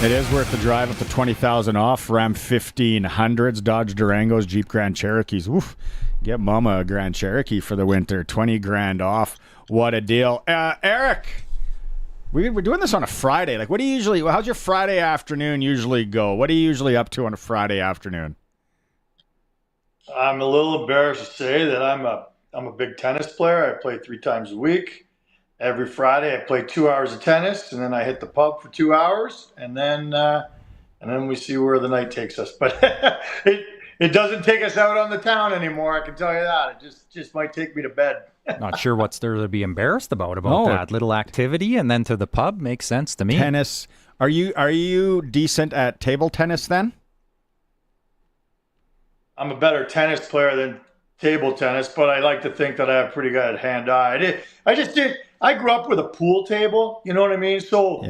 Speaker 6: It is worth the drive up to $20,000 off. Ram 1500s, Dodge Durangos, Jeep Grand Cherokees. Oof. Get mama a Grand Cherokee for the winter. $20,000 off. What a deal. Eric, We're doing this on a Friday. Like, what do you usually? How's your Friday afternoon usually go? What are you usually up to on a Friday afternoon?
Speaker 3: I'm a little embarrassed to say that I'm a big tennis player. I play 3 times a week. Every Friday, I play 2 hours of tennis, and then I hit the pub for 2 hours, and then we see where the night takes us. But it doesn't take us out on the town anymore. I can tell you that. It just might take me to bed.
Speaker 10: Not sure what's there to be embarrassed about
Speaker 6: No.
Speaker 10: that. Little activity and then to the pub makes sense to me.
Speaker 6: Tennis. Are you decent at table tennis then?
Speaker 3: I'm a better tennis player than table tennis, but I like to think that I have pretty good hand-eye. I grew up with a pool table, you know what I mean? So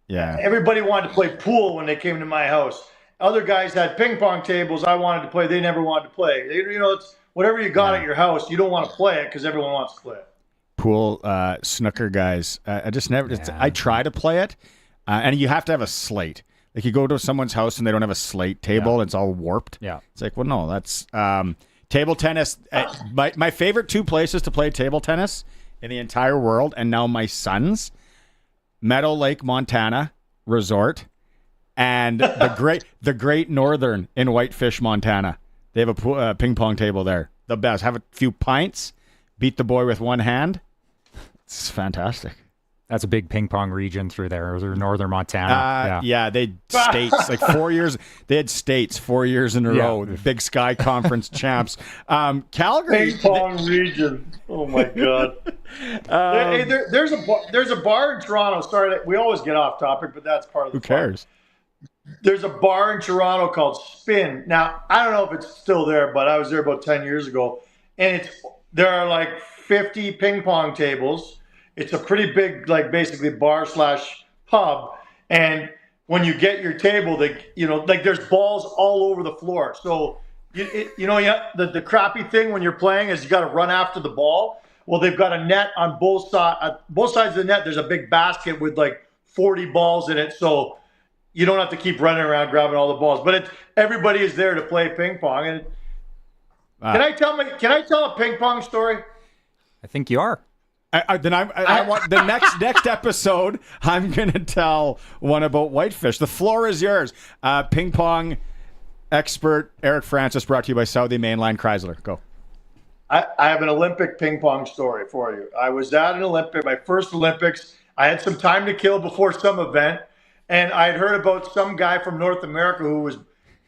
Speaker 6: yeah.
Speaker 3: Everybody wanted to play pool when they came to my house. Other guys had ping pong tables I wanted to play. They never wanted to play. It's whatever you got at your house, you don't want to play it because everyone wants to play it.
Speaker 6: Pool, snooker guys. I just never. I try to play it, and you have to have a slate. Like you go to someone's house and they don't have a slate table, and it's all warped.
Speaker 10: Yeah,
Speaker 6: it's like, well, no, that's table tennis. My favorite 2 places to play table tennis in the entire world, and now my sons, Meadow Lake, Montana Resort, and the Great Northern in Whitefish, Montana. They have a ping pong table there. The best. Have a few pints, beat the boy with one hand. It's fantastic.
Speaker 10: That's a big ping pong region through there, or northern Montana.
Speaker 6: Yeah, they had states like 4 years. They had states 4 years in a row. The Big Sky Conference champs. Calgary
Speaker 3: ping pong region. Oh my God. There's a bar in Toronto. Sorry, we always get off topic, but that's part of the.
Speaker 6: Who cares?
Speaker 3: There's a bar in Toronto called Spin. Now, I don't know if it's still there, but I was there about 10 years ago. And there are like 50 ping pong tables. It's a pretty big, like basically bar/pub. And when you get your table, there's balls all over the floor. So, the crappy thing when you're playing is you got to run after the ball. Well, they've got a net on both sides of the net. There's a big basket with like 40 balls in it. So, you don't have to keep running around grabbing all the balls, but everybody is there to play ping pong. And can I tell a ping pong story?
Speaker 10: I think you are.
Speaker 6: I want the next episode. I'm gonna tell one about Whitefish. The floor is yours. Ping pong expert Eric Francis, brought to you by Southie Mainline Chrysler. Go.
Speaker 3: I have an Olympic ping pong story for you. I was at an Olympic, my first Olympics. I had some time to kill before some event. And I had heard about some guy from North America who was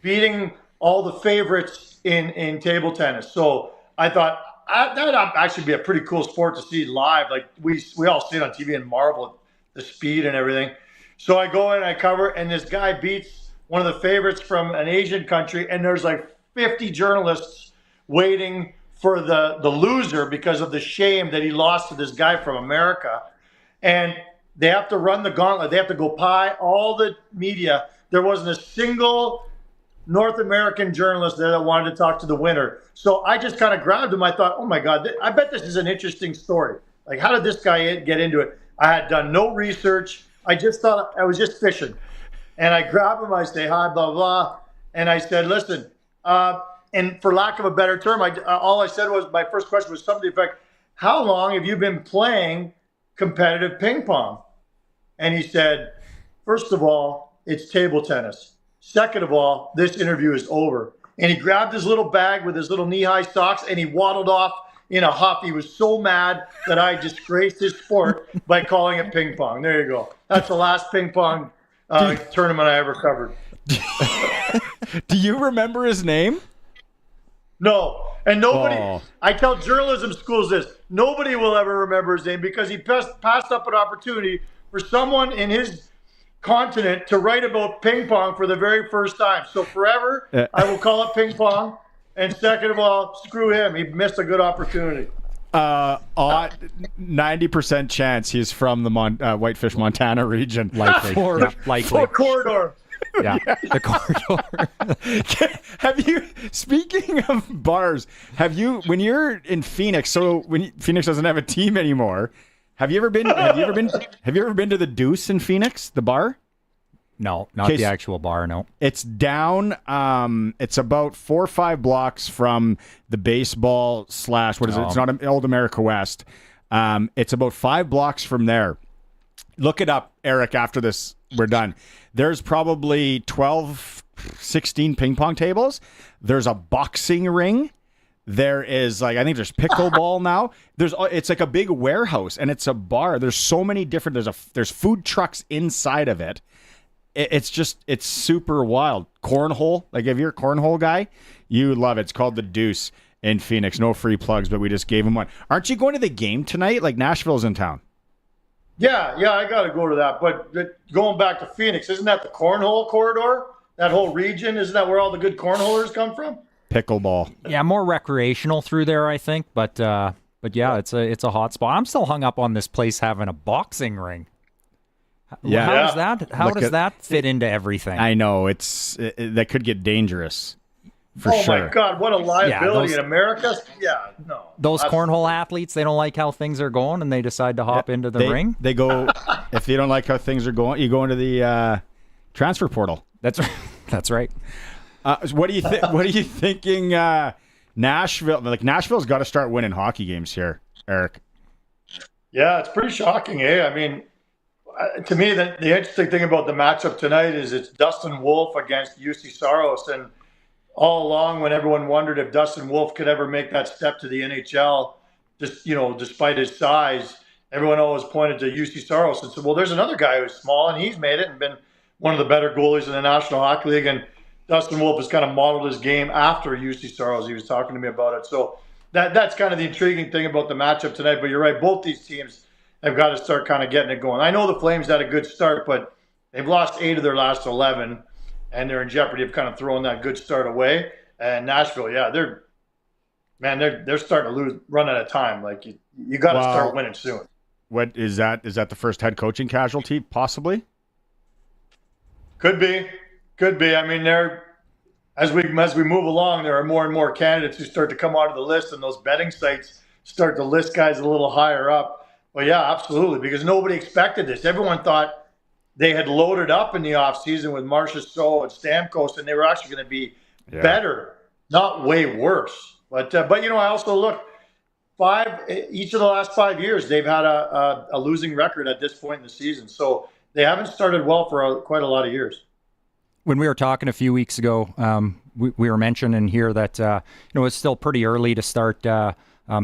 Speaker 3: beating all the favorites in table tennis. So I thought that would actually be a pretty cool sport to see live. Like we all see it on TV and marvel at the speed and everything. So I go in, I cover, and this guy beats one of the favorites from an Asian country. And there's like 50 journalists waiting for the loser because of the shame that he lost to this guy from America. And they have to run the gauntlet. They have to go by all the media. There wasn't a single North American journalist there that wanted to talk to the winner. So I just kind of grabbed him. I thought, oh my God, I bet this is an interesting story. Like, how did this guy get into it? I had done no research. I just thought I was just fishing. And I grabbed him. I say, hi, blah, blah. And I said, listen, and for lack of a better term, all I said was, my first question was something to the effect, how long have you been playing competitive ping pong? And he said, first of all, it's table tennis. Second of all, this interview is over. And he grabbed his little bag with his little knee-high socks and he waddled off in a huff. He was so mad that I disgraced his sport by calling it ping pong. There you go. That's the last ping pong tournament I ever covered.
Speaker 6: Do you remember his name?
Speaker 3: No. And nobody, I tell journalism schools this, nobody will ever remember his name because he passed up an opportunity for someone in his continent to write about ping pong for the very first time. So forever, I will call it ping pong. And second of all, screw him. He missed a good opportunity.
Speaker 6: 90% chance he's from the Whitefish, Montana region.
Speaker 10: Likely.
Speaker 3: For corridor.
Speaker 10: Yeah, the corridor.
Speaker 6: Have you, speaking of bars, when you're in Phoenix, so when Phoenix doesn't have a team anymore, have you ever been to the Deuce in Phoenix, the bar?
Speaker 10: No, not the actual bar, no.
Speaker 6: It's down, it's about 4 or 5 blocks from the baseball / what is it? It's not Old America West. It's about 5 blocks from there. Look it up, Eric, after this, we're done. There's probably 12, 16 ping pong tables. There's a boxing ring. There is I think there's pickleball now. It's like a big warehouse and it's a bar. There's so many different, there's food trucks inside of it. It's super wild. Cornhole, if you're a cornhole guy, you love it. It's called the Deuce in Phoenix. No free plugs, but we just gave them one. Aren't you going to the game tonight? Nashville's in town.
Speaker 3: Yeah, I got to go to that. But going back to Phoenix, isn't that the cornhole corridor? That whole region, isn't that where all the good cornholers come from?
Speaker 6: Pickleball.
Speaker 10: Yeah, more recreational through there, I think. But yeah, it's a hot spot. I'm still hung up on this place having a boxing ring.
Speaker 6: Yeah.
Speaker 10: How does that fit into everything?
Speaker 6: I know that could get dangerous. For sure.
Speaker 3: Oh my God, what a liability in America! Yeah, no.
Speaker 10: Those cornhole athletes, they don't like how things are going, and they decide to hop into the ring.
Speaker 6: They go if they don't like how things are going, you go into the transfer portal.
Speaker 10: That's right. That's right.
Speaker 6: What do you think? What are you thinking? Nashville, Nashville's got to start winning hockey games here, Eric.
Speaker 3: Yeah, it's pretty shocking, eh? I mean, to me, the interesting thing about the matchup tonight is it's Dustin Wolf against UC Saros, and all along when everyone wondered if Dustin Wolf could ever make that step to the NHL, despite his size, everyone always pointed to UC Saros and said, well, there's another guy who's small and he's made it and been one of the better goalies in the National Hockey League. And Dustin Wolf has kind of modeled his game after UC Saros. He was talking to me about it. So that's kind of the intriguing thing about the matchup tonight. But you're right, both these teams have got to start kind of getting it going. I know the Flames had a good start, but they've lost 8 of their last 11. And they're in jeopardy of kind of throwing that good start away. And Nashville, yeah, they're starting to run out of time. You got to start winning soon.
Speaker 6: What is that? Is that the first head coaching casualty, possibly?
Speaker 3: Could be. I mean, as we move along, there are more and more candidates who start to come out of the list, and those betting sites start to list guys a little higher up. But yeah, absolutely, because nobody expected this. Everyone thought they had loaded up in the offseason with Marchessault and Stamkos, and they were actually going to be better, not way worse. But I also look, each of the last 5 years, they've had a losing record at this point in the season. So they haven't started well for quite a lot of years.
Speaker 10: When we were talking a few weeks ago, we were mentioning here that it's still pretty early to start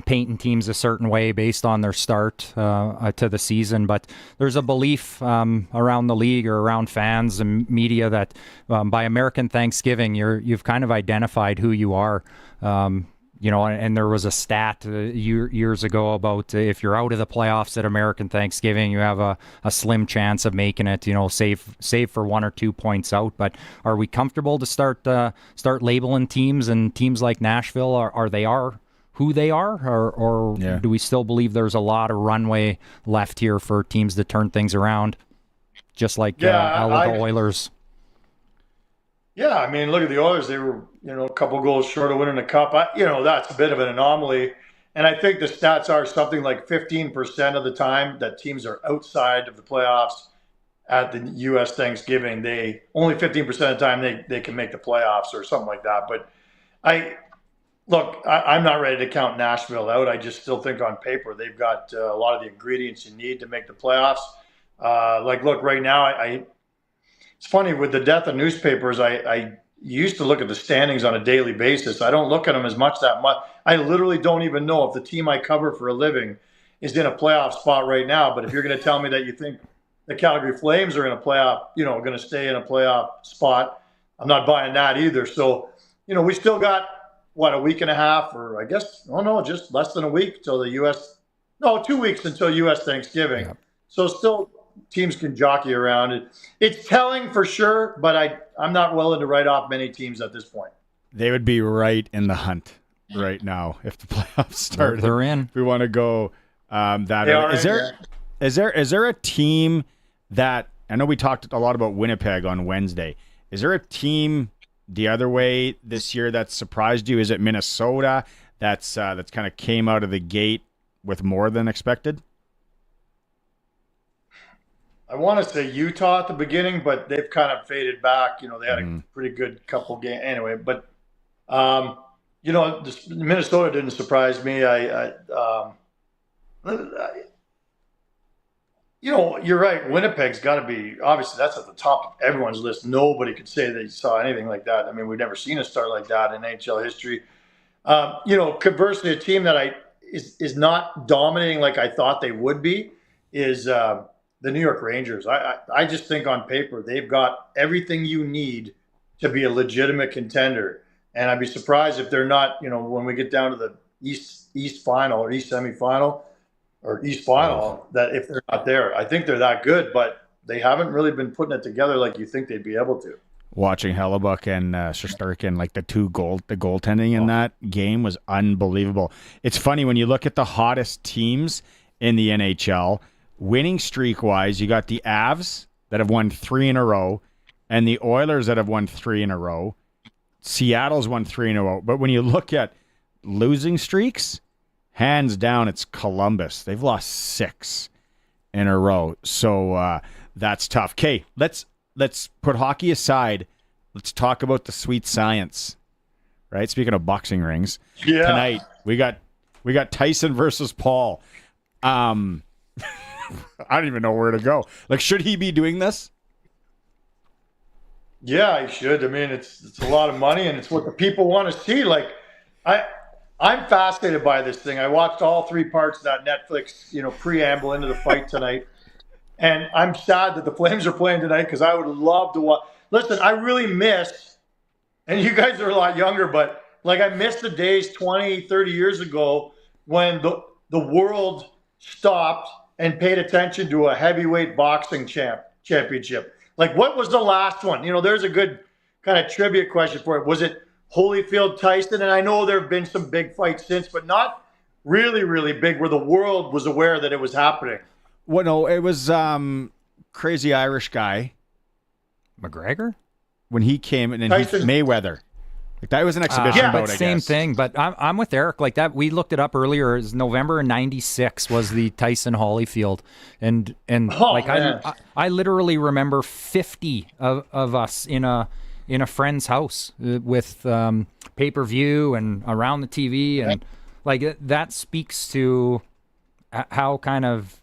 Speaker 10: painting teams a certain way based on their start to the season. But there's a belief around the league or around fans and media that by American Thanksgiving, you've kind of identified who you are. And there was a stat years ago about if you're out of the playoffs at American Thanksgiving, you have a slim chance of making it, save for 1 or 2 points out. But are we comfortable to start labeling teams, and teams like Nashville, are they who they are, or do we still believe there's a lot of runway left here for teams to turn things around, just like the Oilers?
Speaker 3: Yeah, I mean, look at the Oilers. They were, a couple goals short of winning the Cup. That's a bit of an anomaly. And I think the stats are something like 15% of the time that teams are outside of the playoffs at the U.S. Thanksgiving. Only 15% of the time they can make the playoffs or something like that. But I'm not ready to count Nashville out. I just still think on paper they've got a lot of the ingredients you need to make the playoffs. Right now, it's funny with the death of newspapers. I used to look at the standings on a daily basis. I don't look at them as much that much. I literally don't even know if the team I cover for a living is in a playoff spot right now. But if you're going to tell me that you think the Calgary Flames are in a playoff, going to stay in a playoff spot, I'm not buying that either. So, we still got, a week and a half, or I guess, just less than a week till 2 weeks until U.S. Thanksgiving. Yeah. So still teams can jockey around. It's telling for sure, but I'm not willing to write off many teams at this point.
Speaker 6: They would be right in the hunt right now if the playoffs started.
Speaker 10: They're in.
Speaker 6: We want to go that. Is there a team that, I know we talked a lot about Winnipeg on Wednesday. Is there a team the other way this year that surprised you? Is it Minnesota that's kind of came out of the gate with more than expected?
Speaker 3: I want to say Utah at the beginning, but they've kind of faded back. They had a pretty good couple games anyway. But Minnesota didn't surprise me. You're right. Winnipeg's got to be, obviously, that's at the top of everyone's list. Nobody could say they saw anything like that. I mean, we've never seen a start like that in NHL history. Conversely, a team that is not dominating like I thought they would be is the New York Rangers. I just think on paper they've got everything you need to be a legitimate contender. And I'd be surprised if they're not, when we get down to the East final or East semifinal, or East final, that if they're not there. I think they're that good, but they haven't really been putting it together like you think they'd be able to.
Speaker 6: Watching Hellebuck and Shesterkin, like the goaltending in that game was unbelievable. It's funny when you look at the hottest teams in the NHL, winning streak-wise, you got the Avs that have won 3 in a row, and the Oilers that have won 3 in a row. Seattle's won 3 in a row. But when you look at losing streaks, hands down, it's Columbus. They've lost 6 in a row. So that's tough. Okay, let's put hockey aside. Let's talk about the sweet science. Right? Speaking of boxing rings.
Speaker 3: Yeah.
Speaker 6: Tonight, we got Tyson versus Paul. I don't even know where to go. Like, should he be doing this?
Speaker 3: Yeah, he should. I mean, it's a lot of money, and it's what the people want to see. Like, I'm fascinated by this thing. I watched all 3 parts of that Netflix, preamble into the fight tonight. And I'm sad that the Flames are playing tonight because I would love to watch. Listen, I really miss, and you guys are a lot younger, but I miss the days 20, 30 years ago when the world stopped and paid attention to a heavyweight boxing championship. Like, what was the last one? There's a good kind of trivia question for it. Was it Holyfield Tyson? And I know there have been some big fights since, but not really, really big where the world was aware that it was happening.
Speaker 6: Well, no, it was crazy Irish guy.
Speaker 10: McGregor?
Speaker 6: When he came and Mayweather. Like, that was an exhibition bout, I
Speaker 10: same
Speaker 6: guess.
Speaker 10: thing, but I'm with Eric. Like that, we looked it up earlier. It was November '96 was the Tyson Holyfield, and I literally remember 50 of us in a friend's house with pay-per-view and around the TV, and that speaks to how kind of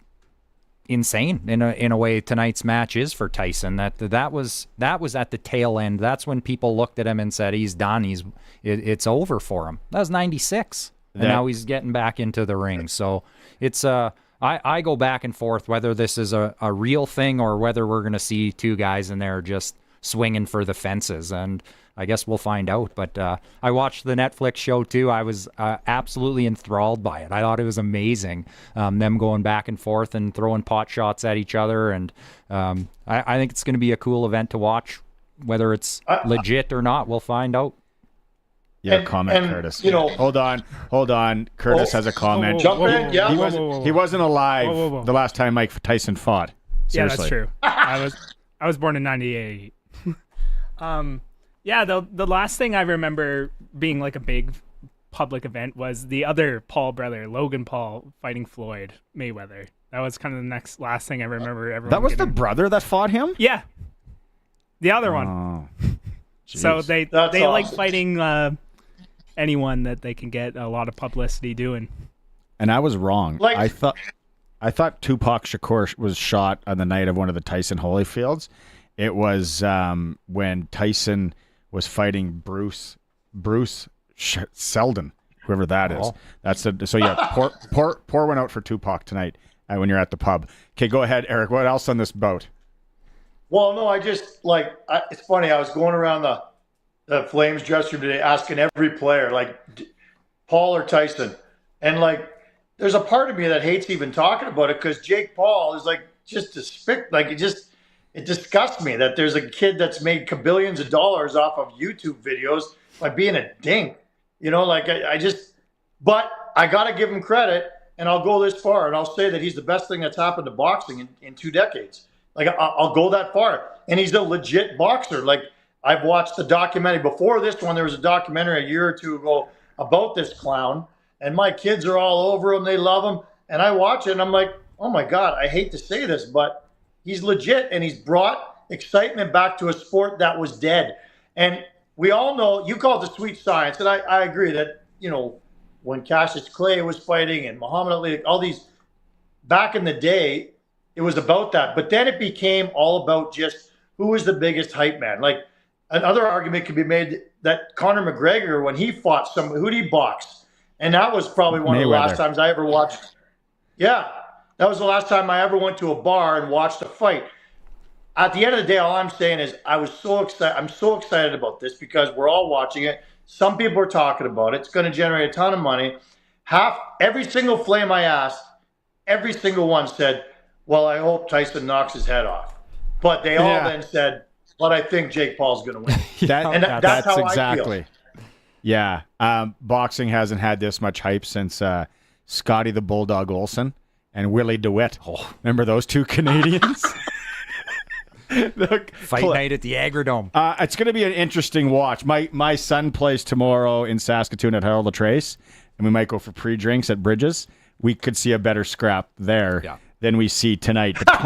Speaker 10: insane in a way tonight's match is for Tyson. That was at the tail end. That's when people looked at him and said he's done. It's over for him. That was '96, and now he's getting back into the ring. So it's I go back and forth whether this is a real thing or whether we're going to see 2 guys in there just swinging for the fences, and I guess we'll find out. But I watched the Netflix show too. I was absolutely enthralled by it. I thought it was amazing, them going back and forth and throwing pot shots at each other, and I think it's going to be a cool event to watch. Whether it's legit or not, we'll find out.
Speaker 6: Yeah, Curtis. Hold on. Curtis has a comment. He wasn't alive the last time Mike Tyson fought. Seriously.
Speaker 8: Yeah, that's true. I was born in '98. The last thing I remember being like a big public event was the other Paul brother, Logan Paul, fighting Floyd Mayweather. That was kind of the last thing I remember. Everyone
Speaker 6: that was the brother that fought him?
Speaker 8: Yeah, the other one. So they
Speaker 3: awesome.
Speaker 8: like fighting anyone that they can get a lot of publicity doing.
Speaker 6: And I was wrong. I thought Tupac Shakur was shot on the night of one of the Tyson Holyfields. It was when Tyson was fighting Bruce Seldon, whoever that is. Pour one out for Tupac tonight when you're at the pub. Okay, go ahead, Eric. What else on this bout?
Speaker 3: Well, no, it's funny. I was going around the Flames dressing room today asking every player, Paul or Tyson. And, there's a part of me that hates even talking about it because Jake Paul is, just it disgusts me that there's a kid that's made kabillions of dollars off of YouTube videos by being a dink. But I got to give him credit, and I'll go this far, and I'll say that he's the best thing that's happened to boxing in 2 decades. I'll go that far. And he's a legit boxer. I've watched the documentary. Before this one, there was a documentary a year or 2 ago about this clown, and my kids are all over him. They love him. And I watch it, and I'm like, oh, my God, I hate to say this, but he's legit, and he's brought excitement back to a sport that was dead. And we all know, you call it the sweet science, and I agree that, when Cassius Clay was fighting and Muhammad Ali, all these, back in the day, it was about that. But then it became all about just who was the biggest hype man. Like another argument could be made that Conor McGregor, when he fought who did he box? And that was probably one of the last times I ever watched. Yeah, that was the last time I ever went to a bar and watched a fight. At the end of the day, all I'm saying is I'm so excited about this because we're all watching it. Some people are talking about it. It's going to generate a ton of money. Every single flame I asked, every single one said, well, I hope Tyson knocks his head off. But they all then said, but I think Jake Paul's going to win. That's how
Speaker 6: exactly.
Speaker 3: I feel.
Speaker 6: Yeah. Boxing hasn't had this much hype since Scotty the Bulldog Olsen and Willie DeWitt. Oh, remember those two Canadians?
Speaker 10: Fight night at the Agrodome.
Speaker 6: It's going to be an interesting watch. My son plays tomorrow in Saskatoon at Harold LaTrace, and we might go for pre-drinks at Bridges. We could see a better scrap there than we see tonight. But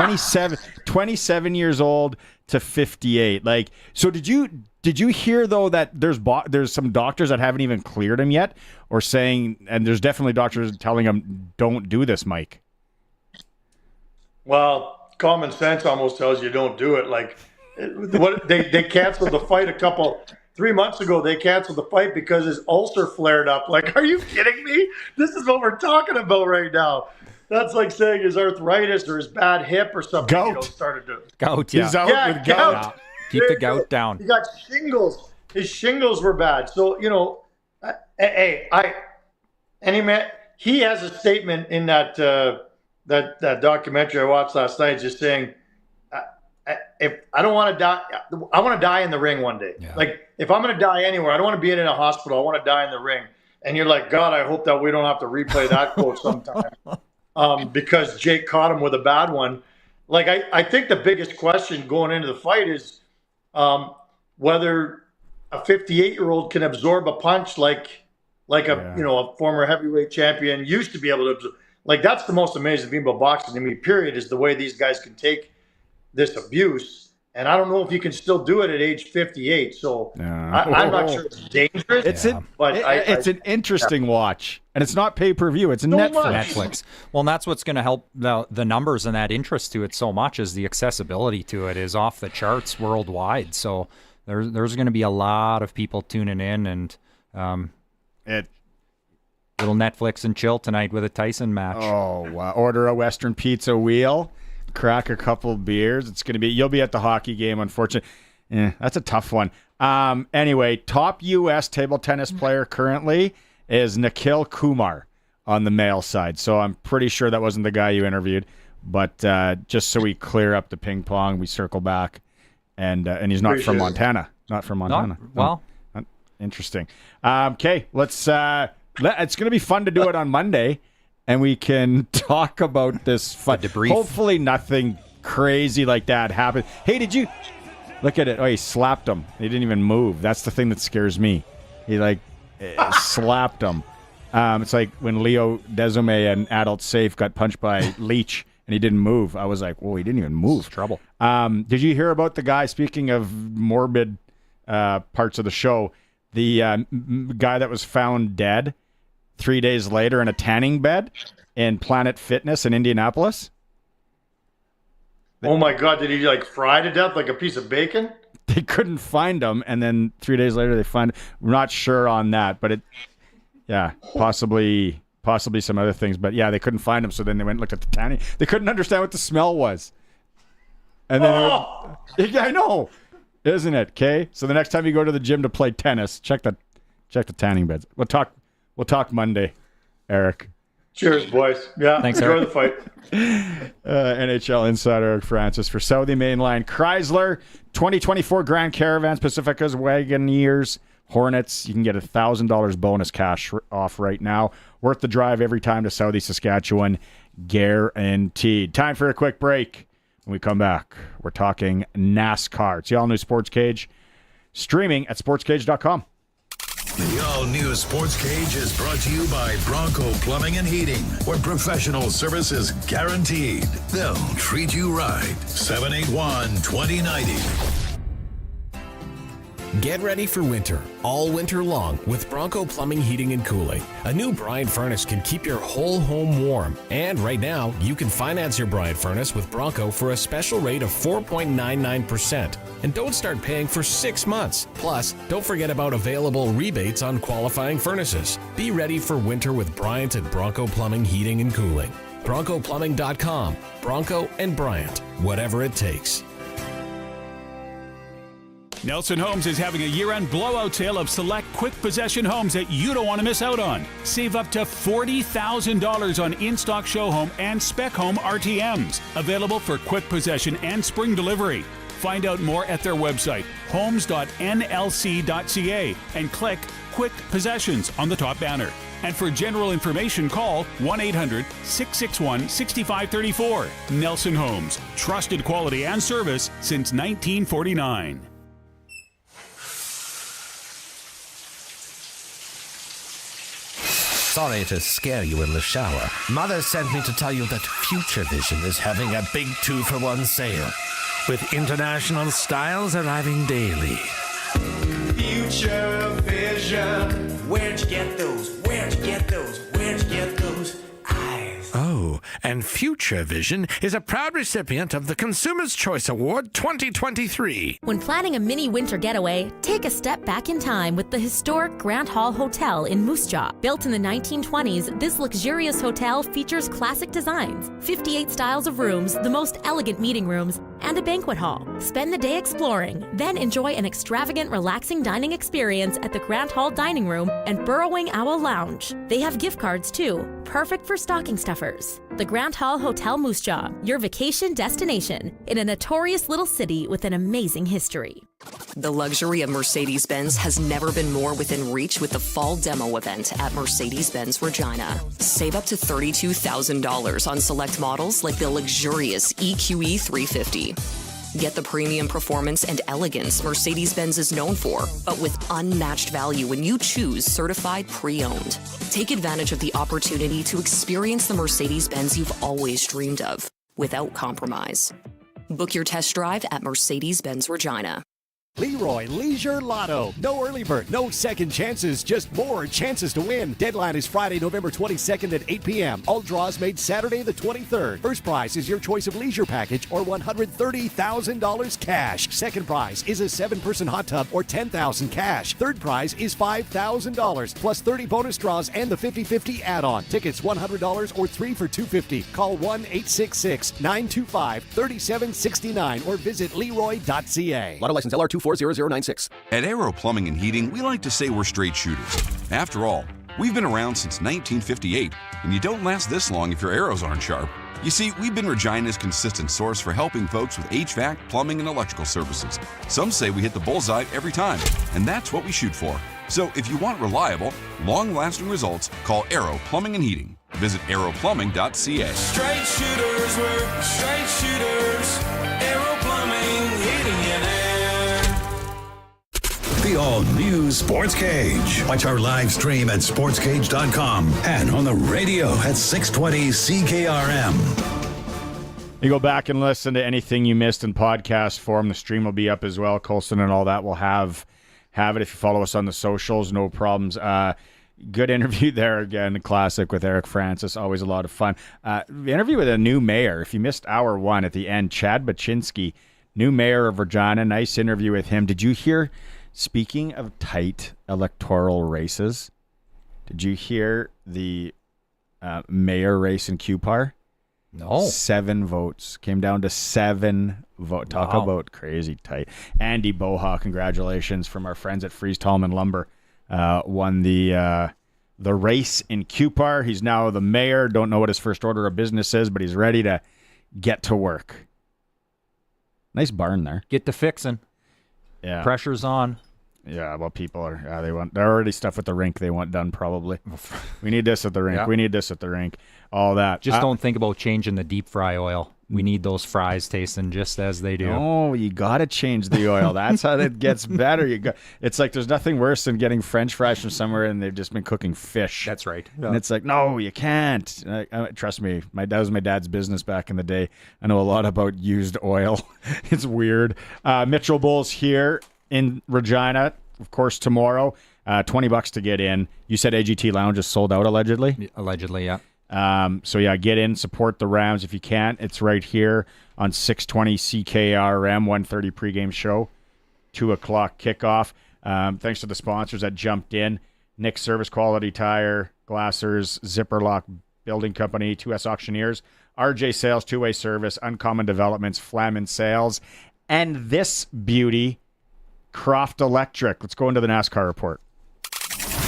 Speaker 6: 27 years old to 58. Like, so did you hear though that there's some doctors that haven't even cleared him yet, or saying, and there's definitely doctors telling him don't do this, Mike?
Speaker 3: Well, common sense almost tells you don't do it. Like, what they canceled the fight 3 months ago. They canceled the fight because his ulcer flared up. Like, are you kidding me? This is what we're talking about right now. That's like saying his arthritis or his bad hip or something.
Speaker 6: Gout.
Speaker 3: Started to
Speaker 10: gout. Yeah.
Speaker 6: He's out with gout.
Speaker 10: Yeah. Keep the gout down.
Speaker 3: He got shingles. His shingles were bad. So he has a statement in that documentary I watched last night, just saying, if I don't want to die, I want to die in the ring one day. Yeah. Like, if I'm going to die anywhere, I don't want to be in a hospital. I want to die in the ring. And you're like, God, I hope that we don't have to replay that quote sometime because Jake caught him with a bad one. Like, I think the biggest question going into the fight is whether a 58-year-old can absorb a punch like a former heavyweight champion used to be able to absorb. Like, that's the most amazing thing about boxing to me, period, is the way these guys can take this abuse. And I don't know if you can still do it at age 58. So I'm not sure it's dangerous.
Speaker 6: It's an interesting watch. And it's not pay-per-view. It's Netflix.
Speaker 10: Well, and that's what's going to help the numbers and that interest to it so much, is the accessibility to it is off the charts worldwide. So there's going to be a lot of people tuning in, and little Netflix and chill tonight with a Tyson match.
Speaker 6: Oh, wow. Order a Western pizza wheel, crack a couple beers. It's going to be, you'll be at the hockey game, unfortunately. That's a tough one. Anyway, top U.S. table tennis player currently is Nikhil Kumar on the male side. So I'm pretty sure that wasn't the guy you interviewed. But just so we clear up the ping pong, we circle back. And he's not from Montana. Not from Montana. Interesting. Okay, let's... it's going to be fun to do it on Monday, and we can talk about this fun
Speaker 10: debrief.
Speaker 6: Hopefully nothing crazy like that happened. Hey, did you look at it? Oh, he slapped him. He didn't even move. That's the thing that scares me. He slapped him. It's like when Leo Desome and Adult Safe got punched by Leach and he didn't move. I was like, whoa, he didn't even move.
Speaker 10: Trouble.
Speaker 6: Did you hear about the guy, speaking of morbid parts of the show, the guy that was found dead 3 days later in a tanning bed in Planet Fitness in Indianapolis?
Speaker 3: Oh my God, did he fry to death like a piece of bacon?
Speaker 6: They couldn't find him, and then 3 days later they find him. We're not sure on that, but possibly some other things. But yeah, they couldn't find him, so then they went and looked at the tanning. They couldn't understand what the smell was. And then I know, isn't it? Okay, so the next time you go to the gym to play tennis, check the tanning beds. We'll talk Monday, Eric.
Speaker 3: Cheers, boys. Yeah,
Speaker 10: thanks,
Speaker 3: enjoy
Speaker 10: Eric.
Speaker 3: the fight.
Speaker 6: NHL insider Eric Francis for Saudi Mainline. Chrysler 2024 Grand Caravans, Pacificas, Wagoneers, Hornets. You can get $1,000 bonus cash off right now. Worth the drive every time to Saudi, Saskatchewan. Guaranteed. Time for a quick break. When we come back, we're talking NASCAR. It's the all-new Sportscage, streaming at sportscage.com.
Speaker 5: The all-new Sports Cage is brought to you by Bronco Plumbing and Heating, where professional service is guaranteed. They'll treat you right. 781-2090.
Speaker 9: Get ready for winter, all winter long, with Bronco Plumbing, Heating, and Cooling. A new Bryant furnace can keep your whole home warm. And right now, you can finance your Bryant furnace with Bronco for a special rate of 4.99%. And don't start paying for 6 months. Plus, don't forget about available rebates on qualifying furnaces. Be ready for winter with Bryant at Bronco Plumbing, Heating, and Cooling. BroncoPlumbing.com. Bronco and Bryant, whatever it takes.
Speaker 15: Nelson Homes is having a year-end blowout sale of select quick possession homes that you don't want to miss out on. Save up to $40,000 on in-stock show home and spec home RTMs. Available for quick possession and spring delivery. Find out more at their website, homes.nlc.ca, and click Quick Possessions on the top banner. And for general information, call 1-800-661-6534. Nelson Homes, trusted quality and service since 1949.
Speaker 19: Sorry to scare you in the shower. Mother sent me to tell you that Future Vision is having a big 2-for-1 sale, with international styles arriving daily.
Speaker 20: Future Vision. Where'd you get those? Where'd you get those? Where'd you get those eyes?
Speaker 19: Oh, and Future Vision is a proud recipient of the Consumer's Choice Award 2023.
Speaker 1: When planning a mini winter getaway, take a step back in time with the historic Grant Hall Hotel in Moose Jaw. Built in the 1920s, this luxurious hotel features classic designs, 58 styles of rooms, the most elegant meeting rooms, and a banquet hall. Spend the day exploring, then enjoy an extravagant, relaxing dining experience at the Grant Hall Dining Room and Burrowing Owl Lounge. They have gift cards too, perfect for stocking stuffers. The Grant Hall Hotel Moose Jaw, your vacation destination in a notorious little city with an amazing history.
Speaker 23: The luxury of Mercedes-Benz has never been more within reach with the fall demo event at Mercedes-Benz Regina. Save up to $32,000 on select models like the luxurious EQE 350. Get the premium performance and elegance Mercedes-Benz is known for, but with unmatched value when you choose certified pre-owned. Take advantage of the opportunity to experience the Mercedes-Benz you've always dreamed of, without compromise. Book your test drive at Mercedes-Benz Regina.
Speaker 21: Leroy Leisure Lotto. No early bird, no second chances, just more chances to win. Deadline is Friday, November 22nd at 8 p.m. All draws made Saturday the 23rd. First prize is your choice of leisure package or $130,000 cash. Second prize is a 7-person hot tub or $10,000 cash. Third prize is $5,000 plus 30 bonus draws and the 50-50 add-on. Tickets $100 or 3 for $250. Call 1-866-925-3769 or visit Leroy.ca.
Speaker 22: Lotto license LR2 40096. At Aero Plumbing and Heating, we like to say we're straight shooters. After all, we've been around since 1958, and you don't last this long if your arrows aren't sharp. You see, we've been Regina's consistent source for helping folks with HVAC, plumbing, and electrical services. Some say we hit the bullseye every time, and that's what we shoot for. So if you want reliable, long-lasting results, call Aero Plumbing and Heating. Visit aeroplumbing.ca.
Speaker 20: Straight shooters, we're straight shooters. Aero Plumbing, Heating, and Air.
Speaker 5: The all-new Sports Cage. Watch our live stream at sportscage.com and on the radio at 620 CKRM.
Speaker 6: You go back and listen to anything you missed in podcast form. The stream will be up as well. Colson and all that will have it if you follow us on the socials. No problems. Good interview there again. Classic with Eric Francis. Always a lot of fun. Interview with a new mayor. If you missed hour one at the end, Chad Bachynski, new mayor of Regina. Nice interview with him. Did you hear... Speaking of tight electoral races, did you hear the mayor race in Cupar?
Speaker 10: No.
Speaker 6: 7 votes. Came down to 7 votes. Talk about crazy tight. Andy Boha, congratulations from our friends at Freeze Tallman Lumber. Won the race in Cupar. He's now the mayor. Don't know what his first order of business is, but he's ready to get to work. Nice barn there.
Speaker 10: Get to fixing.
Speaker 6: Yeah.
Speaker 10: Pressure's on.
Speaker 6: Yeah, well, people are, they're already stuff with the rink they want done probably. We need this at the rink.
Speaker 10: Yeah.
Speaker 6: We need this at the rink. All that.
Speaker 10: Just don't think about changing the deep fry oil. We need those fries tasting just as they do.
Speaker 6: Oh, you got to change the oil. That's how it gets better. It's like there's nothing worse than getting French fries from somewhere and they've just been cooking fish.
Speaker 10: That's right.
Speaker 6: Yeah. And it's like, no, you that trust me, that was my dad's business back in the day. I know a lot about used oil. It's weird. Mitchell Bowles here in Regina, of course, tomorrow. $20 to get in. You said AGT Lounge is sold out, allegedly?
Speaker 10: Allegedly, yeah.
Speaker 6: So, yeah, get in, support the Rams if you can. It's right here on 620 CKRM, 1:30 pregame show, 2 o'clock kickoff. Thanks to the sponsors that jumped in. Nick Service Quality Tire, Glassers, Zipper Lock Building Company, 2S Auctioneers, RJ Sales, Two Way Service, Uncommon Developments, Flamin Sales, and this beauty, Croft Electric. Let's go into the NASCAR report.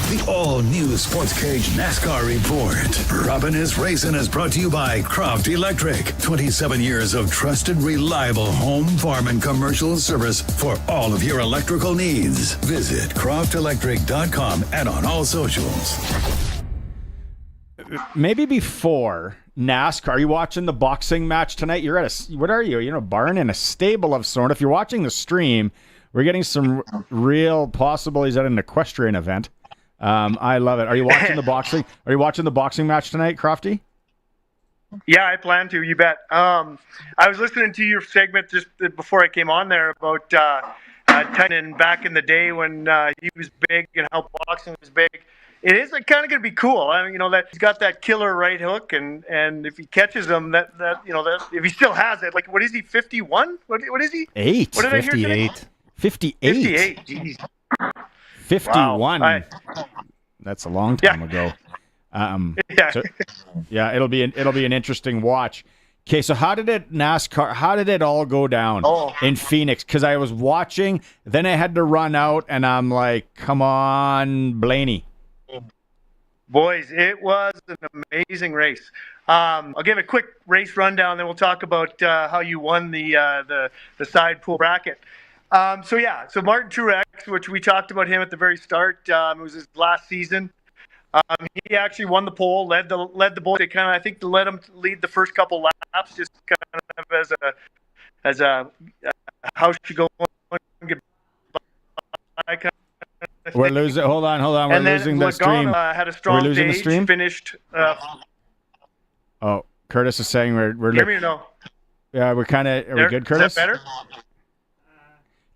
Speaker 5: The all-new Sportscage NASCAR report. Robin is Racing is brought to you by Croft Electric. 27 years of trusted, reliable home, farm, and commercial service for all of your electrical needs. Visit croftelectric.com and on all socials.
Speaker 6: Maybe before NASCAR, are you watching the boxing match tonight? You're at what are you? You're in a barn in a stable of sort. If you're watching the stream, we're getting some real possibilities at an equestrian event. I love it. Are you watching the boxing? Are you watching the boxing match tonight, Crofty?
Speaker 2: Yeah, I plan to. You bet. I was listening to your segment just before I came on there about Tyson back in the day when he was big and how boxing was big. It is kind of going to be cool. I mean, that he's got that killer right hook, and if he catches him, that if he still has it, like what is he? 51? What is he?
Speaker 6: 8.
Speaker 2: What did
Speaker 6: 58.
Speaker 2: I hear today?
Speaker 6: 58.
Speaker 2: 58. Jeez.
Speaker 6: 51.
Speaker 2: Wow.
Speaker 6: That's a long time ago.
Speaker 2: Yeah.
Speaker 6: So, yeah, it'll be an interesting watch. Okay, so how did it all go down in Phoenix? Because I was watching, then I had to run out, and I'm like, come on, Blaney.
Speaker 2: Boys, it was an amazing race. I'll give a quick race rundown, then we'll talk about how you won the side pool bracket. So Martin Truex, which we talked about him at the very start, it was his last season. He actually won the pole, led the boys. They I think they let him lead the first couple laps, just kind of as a how's she going? Goodbye.
Speaker 6: We're losing. Hold on. We're losing the stream.
Speaker 2: Had a strong
Speaker 6: we're losing
Speaker 2: stage,
Speaker 6: the stream.
Speaker 2: Finished.
Speaker 6: Curtis is saying we're.
Speaker 2: Hear me or no?
Speaker 6: Yeah, we're kind of. Are we good, Curtis?
Speaker 2: Is that better?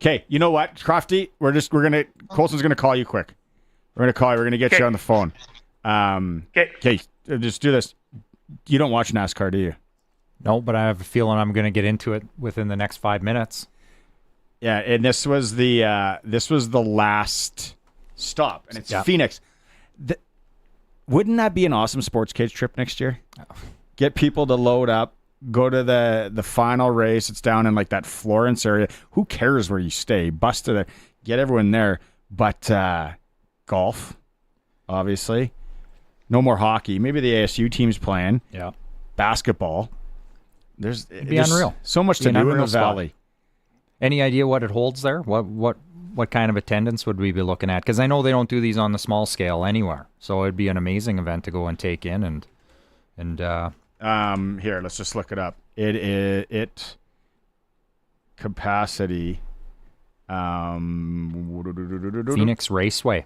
Speaker 6: Okay, you know what, Crofty? Colson's gonna call you quick. We're gonna call you. We're gonna get you on the phone. Okay, just do this. You don't watch NASCAR, do you?
Speaker 10: No, but I have a feeling I'm gonna get into it within the next 5 minutes.
Speaker 6: Yeah, and this was the last stop, and it's Phoenix. Wouldn't that be an awesome Sportscage trip next year? Get people to load up, go to the final race. It's down in like that Florence area. Who cares where you stay? Bus to there. Get everyone there. But golf, obviously. No more hockey. Maybe the ASU team's playing.
Speaker 10: Yeah.
Speaker 6: Basketball. There's
Speaker 10: unreal.
Speaker 6: So much to do in the Valley.
Speaker 10: Any idea what it holds there? What kind of attendance would we be looking at? Because I know they don't do these on the small scale anywhere. So it'd be an amazing event to go and take in and
Speaker 6: here, let's just look it up. It capacity
Speaker 10: Phoenix Raceway.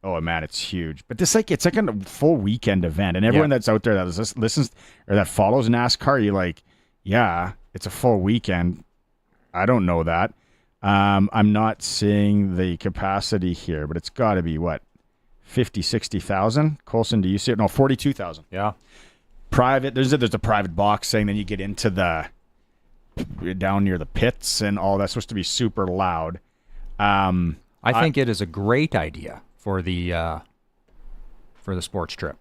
Speaker 6: Oh man, it's huge. But it's like a full weekend event, and everyone that's out there that listens or that follows NASCAR, you're like, yeah, it's a full weekend. I don't know that. I'm not seeing the capacity here, but it's got to be, 50, 60,000? Colson, do you see it? No, 42,000.
Speaker 10: Yeah.
Speaker 6: Private. There's a private boxing. Then you get into down near the pits and all that's supposed to be super loud.
Speaker 10: I think it is a great idea for the sports trip.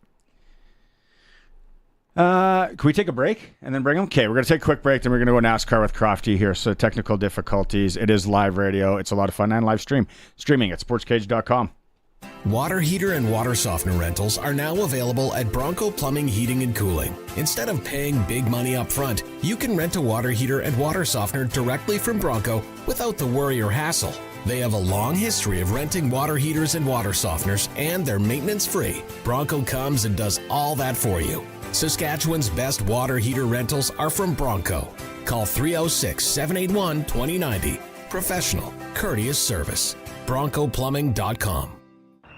Speaker 6: Can we take a break and then bring them? Okay, we're going to take a quick break, then we're going to go NASCAR with Crofty here. So technical difficulties. It is live radio. It's a lot of fun and live streaming at sportscage.com.
Speaker 9: Water heater and water softener rentals are now available at Bronco Plumbing, Heating, and Cooling. Instead of paying big money up front, you can rent a water heater and water softener directly from Bronco without the worry or hassle. They have a long history of renting water heaters and water softeners, and they're maintenance-free. Bronco comes and does all that for you. Saskatchewan's best water heater rentals are from Bronco. Call 306-781-2090. Professional, courteous service. BroncoPlumbing.com.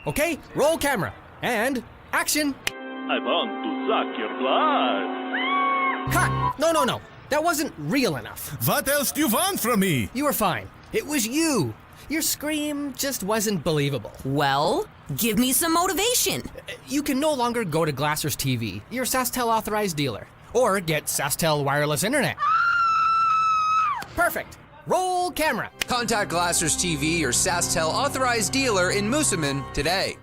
Speaker 11: Okay, roll camera. And action.
Speaker 12: I want to suck your blood.
Speaker 11: Cut! No. That wasn't real enough.
Speaker 17: What else do you want from me?
Speaker 11: You were fine. It was you. Your scream just wasn't believable.
Speaker 23: Well, give me some motivation.
Speaker 11: You can no longer go to Glassers TV, your SaskTel authorized dealer, or get SaskTel wireless internet. Perfect. Roll camera.
Speaker 4: Contact Glassers TV, your SaskTel authorized dealer in Moosomin today.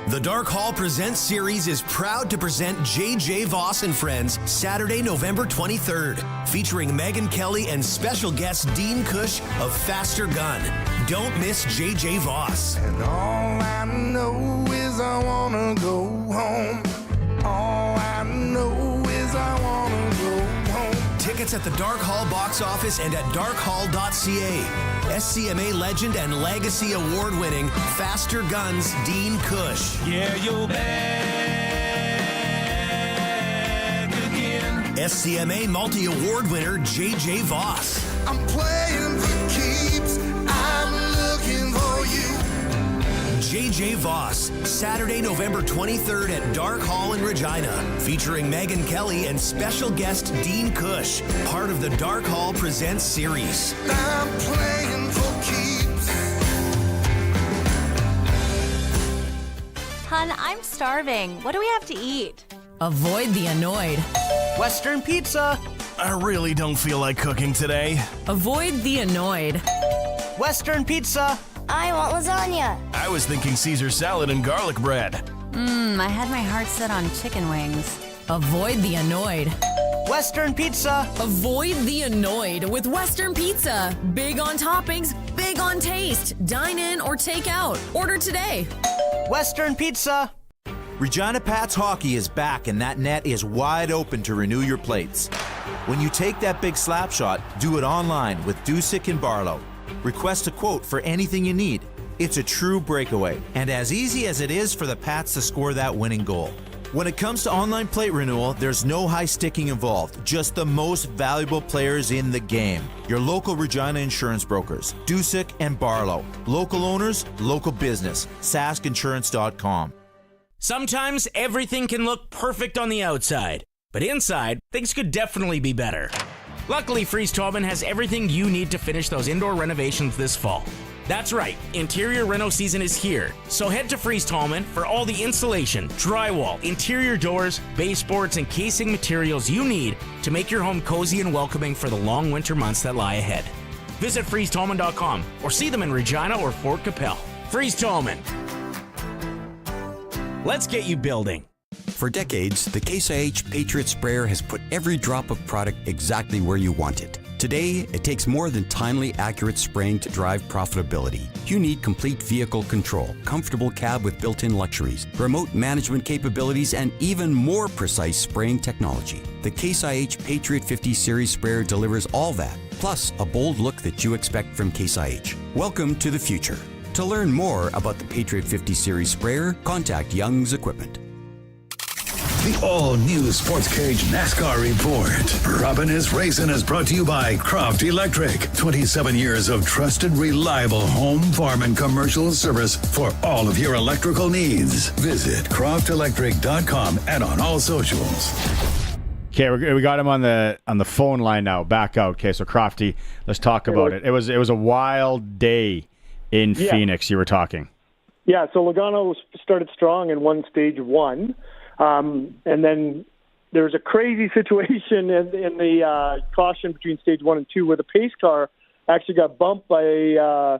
Speaker 17: The Dark Hall Presents series is proud to present JJ Voss and Friends Saturday, November 23rd, featuring Megan Kelly and special guest Dean Cush of Faster Gun. Don't miss JJ Voss.
Speaker 20: And all I know is I wanna go home. All I know is I wanna go home.
Speaker 17: Tickets at the Dark Hall box office and at darkhall.ca. SCMA legend and legacy award-winning Faster Guns Dean Cush.
Speaker 20: Yeah, you're back again.
Speaker 17: SCMA multi-award winner JJ Voss.
Speaker 20: I'm playing for keeps. I'm looking for you.
Speaker 17: JJ Voss, Saturday, November 23rd at Dark Hall in Regina, featuring Megan Kelly and special guest Dean Cush, part of the Dark Hall Presents series.
Speaker 20: I'm playing for keeps.
Speaker 14: Hun, I'm starving. What do we have to eat?
Speaker 23: Avoid the annoyed.
Speaker 11: Western pizza.
Speaker 17: I really don't feel like cooking today.
Speaker 23: Avoid the annoyed.
Speaker 11: Western pizza.
Speaker 14: I want lasagna.
Speaker 17: I was thinking Caesar salad and garlic bread.
Speaker 14: I had my heart set on chicken wings.
Speaker 23: Avoid the annoyed.
Speaker 11: Western pizza.
Speaker 1: Avoid the annoyed with Western Pizza. Big on toppings, big on taste. Dine in or take out. Order today.
Speaker 11: Western pizza.
Speaker 16: Regina Pats hockey is back, and that net is wide open to renew your plates. When you take that big slap shot, do it online with Dusick and Barlow. Request a quote for anything you need. It's a true breakaway, and as easy as it is for the Pats to score that winning goal. When it comes to online plate renewal, there's no high sticking involved, just the most valuable players in the game. Your local Regina insurance brokers, Dusick and Barlow. Local owners, local business, saskinsurance.com.
Speaker 24: Sometimes everything can look perfect on the outside, but inside, things could definitely be better. Luckily, Freeze Tobin has everything you need to finish those indoor renovations this fall. That's right, interior reno season is here. So head to Freeze Tobin for all the installation, drywall, interior doors, baseboards, and casing materials you need to make your home cozy and welcoming for the long winter months that lie ahead. Visit freezetoman.com or see them in Regina or Fort Capel. Freeze Tobin. Let's get you building.
Speaker 25: For decades, the Case IH Patriot Sprayer has put every drop of product exactly where you want it. Today, it takes more than timely, accurate spraying to drive profitability. You need complete vehicle control, comfortable cab with built-in luxuries, remote management capabilities, and even more precise spraying technology. The Case IH Patriot 50 Series Sprayer delivers all that, plus a bold look that you expect from Case IH. Welcome to the future. To learn more about the Patriot 50 Series Sprayer, contact Young's Equipment.
Speaker 5: The all-new Sportscage NASCAR report. Robin is Racing is brought to you by Croft Electric. 27 years of trusted, reliable home, farm, and commercial service for all of your electrical needs. Visit croftelectric.com and on all socials.
Speaker 6: Okay, we got him on the phone line now. Back out. Okay, so Crofty, let's talk about it. It was a wild day in Phoenix. You were talking.
Speaker 26: Yeah, so Logano started strong and won stage one. And then there was a crazy situation in the caution between stage 1 and 2 where the pace car actually got bumped by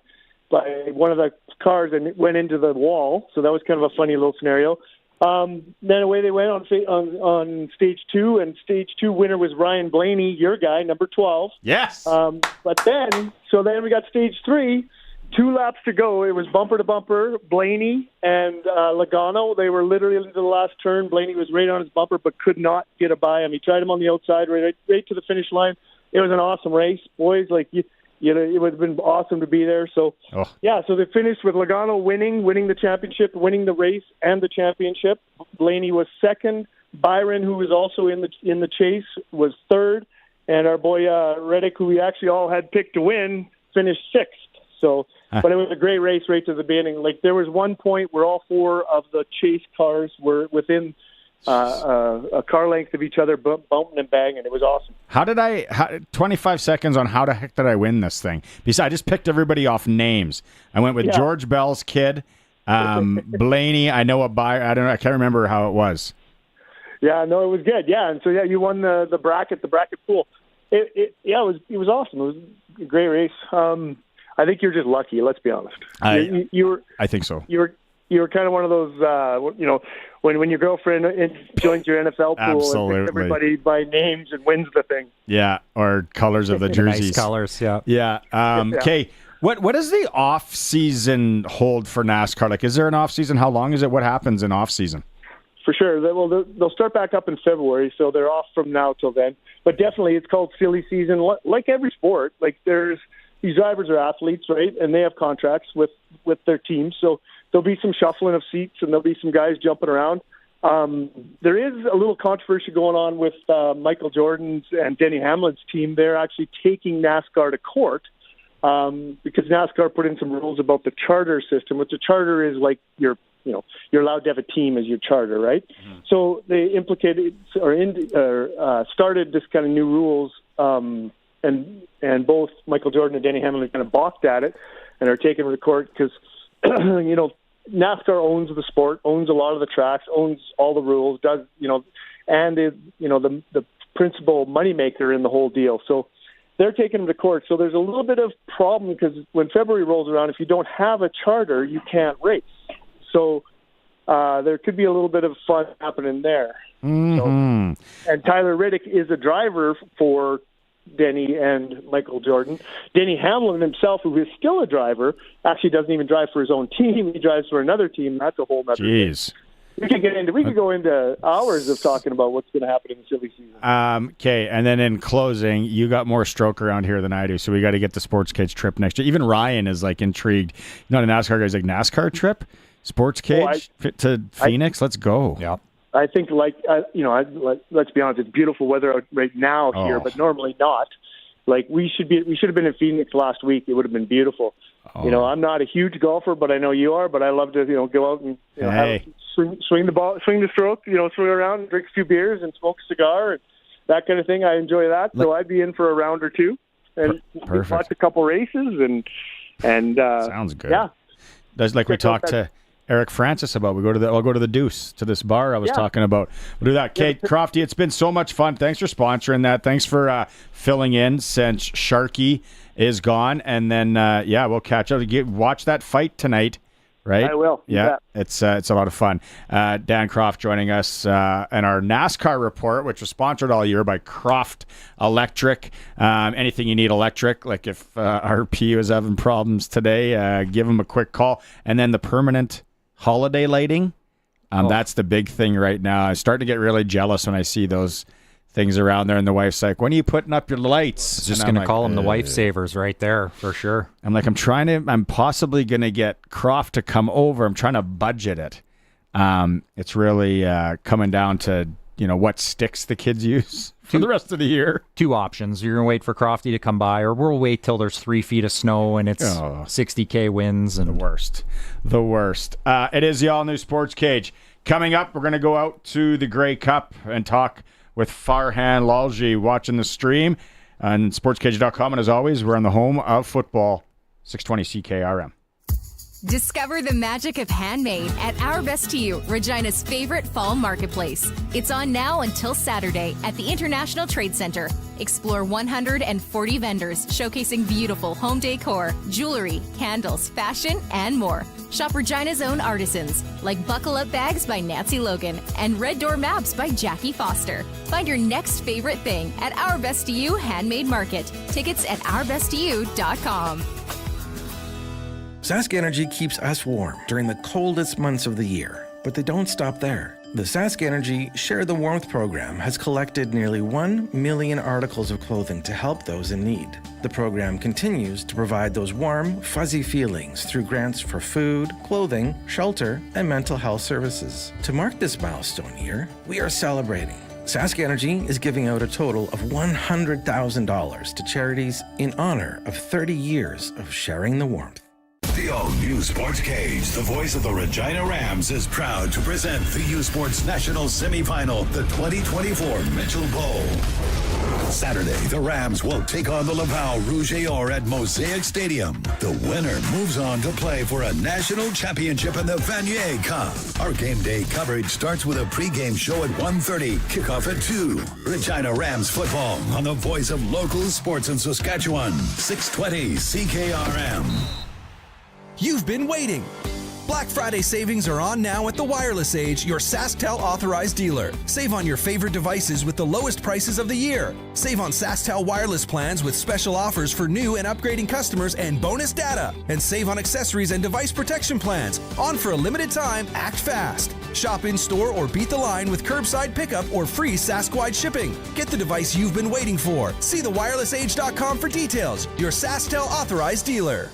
Speaker 26: one of the cars and it went into the wall. So that was kind of a funny little scenario. Then away they went on stage 2, and stage 2 winner was Ryan Blaney, your guy, number 12.
Speaker 6: Yes.
Speaker 26: But then we got stage 3. 2 laps to go. It was bumper to bumper. Blaney and Logano, they were literally into the last turn. Blaney was right on his bumper but could not get a by him. He tried him on the outside right to the finish line. It was an awesome race. Boys, it would have been awesome to be there. So, so they finished with Logano winning the championship, winning the race and the championship. Blaney was second. Byron, who was also in the chase, was third. And our boy Reddick, who we actually all had picked to win, finished sixth. So, but it was a great race right to the beginning. Like, there was one point where all 4 of the chase cars were within a car length of each other, bumping and banging. It was awesome.
Speaker 6: 25 seconds on how the heck did I win this thing? Because I just picked everybody off names. I went with George Bell's kid, Blaney. I know I can't remember how it was.
Speaker 26: Yeah, no, it was good. Yeah, and so you won the bracket pool. It was awesome. It was a great race. I think you're just lucky. Let's be honest.
Speaker 6: I think so.
Speaker 26: You were kind of one of those, when your girlfriend joins your NFL pool and picks everybody by names and wins the thing.
Speaker 6: Yeah, or colors of the jerseys.
Speaker 10: Nice colors, yeah.
Speaker 6: Yeah. Okay. What does the off season hold for NASCAR? Like, is there an off season? How long is it? What happens in off season?
Speaker 26: For sure. They'll start back up in February, so they're off from now till then. But definitely, it's called silly season. Like every sport, these drivers are athletes, right? And they have contracts with their teams, so there'll be some shuffling of seats and there'll be some guys jumping around. There is a little controversy going on with Michael Jordan's and Denny Hamlin's team. They're actually taking NASCAR to court because NASCAR put in some rules about the charter system, which the charter is like you're allowed to have a team as your charter, right? Mm-hmm. So they implicated started this kind of new rules, and both Michael Jordan and Denny Hamlin kind of balked at it and are taking them to court because NASCAR owns the sport, owns a lot of the tracks, owns all the rules, and is the principal moneymaker in the whole deal. So they're taking them to court. So there's a little bit of problem because when February rolls around, if you don't have a charter, you can't race. So there could be a little bit of fun happening there.
Speaker 6: Mm-hmm.
Speaker 26: So, and Tyler Riddick is a driver for Denny and Michael Jordan. Denny Hamlin himself, who is still a driver, actually doesn't even drive for his own team. He drives for another team. That's a whole other thing. We could go into hours of talking about what's going to happen in the silly season.
Speaker 6: Okay, and then in closing, you got more stroke around here than I do, so we got to get the Sportscage trip next year. Even Ryan is intrigued. Not a NASCAR guy. He's like, NASCAR trip? Sportscage to Phoenix? Let's go.
Speaker 10: Yeah.
Speaker 26: I think, let's be honest, it's beautiful weather right now here, but normally not. We should have been in Phoenix last week. It would have been beautiful. Oh. I'm not a huge golfer, but I know you are. But I love to, go out and swing the ball, swing the stroke, swing around, drink a few beers, and smoke a cigar, and that kind of thing. I enjoy that. So I'd be in for a round or two, and watch a couple races, and
Speaker 6: sounds good.
Speaker 26: Yeah,
Speaker 6: that's like we talked to Eric Francis about. I'll go to the Deuce, to this bar I was talking about. We'll do that. Kate Crofty, it's been so much fun. Thanks for sponsoring that. Thanks for filling in since Sharky is gone. And then, we'll catch up. Watch that fight tonight, right?
Speaker 26: I will.
Speaker 6: Yeah, it's a lot of fun. Dan Croft joining us and our NASCAR report, which was sponsored all year by Croft Electric. Anything you need electric, like if RP was having problems today, give them a quick call. And then the permanent holiday lighting, that's the big thing right now. I start to get really jealous when I see those things around there, and the wife's like, when are you putting up your lights?
Speaker 10: Just going to call them the wife savers right there, for sure.
Speaker 6: I'm like, I'm possibly going to get Croft to come over. I'm trying to budget it. It's really coming down to, what sticks the kids use for the rest of the year.
Speaker 10: Two options. You're going to wait for Crofty to come by, or we'll wait till there's 3 feet of snow and it's 60K winds. And
Speaker 6: The worst. It is the all-new Sports Cage. Coming up, we're going to go out to the Grey Cup and talk with Farhan Lalji, watching the stream on sportscage.com. And as always, we're on the home of football, 620 CKRM.
Speaker 3: Discover the magic of handmade at Our Best to You, Regina's favorite fall marketplace. It's on now until Saturday at the International Trade Center. Explore 140 vendors showcasing beautiful home decor, jewelry, candles, fashion, and more. Shop Regina's own artisans like Buckle Up Bags by Nancy Logan and Red Door Maps by Jackie Foster. Find your next favorite thing at Our Best to You Handmade Market. Tickets at ourbesttoyou.com.
Speaker 7: Sask Energy keeps us warm during the coldest months of the year, but they don't stop there. The Sask Energy Share the Warmth program has collected nearly 1 million articles of clothing to help those in need. The program continues to provide those warm, fuzzy feelings through grants for food, clothing, shelter, and mental health services. To mark this milestone year, we are celebrating. Sask Energy is giving out a total of $100,000 to charities in honor of 30 years of sharing the warmth.
Speaker 5: The all-new Sportscage, the voice of the Regina Rams, is proud to present the U Sports National Semifinal, the 2024 Mitchell Bowl. Saturday, the Rams will take on the Laval Rouge et Or at Mosaic Stadium. The winner moves on to play for a national championship in the Vanier Cup. Our game day coverage starts with a pregame show at 1:30, kickoff at 2. Regina Rams football on the voice of local sports in Saskatchewan, 620 CKRM.
Speaker 8: You've been waiting. Black Friday savings are on now at the Wireless Age, your SaskTel authorized dealer. Save on your favorite devices with the lowest prices of the year. Save on SaskTel wireless plans with special offers for new and upgrading customers and bonus data. And save on accessories and device protection plans. On for a limited time, act fast. Shop in store or beat the line with curbside pickup or free Sask-wide shipping. Get the device you've been waiting for. See thewirelessage.com for details. Your SaskTel authorized dealer.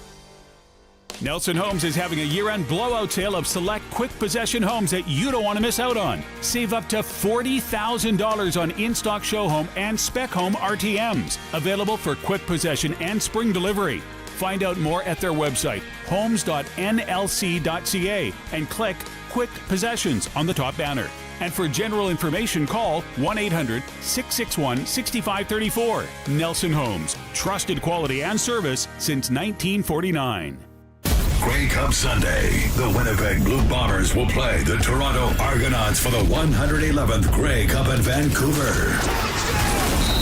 Speaker 13: Nelson Homes is having a year-end blowout sale of select quick possession homes that you don't want to miss out on. Save up to $40,000 on in-stock show home and spec home RTMs. Available for quick possession and spring delivery. Find out more at their website, homes.nlc.ca, and click Quick Possessions on the top banner. And for general information, call 1-800-661-6534. Nelson Homes. Trusted quality and service since 1949.
Speaker 5: Grey Cup Sunday. The Winnipeg Blue Bombers will play the Toronto Argonauts for the 111th Grey Cup in Vancouver.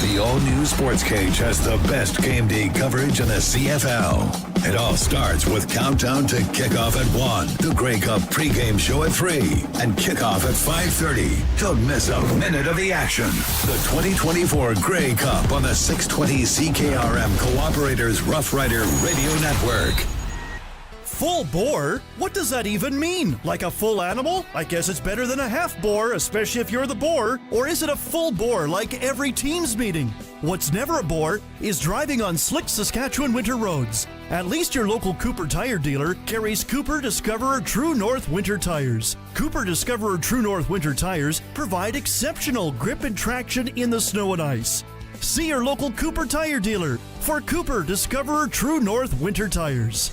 Speaker 5: The all-new Sportscage has the best game day coverage in the CFL. It all starts with countdown to kickoff at 1, the Grey Cup pregame show at 3, and kickoff at 5:30. Don't miss a minute of the action. The 2024 Grey Cup on the 620 CKRM Cooperators Rough Rider Radio Network.
Speaker 15: Full bore? What does that even mean? Like a full animal? I guess it's better than a half bore, especially if you're the bore. Or is it a full bore like every team's meeting? What's never a bore is driving on slick Saskatchewan winter roads. At least your local Cooper tire dealer carries Cooper Discoverer True North winter tires. Cooper Discoverer True North winter tires provide exceptional grip and traction in the snow and ice. See your local Cooper tire dealer for Cooper Discoverer True North winter tires.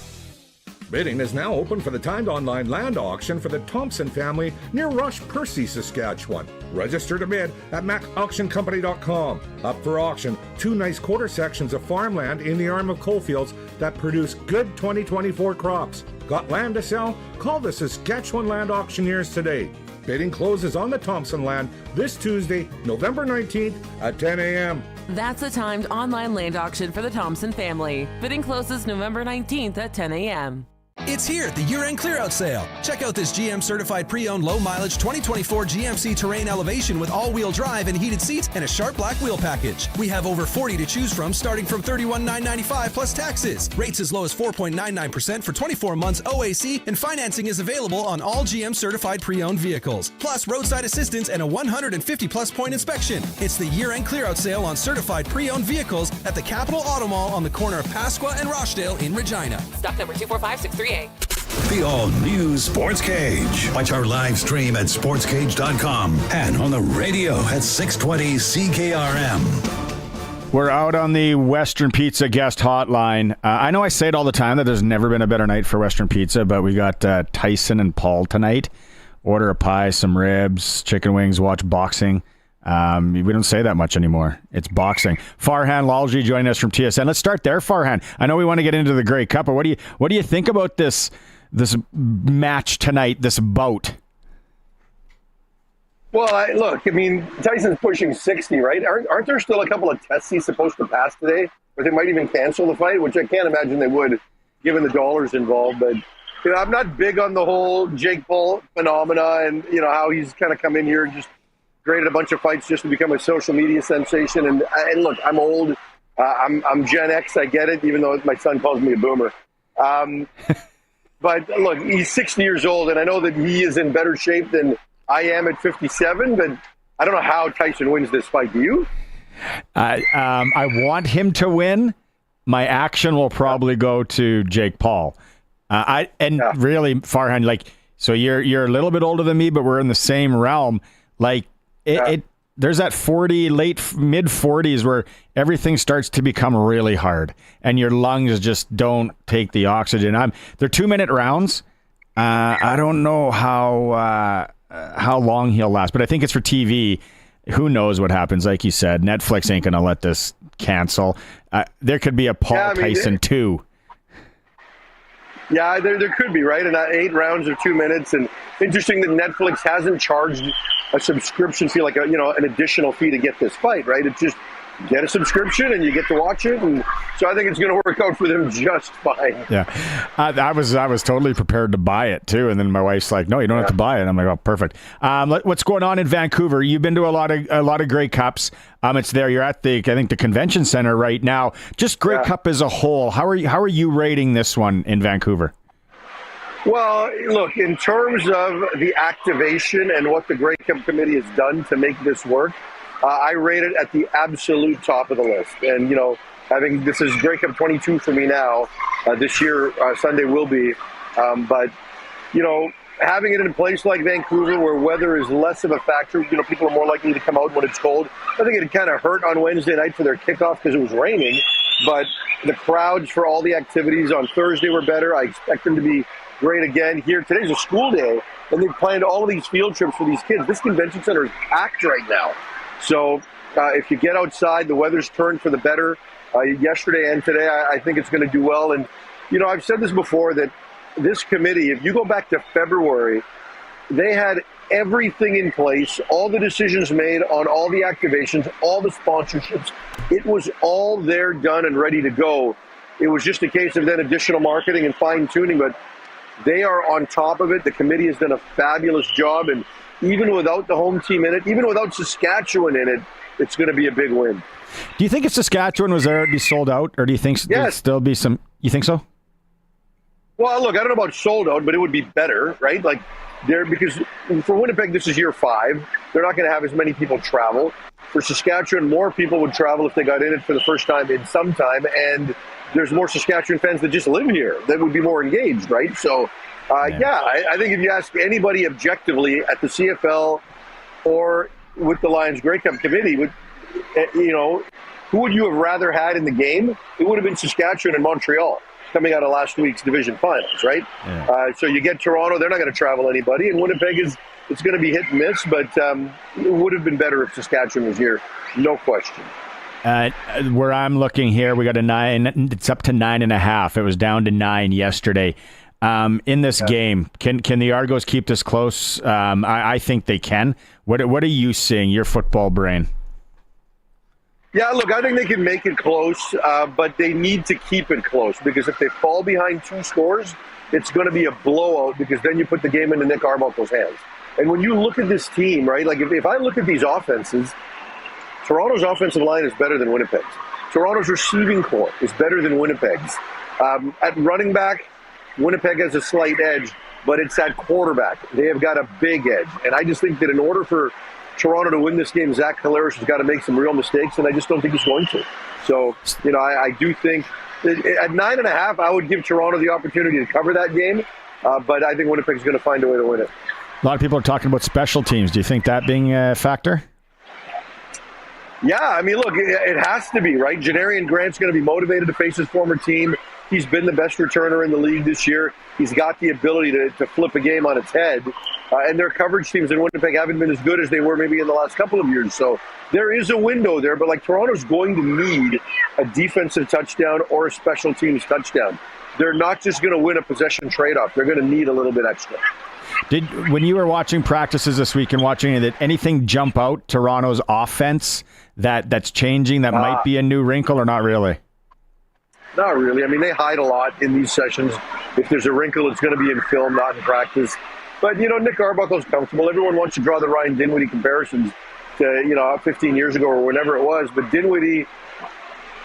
Speaker 18: Bidding is now open for the timed online land auction for the Thompson family near Rush, Percy, Saskatchewan. Register to bid at macauctioncompany.com. Up for auction, 2 nice quarter sections of farmland in the arm of coalfields that produce good 2024 crops. Got land to sell? Call the Saskatchewan Land Auctioneers today. Bidding closes on the Thompson land this Tuesday, November 19th at 10 a.m.
Speaker 19: That's the timed online land auction for the Thompson family. Bidding closes November 19th at 10 a.m.
Speaker 8: It's here, the year-end clear-out sale. Check out this GM-certified pre-owned low-mileage 2024 GMC Terrain Elevation with all-wheel drive and heated seats and a sharp black wheel package. We have over 40 to choose from, starting from $31,995 plus taxes. Rates as low as 4.99% for 24 months OAC, and financing is available on all GM-certified pre-owned vehicles. Plus roadside assistance and a 150-plus point inspection. It's the year-end clear-out sale on certified pre-owned vehicles at the Capital Auto Mall on the corner of Pasqua and Rochdale in Regina.
Speaker 19: Stock number 245638.
Speaker 5: The all-new Sportscage. Watch our live stream at sportscage.com and on the radio at 620 CKRM.
Speaker 6: We're out on the Western Pizza guest hotline. I know I say it all the time that there's never been a better night for Western Pizza, but we got Tyson and Paul tonight. Order a pie, some ribs, chicken wings, watch boxing. We don't say that much anymore. It's boxing. Farhan Lalji joining us from TSN. Let's start there, Farhan. I know we want to get into the Grey Cup, but what do you think about this match tonight, this bout?
Speaker 21: Well, look, I mean, Tyson's pushing 60, right? Aren't there still a couple of tests he's supposed to pass today? Or they might even cancel the fight, which I can't imagine they would, given the dollars involved. But I'm not big on the whole Jake Paul phenomena and how he's kind of come in here and just graded a bunch of fights just to become a social media sensation. And look, I'm old. I'm Gen X. I get it, even though my son calls me a boomer. But look, he's 60 years old, and I know that he is in better shape than I am at 57. But I don't know how Tyson wins this fight. Do you?
Speaker 6: I want him to win. My action will probably go to Jake Paul. Really, Farhan, so you're a little bit older than me, but we're in the same realm. there's that 40, mid 40s where everything starts to become really hard and your lungs just don't take the oxygen. They're 2-minute rounds. I don't know how long he'll last, but I think it's for TV. Who knows what happens? Like you said, Netflix ain't going to let this cancel. There could be a Paul Tyson 2.
Speaker 21: Yeah, there could be, right? And 8 rounds of 2 minutes. And interesting that Netflix hasn't charged a subscription fee, like an additional fee to get this fight, right? It's just get a subscription and you get to watch it. And so I think it's going to work out for them just fine.
Speaker 6: Yeah, I was totally prepared to buy it too, and then my wife's like, "No, you don't have to buy it." I'm like, "Oh, perfect." What's going on in Vancouver? You've been to a lot of Grey Cups. It's there. You're at the convention center right now. Just Grey Cup as a whole. How are you rating this one in Vancouver?
Speaker 21: Well, look, in terms of the activation and what the Grey Cup committee has done to make this work, I rate it at the absolute top of the list. And, this is Grey Cup 22 for me now. This year, Sunday will be. But, having it in a place like Vancouver where weather is less of a factor, people are more likely to come out when it's cold. I think it kind of hurt on Wednesday night for their kickoff because it was raining. But the crowds for all the activities on Thursday were better. I expect them to be great again here. Today's a school day, and they've planned all of these field trips for these kids. This convention center is packed right now. So if you get outside, the weather's turned for the better yesterday and today. I think it's going to do well. And, I've said this before, that this committee, if you go back to February, they had everything in place, all the decisions made on all the activations, all the sponsorships. It was all there, done, and ready to go. It was just a case of then additional marketing and fine-tuning, but they are on top of it. The committee has done a fabulous job, and even without the home team in it, even without Saskatchewan in it, it's going to be a big win.
Speaker 6: Do you think if Saskatchewan was there, it'd be sold out, or do you think there'd still be some? You think so?
Speaker 21: Well, look, I don't know about sold out, but it would be better, right? Because for Winnipeg, this is year 5. They're not going to have as many people travel. For Saskatchewan, more people would travel if they got in it for the first time in some time, and there's more Saskatchewan fans that just live here that would be more engaged, right? So, I think if you ask anybody objectively at the CFL or with the Lions Grey Cup committee, who would you have rather had in the game? It would have been Saskatchewan and Montreal coming out of last week's division finals, right? Yeah. So you get Toronto, they're not going to travel anybody, and Winnipeg it's going to be hit and miss, but it would have been better if Saskatchewan was here, no question.
Speaker 6: Where I'm looking here, we got a 9. It's up to 9.5. It was down to 9 yesterday. In this game, can the Argos keep this close? I think they can. What are you seeing? Your football brain.
Speaker 21: Yeah, look, I think they can make it close, but they need to keep it close, because if they fall behind 2 scores, it's going to be a blowout, because then you put the game into Nick Arbuckle's hands. And when you look at this team, right, if I look at these offenses, Toronto's offensive line is better than Winnipeg's. Toronto's receiving core is better than Winnipeg's. At running back, Winnipeg has a slight edge, but it's at quarterback. They have got a big edge. And I just think that in order for Toronto to win this game, Zach Collaros has got to make some real mistakes, and I just don't think he's going to. So, I do think that at 9.5, I would give Toronto the opportunity to cover that game, but I think Winnipeg's going to find a way to win it.
Speaker 6: A lot of people are talking about special teams. Do you think that being a factor?
Speaker 21: Yeah, look, it has to be, right? Janarian Grant's going to be motivated to face his former team. He's been the best returner in the league this year. He's got the ability to flip a game on its head. And their coverage teams in Winnipeg haven't been as good as they were maybe in the last couple of years. So there is a window there, but Toronto's going to need a defensive touchdown or a special teams touchdown. They're not just going to win a possession trade-off. They're going to need a little bit extra.
Speaker 6: When you were watching practices this week and watching it, anything jump out Toronto's offense that's changing, that might be a new wrinkle, or not really?
Speaker 21: Not really. They hide a lot in these sessions. If there's a wrinkle, it's going to be in film, not in practice. But, Nick Arbuckle's comfortable. Everyone wants to draw the Ryan Dinwiddie comparisons to, 15 years ago or whenever it was. But Dinwiddie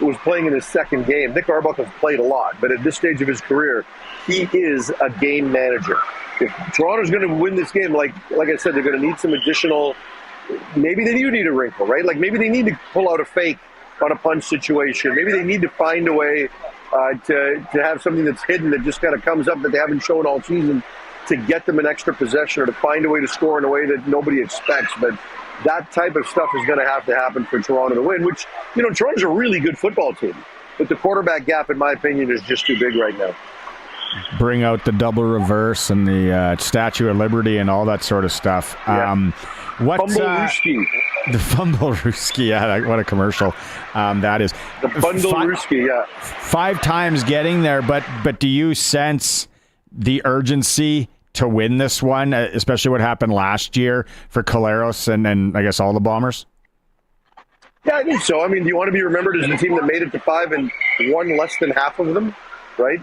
Speaker 21: was playing in his second game. Nick Arbuckle's played a lot. But at this stage of his career, he is a game manager. If Toronto's going to win this game, like I said, they're going to need some additional – maybe they do need a wrinkle, right? Maybe they need to pull out a fake on a punch situation. Maybe they need to find a way to have something that's hidden that just kind of comes up that they haven't shown all season. to get them an extra possession or to find a way to score in a way that nobody expects. But that type of stuff is going to happen for Toronto to win, which, Toronto's a really good football team. But the quarterback gap, in my opinion, is just too big right now.
Speaker 6: Bring out the double reverse and the Statue of Liberty and all that sort of stuff.
Speaker 21: Yeah.
Speaker 6: What's
Speaker 21: Fumble-rooski.
Speaker 6: The Fumble-rooski, yeah, what a commercial that is.
Speaker 21: The Bundle-rooski, yeah.
Speaker 6: 5 times getting there, but do you sense the urgency to win this one, especially what happened last year for Collaros and I guess all the Bombers?
Speaker 21: Yeah, I think so. I mean, do you want to be remembered as the team that made it to 5 and won less than half of them, right?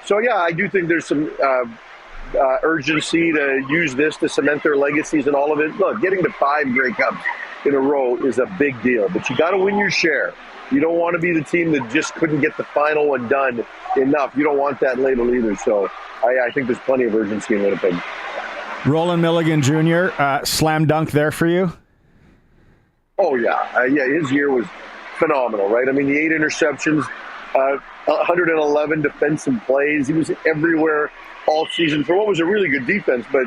Speaker 21: So, yeah, I do think there's some urgency to use this to cement their legacies and all of it. Look, getting to 5 Grey Cups in a row is a big deal, but you got to win your share. You don't want to be the team that just couldn't get the final one done enough. You don't want that label either. So I think there's plenty of urgency in Winnipeg.
Speaker 6: Roland Milligan Jr., slam dunk there for you?
Speaker 21: Oh, yeah. His year was phenomenal, right? I mean, the 8 interceptions, 111 defensive plays. He was everywhere all season for what was a really good defense. But,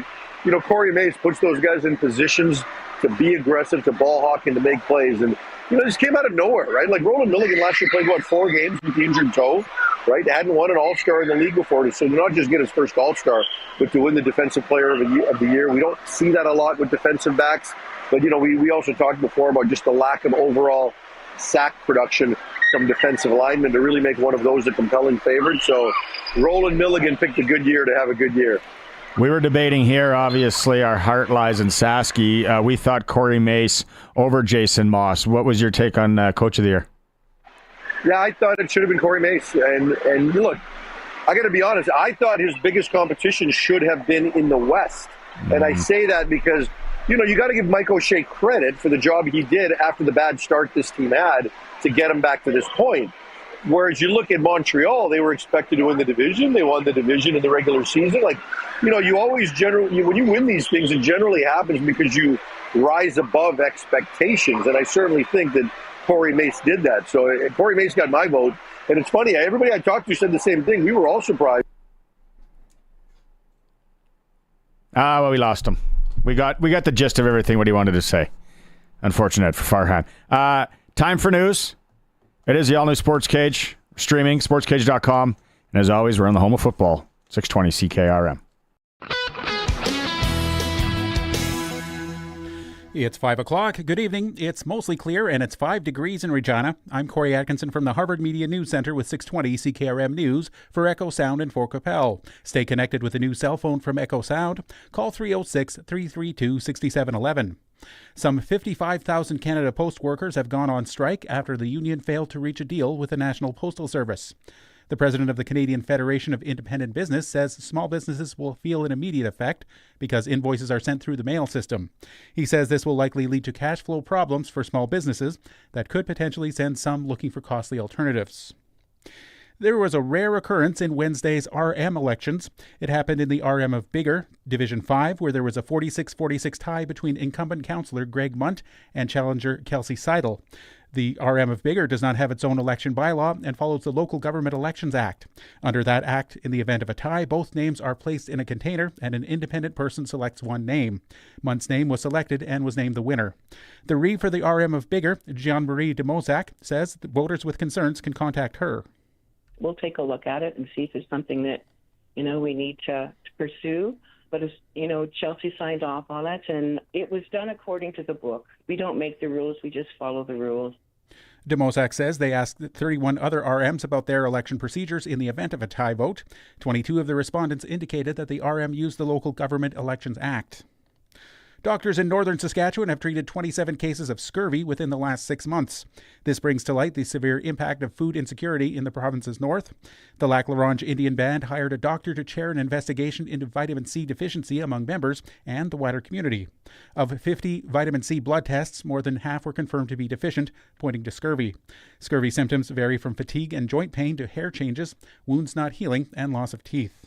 Speaker 21: Corey Mace puts those guys in positions to be aggressive, to ball hawk, and to make plays. And, this came out of nowhere, right? Like, Roland Milligan last year played, 4 games with the injured toe, right? Hadn't won an All-Star in the league before. So to not just get his first All-Star, but to win the Defensive Player of the Year. We don't see that a lot with defensive backs. But, we also talked before about just the lack of overall sack production from defensive linemen to really make one of those a compelling favorite. So Roland Milligan picked a good year to have a good year.
Speaker 6: We were debating here, obviously, our heart lies in Sasky. We thought Corey Mace over Jason Moss. What was your take on Coach of the Year?
Speaker 21: Yeah, I thought it should have been Corey Mace. And look, I got to be honest, I thought his biggest competition should have been in the West. And I say that because, you got to give Mike O'Shea credit for the job he did after the bad start this team had to get him back to this point. Whereas you look at Montreal, they were expected to win the division. They won the division in the regular season. You always generally, when you win these things, it generally happens because you rise above expectations. And I certainly think that Corey Mace did that. So Corey Mace got my vote. And it's funny, everybody I talked to said the same thing. We were all surprised.
Speaker 6: Well, we lost him. We got the gist of everything what he wanted to say. Unfortunate for Farhan. Time for news. It is the all-new Sportscage, streaming, sportscage.com. And as always, we're on the home of football, 620 CKRM.
Speaker 2: It's 5 o'clock. Good evening. It's mostly clear, and it's 5 degrees in Regina. I'm Corey Atkinson from the Harvard Media News Center with 620 CKRM News for Echo Sound and Fort Capel. Stay connected with the new cell phone from Echo Sound. Call 306-332-6711. Some 55,000 Canada Post workers have gone on strike after the union failed to reach a deal with the National Postal Service. The president of the Canadian Federation of Independent Business says small businesses will feel an immediate effect because invoices are sent through the mail system. He says this will likely lead to cash flow problems for small businesses that could potentially send some looking for costly alternatives. There was a rare occurrence in Wednesday's RM elections. It happened in the RM of Biggar, Division 5, where there was a 46-46 tie between incumbent councillor Greg Munt and challenger Kelsey Seidel. The RM of Biggar does not have its own election bylaw and follows the Local Government Elections Act. Under that act, in the event of a tie, both names are placed in a container and an independent person selects one name. Munt's name was selected and was named the winner. The RE for the RM of Biggar, Jean-Marie de Mozac, says that voters with concerns can contact her.
Speaker 4: We'll take a look at it and see if there's something that, we need to pursue. But, Chelsea signed off on it, and it was done according to the book. We don't make the rules. We just follow the rules.
Speaker 2: De Mozac says they asked 31 other RMs about their election procedures in the event of a tie vote. 22 of the respondents indicated that the RM used the Local Government Elections Act. Doctors in northern Saskatchewan have treated 27 cases of scurvy within the last 6 months. This brings to light the severe impact of food insecurity in the province's north. The Lac La Ronge Indian Band hired a doctor to chair an investigation into vitamin C deficiency among members and the wider community. Of 50 vitamin C blood tests, more than half were confirmed to be deficient, pointing to scurvy. Scurvy symptoms vary from fatigue and joint pain to hair changes, wounds not healing, and loss of teeth.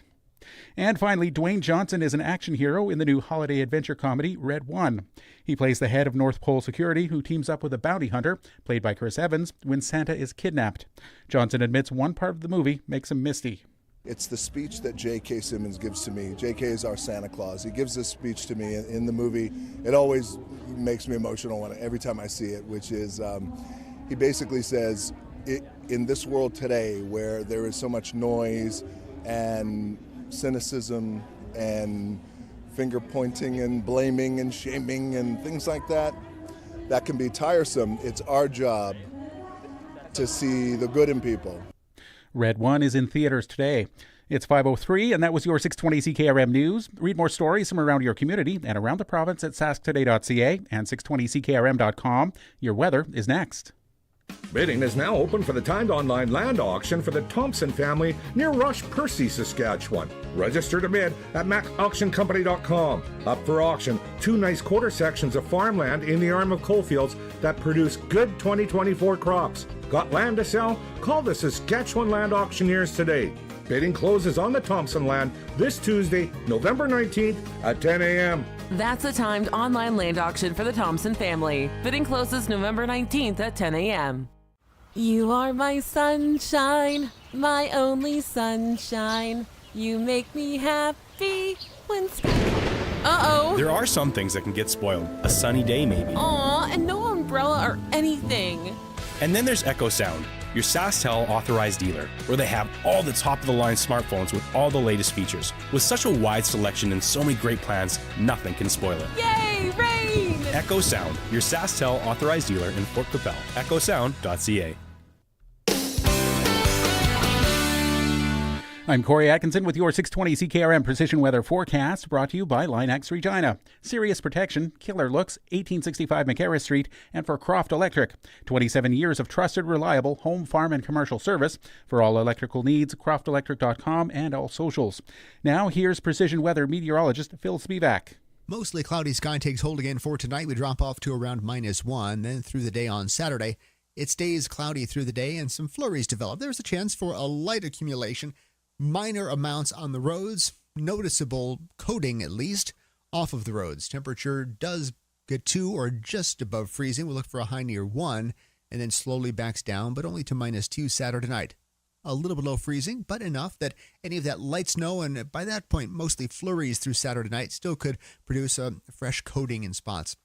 Speaker 2: And finally, Dwayne Johnson is an action hero in the new holiday adventure comedy Red One. He plays the head of North Pole Security who teams up with a bounty hunter, played by Chris Evans, when Santa is kidnapped. Johnson admits one part of the movie makes him misty.
Speaker 9: It's the speech that J.K. Simmons gives to me. J.K. is our Santa Claus. He gives this speech to me in the movie. It always makes me emotional every time I see it, which is he basically says, in this world today where there is so much noise and cynicism and finger pointing and blaming and shaming and things like that, that can be tiresome. It's our job to see the good in people.
Speaker 2: Red One is in theaters today. It's 5:03, and that was your 620 CKRM News. Read more stories from around your community and around the province at sasktoday.ca and 620ckrm.com. Your weather is next.
Speaker 18: Bidding is now open for the timed online land auction for the Thompson family near Rush, Percy, Saskatchewan. Register to bid at macauctioncompany.com. Up for auction, 2 nice quarter sections of farmland in the arm of coalfields that produce good 2024 crops. Got land to sell? Call the Saskatchewan Land Auctioneers today. Bidding closes on the Thompson land this Tuesday, November 19th at 10 a.m.
Speaker 19: That's a timed online land auction for the Thompson family. Bidding closes November 19th at 10 a.m. You are my sunshine, my only sunshine. You make me happy when... Uh-oh.
Speaker 12: There are some things that can get spoiled. A sunny day, maybe.
Speaker 19: Aw, and no umbrella or anything.
Speaker 12: And then there's Echo Sound, your SaskTel authorized dealer, where they have all the top-of-the-line smartphones with all the latest features. With such a wide selection and so many great plans, nothing can spoil it.
Speaker 19: Yay, rain!
Speaker 12: Echo Sound, your SaskTel authorized dealer in Fort Capel. EchoSound.ca.
Speaker 2: I'm Corey Atkinson with your 620 CKRM Precision Weather Forecast, brought to you by Linex Regina. Serious protection, killer looks, 1865 McCarra Street, and for Croft Electric. 27 years of trusted, reliable home, farm, and commercial service. For all electrical needs, croftelectric.com and all socials. Now, here's Precision Weather meteorologist Phil Spivak.
Speaker 14: Mostly cloudy sky takes hold again for tonight. We drop off to around -1. Then through the day on Saturday, it stays cloudy through the day and some flurries develop. There's a chance for a light accumulation. Minor amounts on the roads, noticeable coating at least, off of the roads. Temperature does get 2 or just above freezing. We'll look for a high near 1 and then slowly backs down, but only to -2 Saturday night. A little below freezing, but enough that any of that light snow, and by that point mostly flurries through Saturday night, still could produce a fresh coating in spots.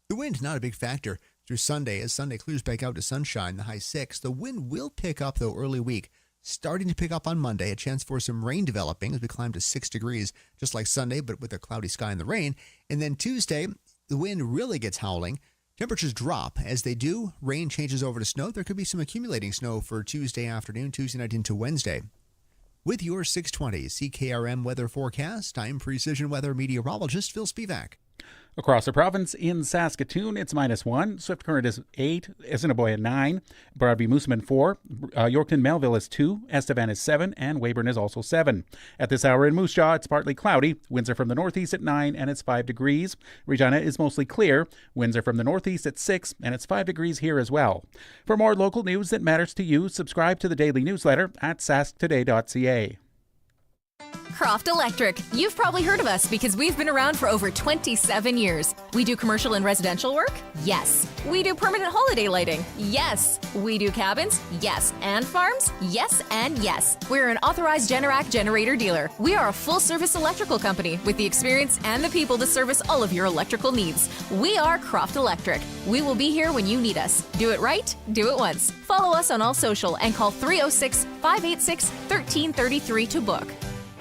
Speaker 14: The wind, not a big factor through Sunday. As Sunday clears back out to sunshine, the high 6. The wind will pick up, though, early week. Starting to pick up on Monday, a chance for some rain developing as we climb to 6 degrees, just like Sunday, but with a cloudy sky and the rain. And then Tuesday, the wind really gets howling. Temperatures drop. As they do, rain changes over to snow. There could be some accumulating snow for Tuesday afternoon, Tuesday night into Wednesday. With your 620 CKRM weather forecast, I'm Precision Weather meteorologist Phil Spivak.
Speaker 2: Across the province, in Saskatoon, it's -1. Swift Current is 8. Assiniboia 9. Broadview Moosomin 4. Yorkton Melville is 2. Estevan is 7. And Weyburn is also 7. At this hour in Moose Jaw, it's partly cloudy. Winds are from the northeast at 9, and it's 5 degrees. Regina is mostly clear. Winds are from the northeast at 6, and it's 5 degrees here as well. For more local news that matters to you, subscribe to the daily newsletter at sasktoday.ca.
Speaker 3: Croft Electric. You've probably heard of us because we've been around for over 27 years. We do commercial and residential work? Yes. We do permanent holiday lighting? Yes. We do cabins? Yes. And farms? Yes and yes. We're an authorized Generac generator dealer. We are a full-service electrical company with the experience and the people to service all of your electrical needs. We are Croft Electric. We will be here when you need us. Do it right, do it once. Follow us on all social and call 306-586-1333 to book.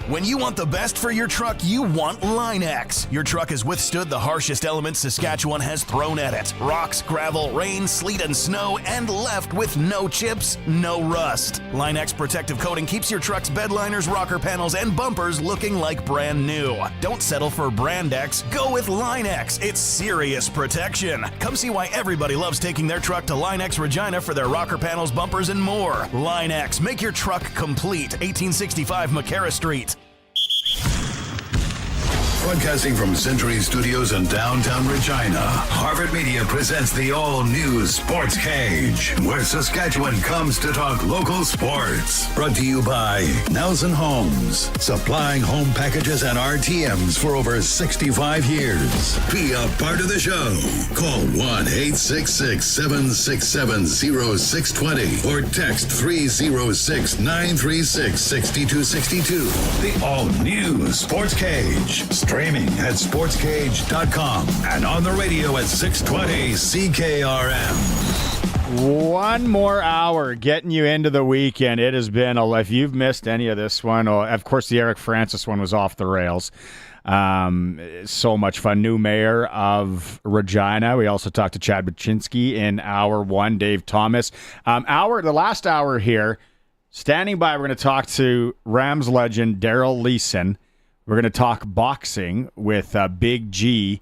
Speaker 17: When you want the best for your truck, you want Line-X. Your truck has withstood the harshest elements Saskatchewan has thrown at it. Rocks, gravel, rain, sleet, and snow, and left with no chips, no rust. Line-X protective coating keeps your truck's bed liners, rocker panels, and bumpers looking like brand new. Don't settle for Brand X. Go with Line-X. It's serious protection. Come see why everybody loves taking their truck to Line-X Regina for their rocker panels, bumpers, and more. Line-X. Make your truck complete. 1865 McCarra Street.
Speaker 5: Broadcasting from Century Studios in downtown Regina, Harvard Media presents the all-new Sports Cage, where Saskatchewan comes to talk local sports. Brought to you by Nelson Homes, supplying home packages and RTMs for over 65 years. Be a part of the show. Call 1-866-767-0620 or text 306-936-6262. The all-new Sports Cage. Streaming at sportscage.com and on the radio at 620 CKRM.
Speaker 6: One more hour getting you into the weekend. It has been, if you've missed any of this one, of course the Eric Francis one was off the rails. So much fun. New mayor of Regina. We also talked to Chad Bachynski in hour one, Dave Thomas. The last hour here, standing by, we're going to talk to Rams legend Darryl Leason. We're going to talk boxing with Big G,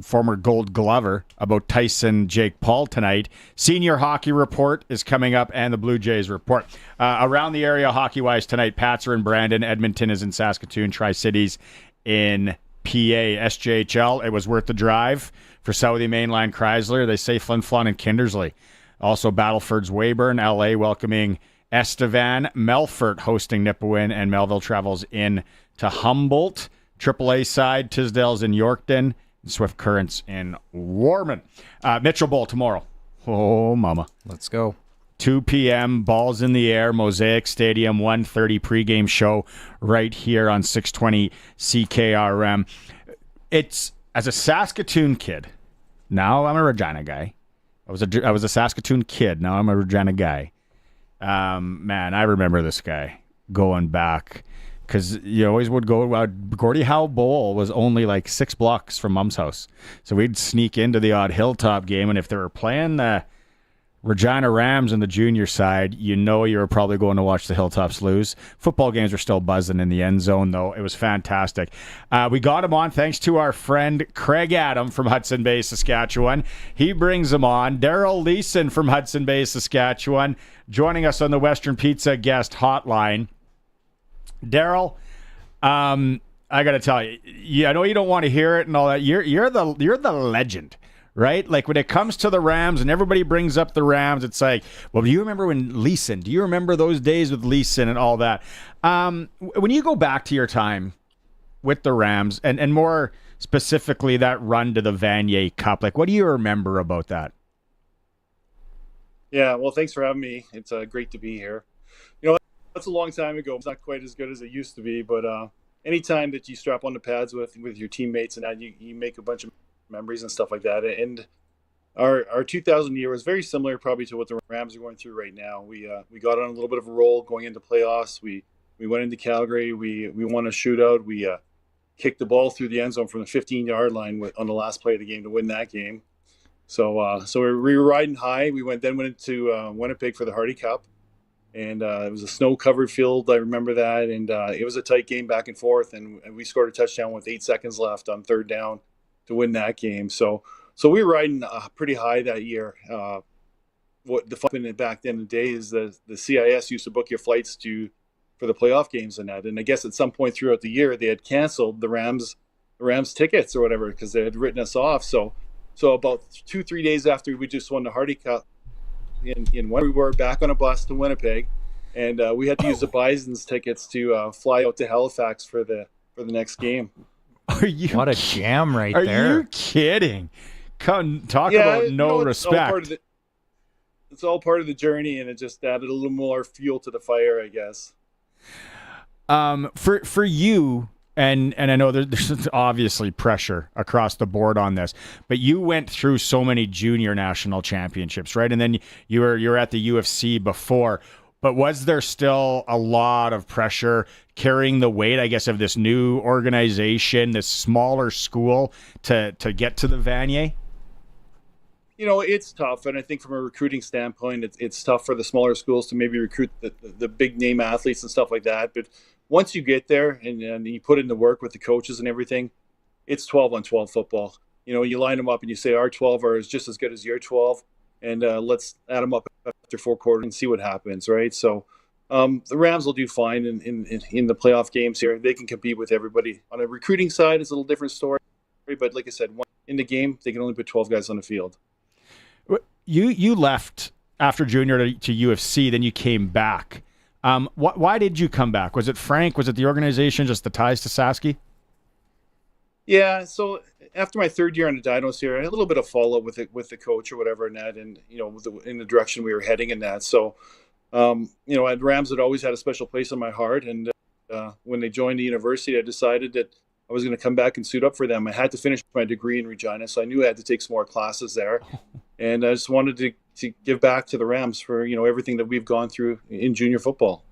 Speaker 6: former Gold Glover, about Tyson Jake Paul tonight. Senior hockey report is coming up, and the Blue Jays report. Around the area, hockey-wise tonight, Pats are in Brandon, Edmonton is in Saskatoon, Tri-Cities in PA. SJHL, it was worth the drive for Southie Mainline Chrysler. They say Flin Flon and Kindersley. Also, Battleford's Weyburn, LA welcoming Estevan, Melfort hosting Nipawin, and Melville travels in to Humboldt. AAA side, Tisdale's in Yorkton, and Swift Currents in Warman. Mitchell Bowl tomorrow. Oh, mama.
Speaker 10: Let's go.
Speaker 6: 2 p.m., balls in the air, Mosaic Stadium, 1:30 pregame show right here on 620 CKRM. It's, as a Saskatoon kid, now I'm a Regina guy. I was a Saskatoon kid, now I'm a Regina guy. Man, I remember this guy going back, because you always would go. Gordie Howe Bowl was only like 6 blocks from Mom's house, so we'd sneak into the odd Hilltop game, and if they were playing the Regina Rams in the junior side, you were probably going to watch the Hilltops lose. Football games were still buzzing in the end zone, though. It was fantastic. We got him on thanks to our friend Craig Adam from Hudson Bay, Saskatchewan. He brings him on. Darryl Leason from Hudson Bay, Saskatchewan, joining us on the Western Pizza guest hotline. Darryl, I got to tell you, I know you don't want to hear it and all that. You're the legend. Right? Like when it comes to the Rams and everybody brings up the Rams, it's like, well, do you remember when Leason? Do you remember those days with Leason and all that? When you go back to your time with the Rams and more specifically that run to the Vanier Cup, like what do you remember about that?
Speaker 1: Yeah, well, thanks for having me. It's great to be here. That's a long time ago. It's not quite as good as it used to be, but anytime that you strap on the pads with your teammates and you make a bunch of memories and stuff like that. And our 2000 year was very similar probably to what the Rams are going through right now. We got on a little bit of a roll going into playoffs. We went into Calgary. We won a shootout. We kicked the ball through the end zone from the 15-yard line on the last play of the game to win that game. So we were riding high. We went into Winnipeg for the Hardy Cup. And it was a snow-covered field. I remember that. And it was a tight game back and forth. And we scored a touchdown with 8 seconds left on third down to win that game. So we were riding pretty high that year. What the fun back then in the day is the CIS used to book your flights for the playoff games and that. And I guess at some point throughout the year they had canceled the Rams tickets or whatever because they had written us off. So about 2-3 days after we just won the Hardy Cup in when we were back on a bus to Winnipeg, and we had to use the Bison's tickets to fly out to Halifax for the next game.
Speaker 10: What a jam right there.
Speaker 6: Are you kidding? Talk about no respect.
Speaker 1: It's all part of the journey, and it just added a little more fuel to the fire, I guess.
Speaker 6: For you, and I know there's obviously pressure across the board on this, but you went through so many junior national championships, right? And then you were at the UFC before. But was there still a lot of pressure carrying the weight, I guess, of this new organization, this smaller school to get to the Vanier?
Speaker 1: It's tough. And I think from a recruiting standpoint, it's tough for the smaller schools to maybe recruit the big name athletes and stuff like that. But once you get there and you put in the work with the coaches and everything, it's 12-on-12 football. You line them up and you say our 12 are just as good as your 12. And let's add them up after 4 quarters and see what happens, right? So The Rams will do fine in the playoff games here. They can compete with everybody. On a recruiting side, it's a little different story. But like I said, in the game, they can only put 12 guys on the field.
Speaker 6: You left after junior to UFC, then you came back. Why did you come back? Was it Frank? Was it the organization? Just the ties to Sasky?
Speaker 1: Yeah. So after my third year on the Dinos here, I had a little bit of follow-up with the coach or whatever in that, and in the direction we were heading in that. So at Rams had always had a special place in my heart, and when they joined the university, I decided that I was going to come back and suit up for them. I had to finish my degree in Regina, so I knew I had to take some more classes there, and I just wanted to give back to the Rams for everything that we've gone through in junior football.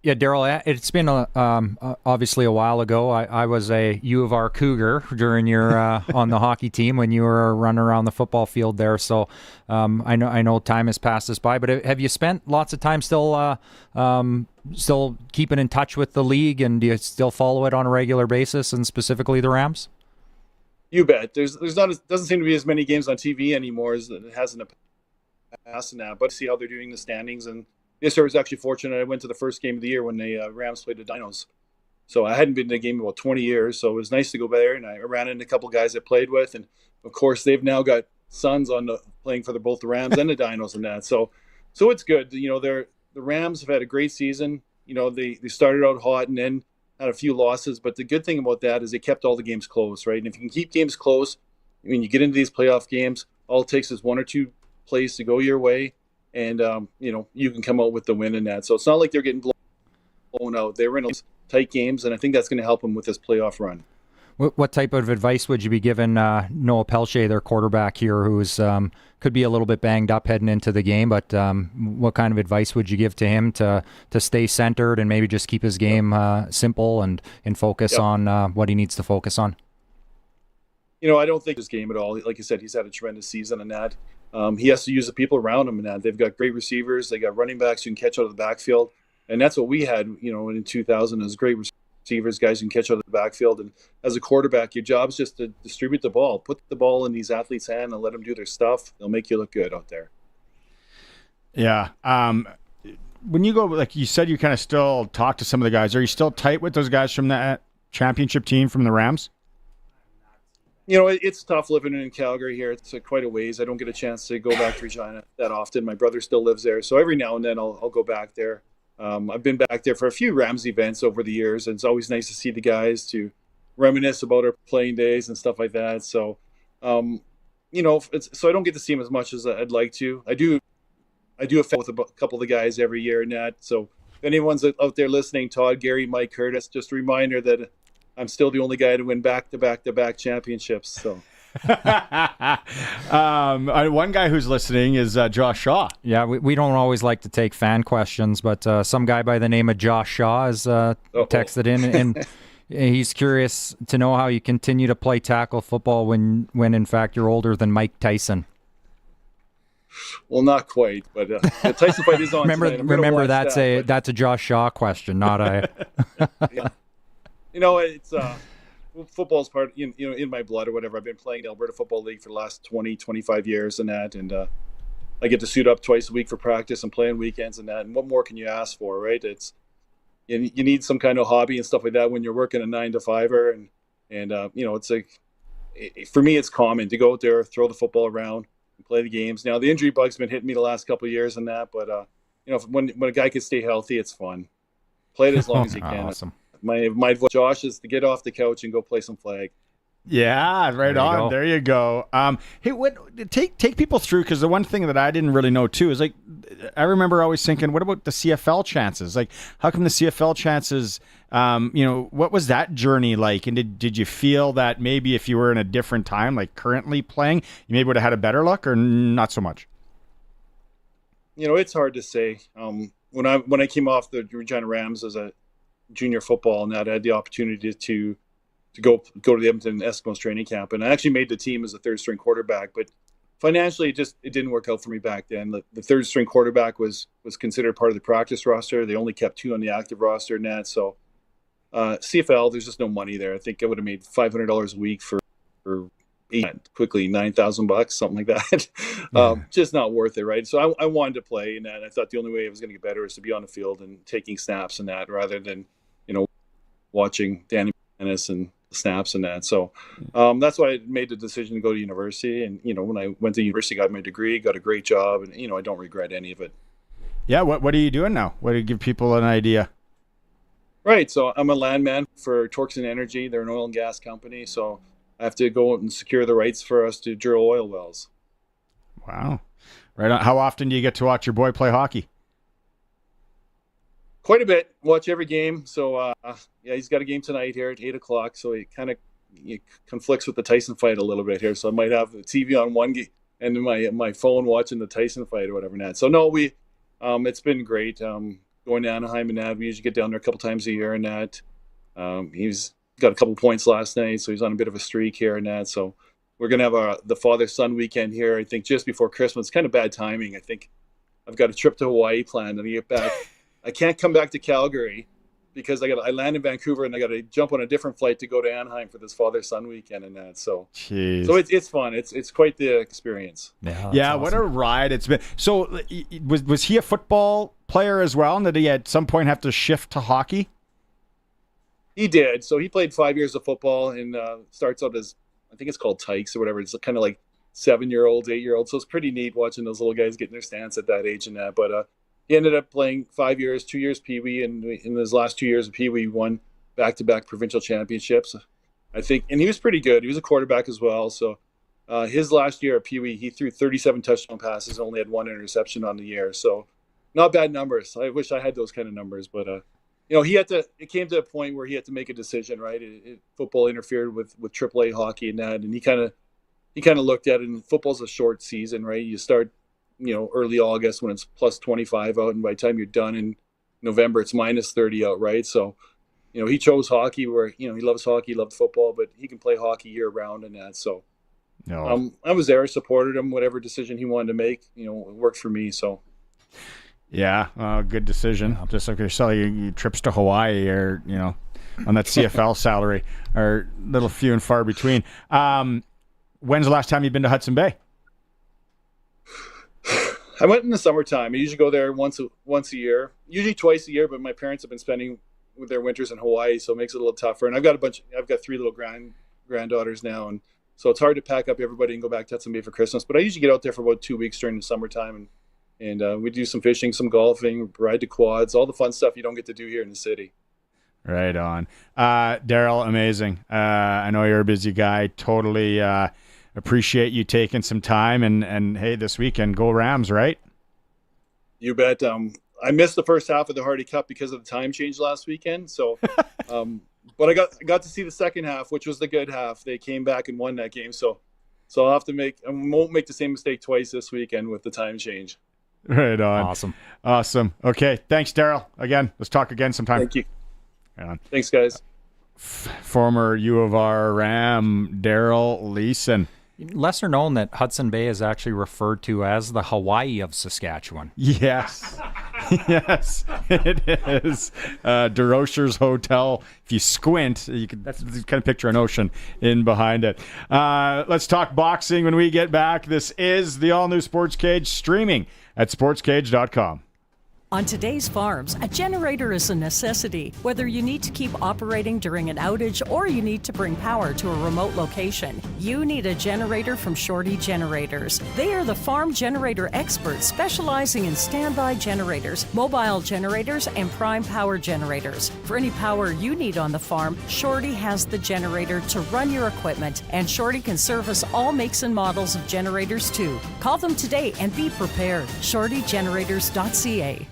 Speaker 10: Yeah, Darryl, it's been obviously a while ago. I was a U of R Cougar during your on the hockey team when you were running around the football field there. So I know time has passed us by, but have you spent lots of time still keeping in touch with the league, and do you still follow it on a regular basis, and specifically the Rams?
Speaker 1: You bet. Doesn't seem to be as many games on TV anymore as it has in the past now, but see how they're doing the standings. And this year I was actually fortunate. I went to the first game of the year when the Rams played the Dinos. So I hadn't been to a game in about 20 years, so it was nice to go there. And I ran into a couple guys I played with, and of course they've now got sons playing for both the Rams and the Dinos and that. So it's good. The Rams have had a great season. They started out hot and then had a few losses, but the good thing about that is they kept all the games close, right? And if you can keep games close, when you get into these playoff games, all it takes is one or two plays to go your way, and you can come out with the win in that. So it's not like they're getting blown out. They were in those tight games, and I think that's going to help them with this playoff run.
Speaker 10: What type of advice would you be giving Noah Pelche, their quarterback here, who's could be a little bit banged up heading into the game, but what kind of advice would you give to him to stay centered and maybe just keep his game simple and focus on what he needs to focus on?
Speaker 1: I don't think his game at all. Like I said, he's had a tremendous season in that. He has to use the people around him in that. They've got great receivers. They got running backs who can catch out of the backfield. And that's what we had, in 2000 is great receivers, guys who can catch out of the backfield. And as a quarterback, your job is just to distribute the ball. Put the ball in these athletes' hands and let them do their stuff. They'll make you look good out there.
Speaker 6: Yeah. When you go, like you said, you kind of still talk to some of the guys. Are you still tight with those guys from that championship team from the Rams?
Speaker 1: It's tough living in Calgary here. It's quite a ways. I don't get a chance to go back to Regina that often. My brother still lives there. So every now and then I'll go back there. I've been back there for a few Rams events over the years, and it's always nice to see the guys to reminisce about our playing days and stuff like that. So, so I don't get to see them as much as I'd like to. I do a with a couple of the guys every year and that. So if anyone's out there listening, Todd, Gary, Mike, Curtis, just a reminder that I'm still the only guy to win back-to-back championships. So.
Speaker 6: One guy who's listening is Josh Shaw.
Speaker 10: Yeah, we don't always like to take fan questions, but some guy by the name of Josh Shaw has texted in, and he's curious to know how you continue to play tackle football when in fact you're older than Mike Tyson.
Speaker 1: Well, not quite, but the Tyson fight is on.
Speaker 10: Remember that's a Josh Shaw question, not a.
Speaker 1: Yeah. It's football's part in my blood or whatever. I've been playing the Alberta Football League for the last 20-25 years and that, and I get to suit up twice a week for practice and play on weekends and that. And what more can you ask for, right? It's you need some kind of hobby and stuff like that when you're working a 9-to-5er, and it's like for me it's common to go out there, throw the football around, and play the games. Now the injury bug's been hitting me the last couple of years and that, but when a guy can stay healthy, it's fun. Play it as long as you can.
Speaker 6: Awesome.
Speaker 1: My Josh is to get off the couch and go play some flag.
Speaker 6: Yeah, right on. There you go. Hey, take people through, because the one thing that I didn't really know too is, like, I remember always thinking, what about the CFL chances? Like, how come the CFL chances? What was that journey like? And did you feel that maybe if you were in a different time, like currently playing, you maybe would have had a better luck, or not so much?
Speaker 1: It's hard to say. When I came off the Regina Rams as a junior football, and that I had the opportunity to go to the Edmonton Eskimos training camp, and I actually made the team as a third string quarterback, but financially it didn't work out for me back then. The third string quarterback was considered part of the practice roster. They only kept 2 on the active roster and that. So CFL, there's just no money there. I think I would have made $500 a week for quickly $9,000, something like that. Just not worth it, right? So I wanted to play, and I thought the only way I was going to get better was to be on the field and taking snaps and that, rather than watching Danny Menace and snaps and that. So that's why I made the decision to go to university. And when I went to university, got my degree, got a great job, and I don't regret any of it.
Speaker 6: Yeah. What are you doing now? What do you give people an idea?
Speaker 1: Right. So I'm a landman for Torques and Energy. They're an oil and gas company. So I have to go and secure the rights for us to drill oil wells.
Speaker 6: Wow. Right on. How often do you get to watch your boy play hockey?
Speaker 1: Quite a bit. Watch every game. So he's got a game tonight here at 8:00. So it kind of conflicts with the Tyson fight a little bit here. So I might have the TV on one game and my phone watching the Tyson fight or whatever. That. So no, it's been great. Going to Anaheim and that. We usually get down there a couple times a year and that. He's got a couple points last night, so he's on a bit of a streak here and that. So we're going to have the father-son weekend here, I think, just before Christmas. It's kind of bad timing. I think I've got a trip to Hawaii planned, and I get back. I can't come back to Calgary because I land in Vancouver, and I got to jump on a different flight to go to Anaheim for this father-son weekend and that. So, it's fun. It's quite the experience.
Speaker 6: Yeah, awesome. What a ride it's been. So was he a football player as well, and did he at some point have to shift to hockey?
Speaker 1: He did. So he played 5 years of football and starts out as, I think it's called Tykes or whatever. It's kind of like 7-year-olds, 8-year-olds. So it's pretty neat watching those little guys getting their stance at that age and that. But he ended up playing 5 years, 2 years Pee Wee, and in his last 2 years of Pee Wee, won back-to-back provincial championships, I think. And he was pretty good. He was a quarterback as well. So his last year at Pee Wee, he threw 37 touchdown passes, only had 1 interception on the year. So not bad numbers. I wish I had those kind of numbers, but it came to a point where he had to make a decision, right? Football interfered with AAA hockey and that, and he kind of looked at it. And football's a short season, right? You start, early August when it's plus 25 out, and by the time you're done in November, it's minus 30 out, right? So, he chose hockey where he loves hockey, he loved football, but he can play hockey year round and that. So, I was there, supported him, whatever decision he wanted to make, it worked for me. So.
Speaker 6: Yeah, good decision. Just like you're selling your trips to Hawaii or, on that CFL salary are a little few and far between. When's the last time you've been to Hudson Bay?
Speaker 1: I went in the summertime. I usually go there once a year, usually twice a year, but my parents have been spending with their winters in Hawaii, so it makes it a little tougher. And I've got 3 little granddaughters now, and so it's hard to pack up everybody and go back to Hudson Bay for Christmas. But I usually get out there for about 2 weeks during the summertime, and we do some fishing, some golfing, ride the quads, all the fun stuff you don't get to do here in the city.
Speaker 6: Right on. Darryl, amazing. I know you're a busy guy. Totally appreciate you taking some time. And hey, this weekend, go Rams, right?
Speaker 1: You bet. I missed the first half of the Hardy Cup because of the time change last weekend. So, but I got to see the second half, which was the good half. They came back and won that game. So I'll have to I won't make the same mistake twice this weekend with the time change.
Speaker 6: Right on. Awesome. Okay. Thanks, Darryl. Again, let's talk again sometime.
Speaker 1: Thank you.
Speaker 6: Right on.
Speaker 1: Thanks, guys.
Speaker 6: Former U of R Ram, Darryl Leason.
Speaker 10: Lesser known that Hudson Bay is actually referred to as the Hawaii of Saskatchewan.
Speaker 6: Yes. Yes, it is. DeRocher's Hotel. If you squint, you can kind of picture an ocean in behind it. Let's talk boxing when we get back. This is the all-new Sports Cage, streaming at sportscage.com.
Speaker 11: On today's farms, a generator is a necessity. Whether you need to keep operating during an outage or you need to bring power to a remote location, you need a generator from Shorty Generators. They are the farm generator experts specializing in standby generators, mobile generators, and prime power generators. For any power you need on the farm, Shorty has the generator to run your equipment, and Shorty can service all makes and models of generators too. Call them today and be prepared. ShortyGenerators.ca.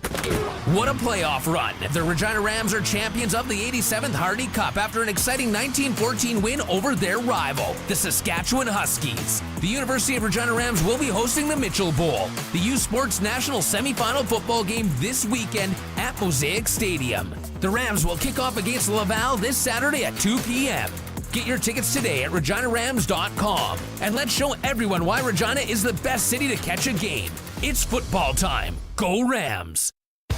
Speaker 16: What a playoff run! The Regina Rams are champions of the 87th Hardy Cup after an exciting 19-14 win over their rival, the Saskatchewan Huskies. The University of Regina Rams will be hosting the Mitchell Bowl, the U Sports National semifinal football game this weekend at Mosaic Stadium. The Rams will kick off against Laval this Saturday at 2 p.m. Get your tickets today at reginarams.com. And let's show everyone why Regina is the best city to catch a game. It's football time. Go Rams!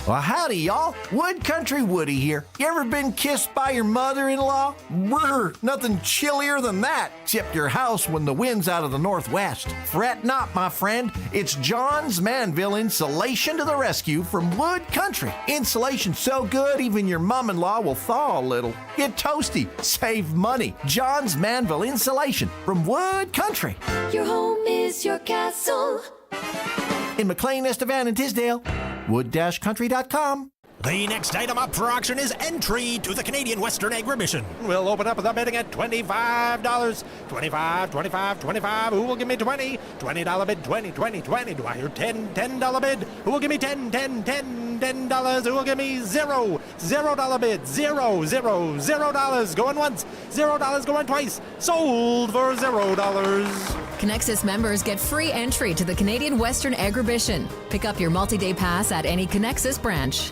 Speaker 20: Well, howdy, y'all. Wood Country Woody here. You ever been kissed by your mother-in-law? Brr, nothing chillier than that, except your house when the wind's out of the northwest. Fret not, my friend. It's John's Manville Insulation to the rescue from Wood Country. Insulation so good, even your mom-in-law will thaw a little. Get toasty, save money. John's Manville Insulation from Wood Country.
Speaker 22: Your home is your castle.
Speaker 20: In McLean, Estevan, and Tisdale. wood-country.com.
Speaker 23: The next item up for auction is entry to the Canadian Western Agribition. We'll open up the bidding at $25. $25. Who will give me 20? $20 bid, 20. Do I hear 10? $10 bid. Who will give me 10? $10. Who will give me $0? $0 bid. $0. Going once. $0 going twice. Sold for $0.
Speaker 3: Connexus members get free entry to the Canadian Western Agribition. Pick up your multi-day pass at any Connexus branch.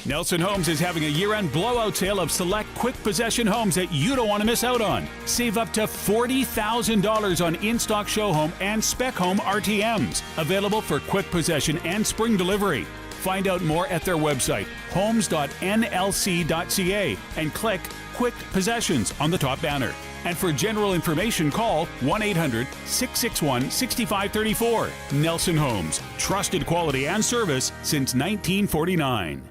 Speaker 13: Nelson Homes is having a year-end blowout sale of select quick possession homes that you don't want to miss out on. Save up to $40,000 on in-stock show home and spec home RTMs. Available for quick possession and spring delivery. Find out more at their website, homes.nlc.ca, and click Quick Possessions on the top banner. And for general information, call 1-800-661-6534. Nelson Homes. Trusted quality and service since 1949.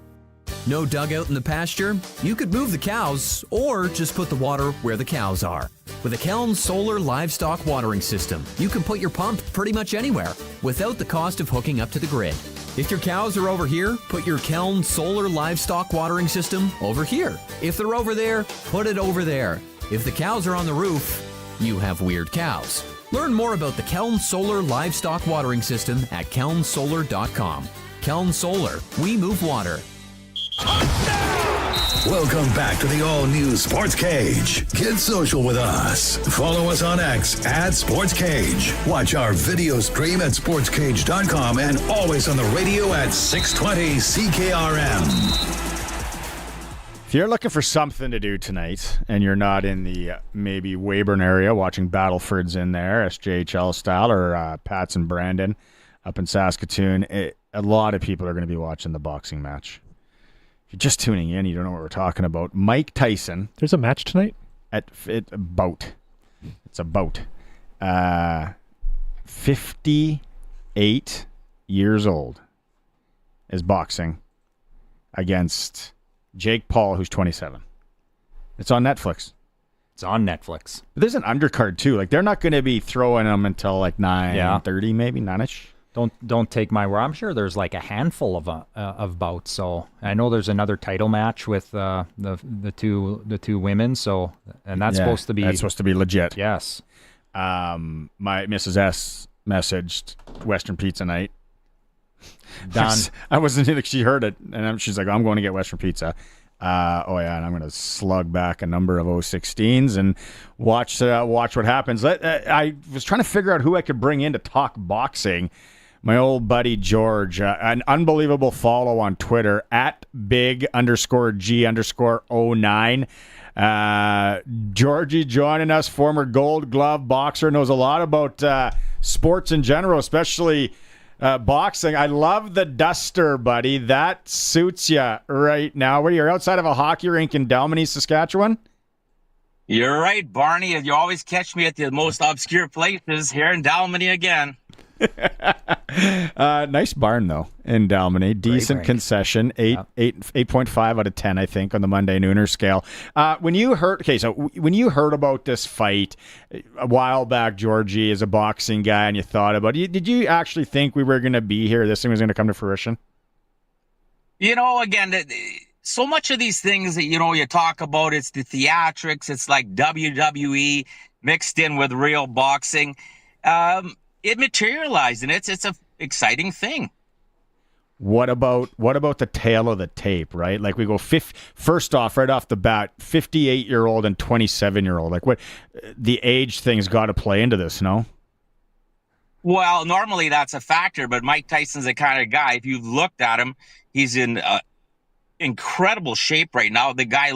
Speaker 24: No dugout in the pasture? You could move the cows or just put the water where the cows are. With a Keln Solar Livestock Watering System, you can put your pump pretty much anywhere without the cost of hooking up to the grid. If your cows are over here, put your Keln Solar Livestock Watering System over here. If they're over there, put it over there. If the cows are on the roof, you have weird cows. Learn more about the Keln Solar Livestock Watering System at kelnsolar.com. Keln Solar, we move water.
Speaker 5: Welcome back to the all-new Sports Cage. Get social with us. Follow us on X at Sports Cage. Watch our video stream at sportscage.com and always on the radio at 620 CKRM.
Speaker 6: If you're looking for something to do tonight and you're not in the maybe Weyburn area watching Battleford's in there, SJHL style, or Pats and Brandon up in Saskatoon, a lot of people are going to be watching the boxing match. If you're just tuning in, you don't know what we're talking about. Mike Tyson.
Speaker 25: There's a match tonight?
Speaker 6: It's a bout. 58 years old is boxing against Jake Paul, who's 27. It's on Netflix.
Speaker 10: It's on Netflix.
Speaker 6: But there's an undercard, too. Like, they're not going to be throwing them until, like, 9:30, maybe, 9-ish.
Speaker 10: Don't take my word. I'm sure there's like a handful of bouts. So I know there's another title match with the two women. So that's supposed to be
Speaker 6: legit.
Speaker 10: Yes.
Speaker 6: My Mrs. S messaged Western Pizza Night.
Speaker 10: Done.
Speaker 6: I wasn't in it. She heard it, and she's like, "I'm going to get Western Pizza." And I'm going to slug back a number of 016s and watch what happens. I was trying to figure out who I could bring in to talk boxing. My old buddy George, an unbelievable follow on Twitter at big_G_09. Georgie joining us, former Gold Glove boxer, knows a lot about sports in general, especially boxing. I love the duster, buddy. That suits you right now. What are you, outside of a hockey rink in Dalmeny, Saskatchewan?
Speaker 26: You're right, Barney. You always catch me at the most obscure places here in Dalmeny again.
Speaker 6: Nice barn, though, in Dalmeny. Decent concession. 8.5 out of 10, I think, on the Monday Nooner scale. When you heard about this fight a while back, Georgie, as a boxing guy, and you thought about it, did you actually think we were going to be here? This thing was going to come to fruition?
Speaker 26: You know, again, so much of these things that, you talk about, it's the theatrics, it's like WWE mixed in with real boxing. It materialized, and it's an exciting thing.
Speaker 6: What about the tail of the tape, right? Like, we go first off, right off the bat, 58-year-old and 27-year-old. Like, what the age thing's got to play into this, no?
Speaker 26: Well, normally that's a factor, but Mike Tyson's the kind of guy, if you've looked at him, he's in incredible shape right now. The guy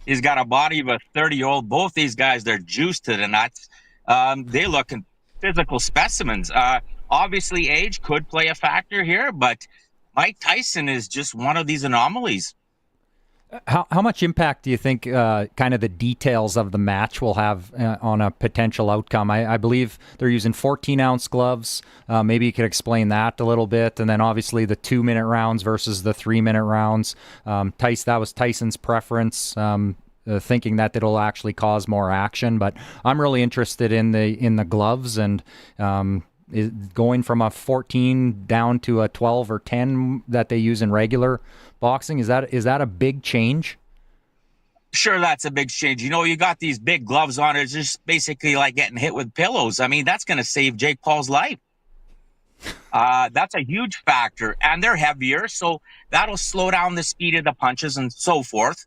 Speaker 26: he's got a body of a 30-year-old. Both these guys, they're juiced to the nuts. They look physical specimens. Obviously, age could play a factor here, but Mike Tyson is just one of these anomalies.
Speaker 10: How much impact do you think kind of the details of the match will have on a potential outcome? I believe they're using 14-ounce gloves. Maybe you could explain that a little bit. And then obviously the 2-minute rounds versus the 3-minute rounds. That was Tyson's preference, thinking that it'll actually cause more action. But I'm really interested in the gloves and going from a 14 down to a 12 or 10 that they use in regular boxing. Is that a big change?
Speaker 26: Sure, that's a big change. You got these big gloves on. It's just basically like getting hit with pillows. I mean, that's going to save Jake Paul's life. That's a huge factor. And they're heavier, so that'll slow down the speed of the punches and so forth.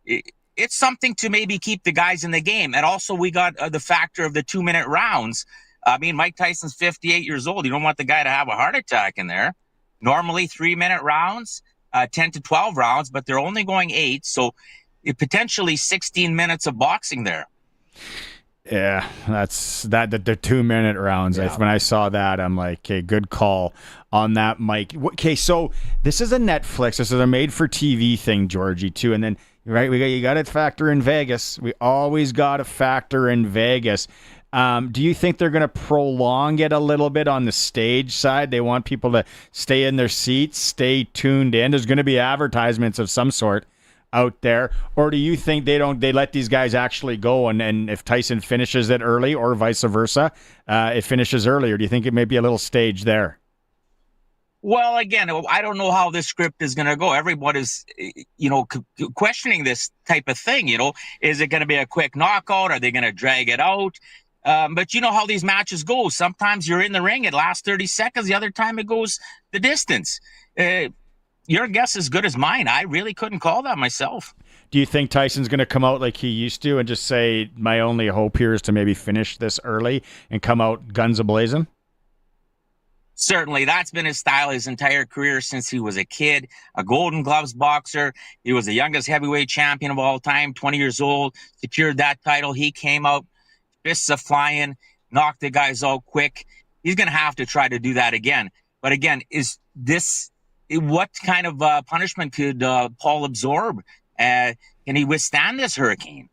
Speaker 26: It's something to maybe keep the guys in the game. And also we got the factor of the 2-minute rounds. I mean, Mike Tyson's 58 years old. You don't want the guy to have a heart attack in there. Normally 3-minute rounds, 10 to 12 rounds, but they're only going 8. So potentially 16 minutes of boxing there.
Speaker 6: Yeah, that's the 2-minute rounds.
Speaker 10: Yeah.
Speaker 6: When I saw that, I'm like, okay, good call on that, Mike. Okay, so this is a Netflix. This is a made-for-TV thing, Georgie, too. And then, right, you got to factor in Vegas. We always got to factor in Vegas. Do you think they're going to prolong it a little bit on the stage side? They want people to stay in their seats, stay tuned in. There's going to be advertisements of some sort out there. Or do you think they let these guys actually go and if Tyson finishes it early or vice versa, it finishes earlier? Do you think it may be a little stage there?
Speaker 26: Well, again, I don't know how this script is going to go. Everyone is, questioning this type of thing. Is it going to be a quick knockout? Are they going to drag it out? But you know how these matches go. Sometimes you're in the ring, it lasts 30 seconds. The other time it goes the distance. Your guess is as good as mine. I really couldn't call that myself.
Speaker 6: Do you think Tyson's going to come out like he used to and just say, my only hope here is to maybe finish this early and come out guns a-blazing?
Speaker 26: Certainly. That's been his style his entire career since he was a kid, a Golden Gloves boxer. He was the youngest heavyweight champion of all time, 20 years old, secured that title. He came out, fists a flying, knocked the guys out quick. He's going to have to try to do that again. But again, what kind of punishment could Paul absorb? Can he withstand this hurricane?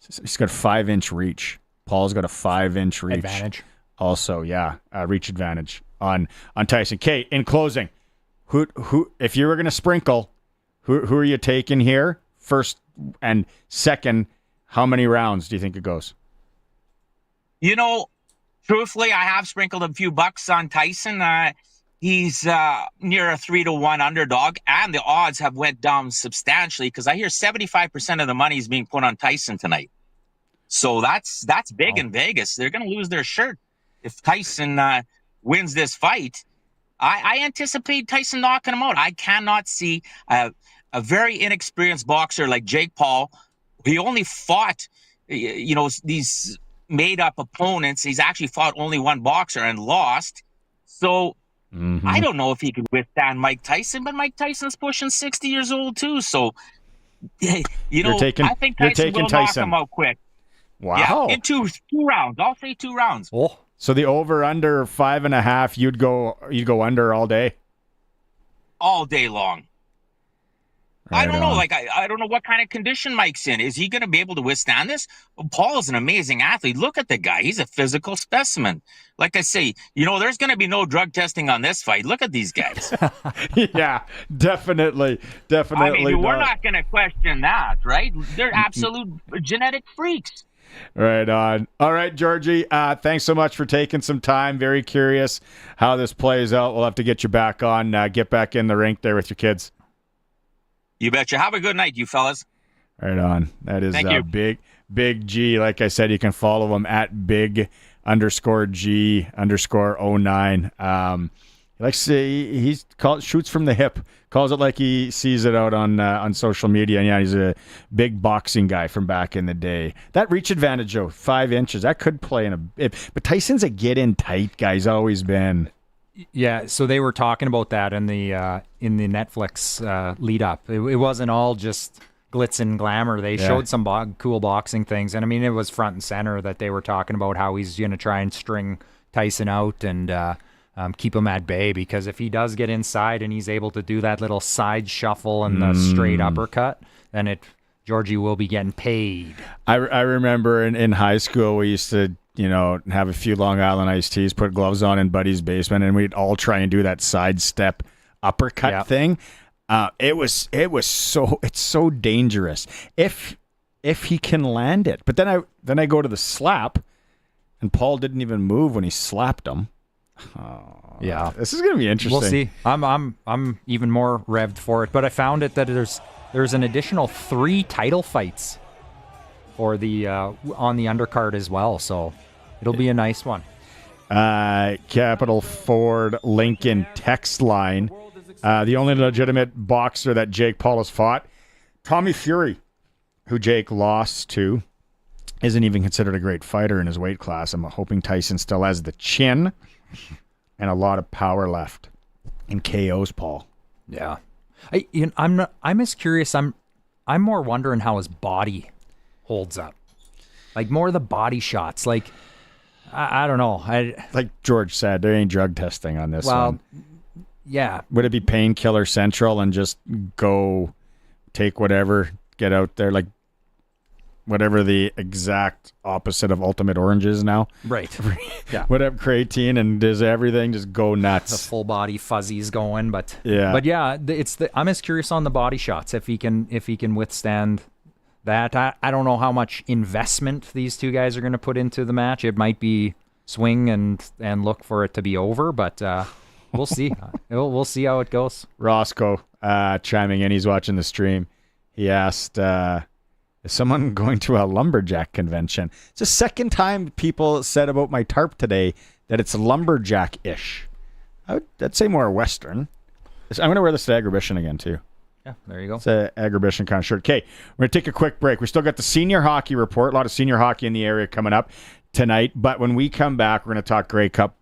Speaker 6: He's got a 5-inch reach. Paul's got a 5-inch reach.
Speaker 10: Advantage.
Speaker 6: Also, yeah, reach advantage on Tyson. Kate, in closing, who if you were going to sprinkle, who are you taking here? First and second, how many rounds do you think it goes?
Speaker 26: Truthfully, I have sprinkled a few bucks on Tyson. He's near a 3-1 underdog, and the odds have went down substantially because I hear 75% of the money is being put on Tyson tonight. So that's big in Vegas. They're going to lose their shirt if Tyson wins this fight. I anticipate Tyson knocking him out. I cannot see a very inexperienced boxer like Jake Paul. He only fought, these made-up opponents. He's actually fought only one boxer and lost. So I don't know if he could withstand Mike Tyson, but Mike Tyson's pushing 60 years old too. So, I think Tyson will knock him out quick.
Speaker 6: Wow.
Speaker 26: Yeah, in two rounds. I'll say 2 rounds.
Speaker 6: Oh. So the over-under 5.5, you'd go under all day?
Speaker 26: All day long.
Speaker 6: Right
Speaker 26: I don't know.
Speaker 6: on.
Speaker 26: I don't know what kind of condition Mike's in. Is he going to be able to withstand this? Well, Paul is an amazing athlete. Look at the guy. He's a physical specimen. Like I say, there's going to be no drug testing on this fight. Look at these guys.
Speaker 6: Yeah, definitely.
Speaker 26: I mean, we're not going to question that, right? They're absolute genetic freaks.
Speaker 6: Right on. All right, Georgie, thanks so much for taking some time. Very curious how this plays out. We'll have to get you back on, get back in the rink there with your kids.
Speaker 26: You betcha. Have a good night, you fellas.
Speaker 6: Right on. That is
Speaker 26: Thank you.
Speaker 6: Big G. Like I said, you can follow him at big_G_09. He likes to, shoots from the hip, calls it like he sees it out on social media. And yeah, he's a big boxing guy from back in the day. That reach advantage, though, 5 inches, that could play in a bit. But Tyson's a get in tight guy. He's always been.
Speaker 10: Yeah, so they were talking about that in the Netflix lead up. It wasn't all just glitz and glamour. They showed some cool boxing things, and I mean, it was front and center that they were talking about how he's going to try and string Tyson out, and keep him at bay, because if he does get inside and he's able to do that little side shuffle and the straight uppercut, then Georgie will be getting paid.
Speaker 6: I remember in high school we used to, have a few Long Island iced teas, put gloves on in Buddy's basement, and we'd all try and do that sidestep uppercut thing. It's so dangerous if he can land it. But then I go to the slap, and Paul didn't even move when he slapped him. Oh,
Speaker 10: yeah,
Speaker 6: this is gonna be interesting.
Speaker 10: We'll see. I'm even more revved for it. But I found it that there's an additional 3 title fights for the on the undercard as well. So it'll be a nice one.
Speaker 6: Capital Ford Lincoln text line. The only legitimate boxer that Jake Paul has fought, Tommy Fury, who Jake lost to, isn't even considered a great fighter in his weight class. I'm hoping Tyson still has the chin and a lot of power left and KOs Paul.
Speaker 10: Yeah, I'm as curious. I'm more wondering how his body holds up. Like more of the body shots. Like I don't know.
Speaker 6: Like George said, there ain't drug testing on this one.
Speaker 10: Yeah.
Speaker 6: Would it be painkiller central and just go take whatever, get out there, like whatever the exact opposite of Ultimate Orange is now?
Speaker 10: Right. Yeah.
Speaker 6: Whatever, creatine, and does everything, just go nuts.
Speaker 10: The full body fuzzies going, but
Speaker 6: yeah,
Speaker 10: I'm as curious on the body shots if he can withstand that. I don't know how much investment these two guys are going to put into the match. It might be swing and look for it to be over, but we'll see. We'll see how it goes.
Speaker 6: Roscoe chiming in. He's watching the stream. He asked, is someone going to a lumberjack convention? It's the second time people said about my tarp today that it's lumberjack-ish. I'd say more Western. I'm going to wear this to Agribition again, too.
Speaker 10: Yeah, there you go.
Speaker 6: It's an Agribition kind of shirt. Okay, we're going to take a quick break. We still got the senior hockey report. A lot of senior hockey in the area coming up tonight. But when we come back, we're going to talk Grey Cup.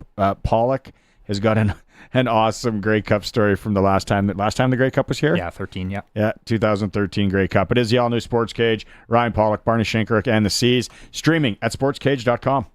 Speaker 6: Pollock has got an awesome Grey Cup story from the last time the Grey Cup was here.
Speaker 10: Yeah, 13. Yeah,
Speaker 6: 2013 Grey Cup. It is the all-new Sports Cage. Ryan Pollock, Barney Shinkaruk, and the Seas, streaming at sportscage.com.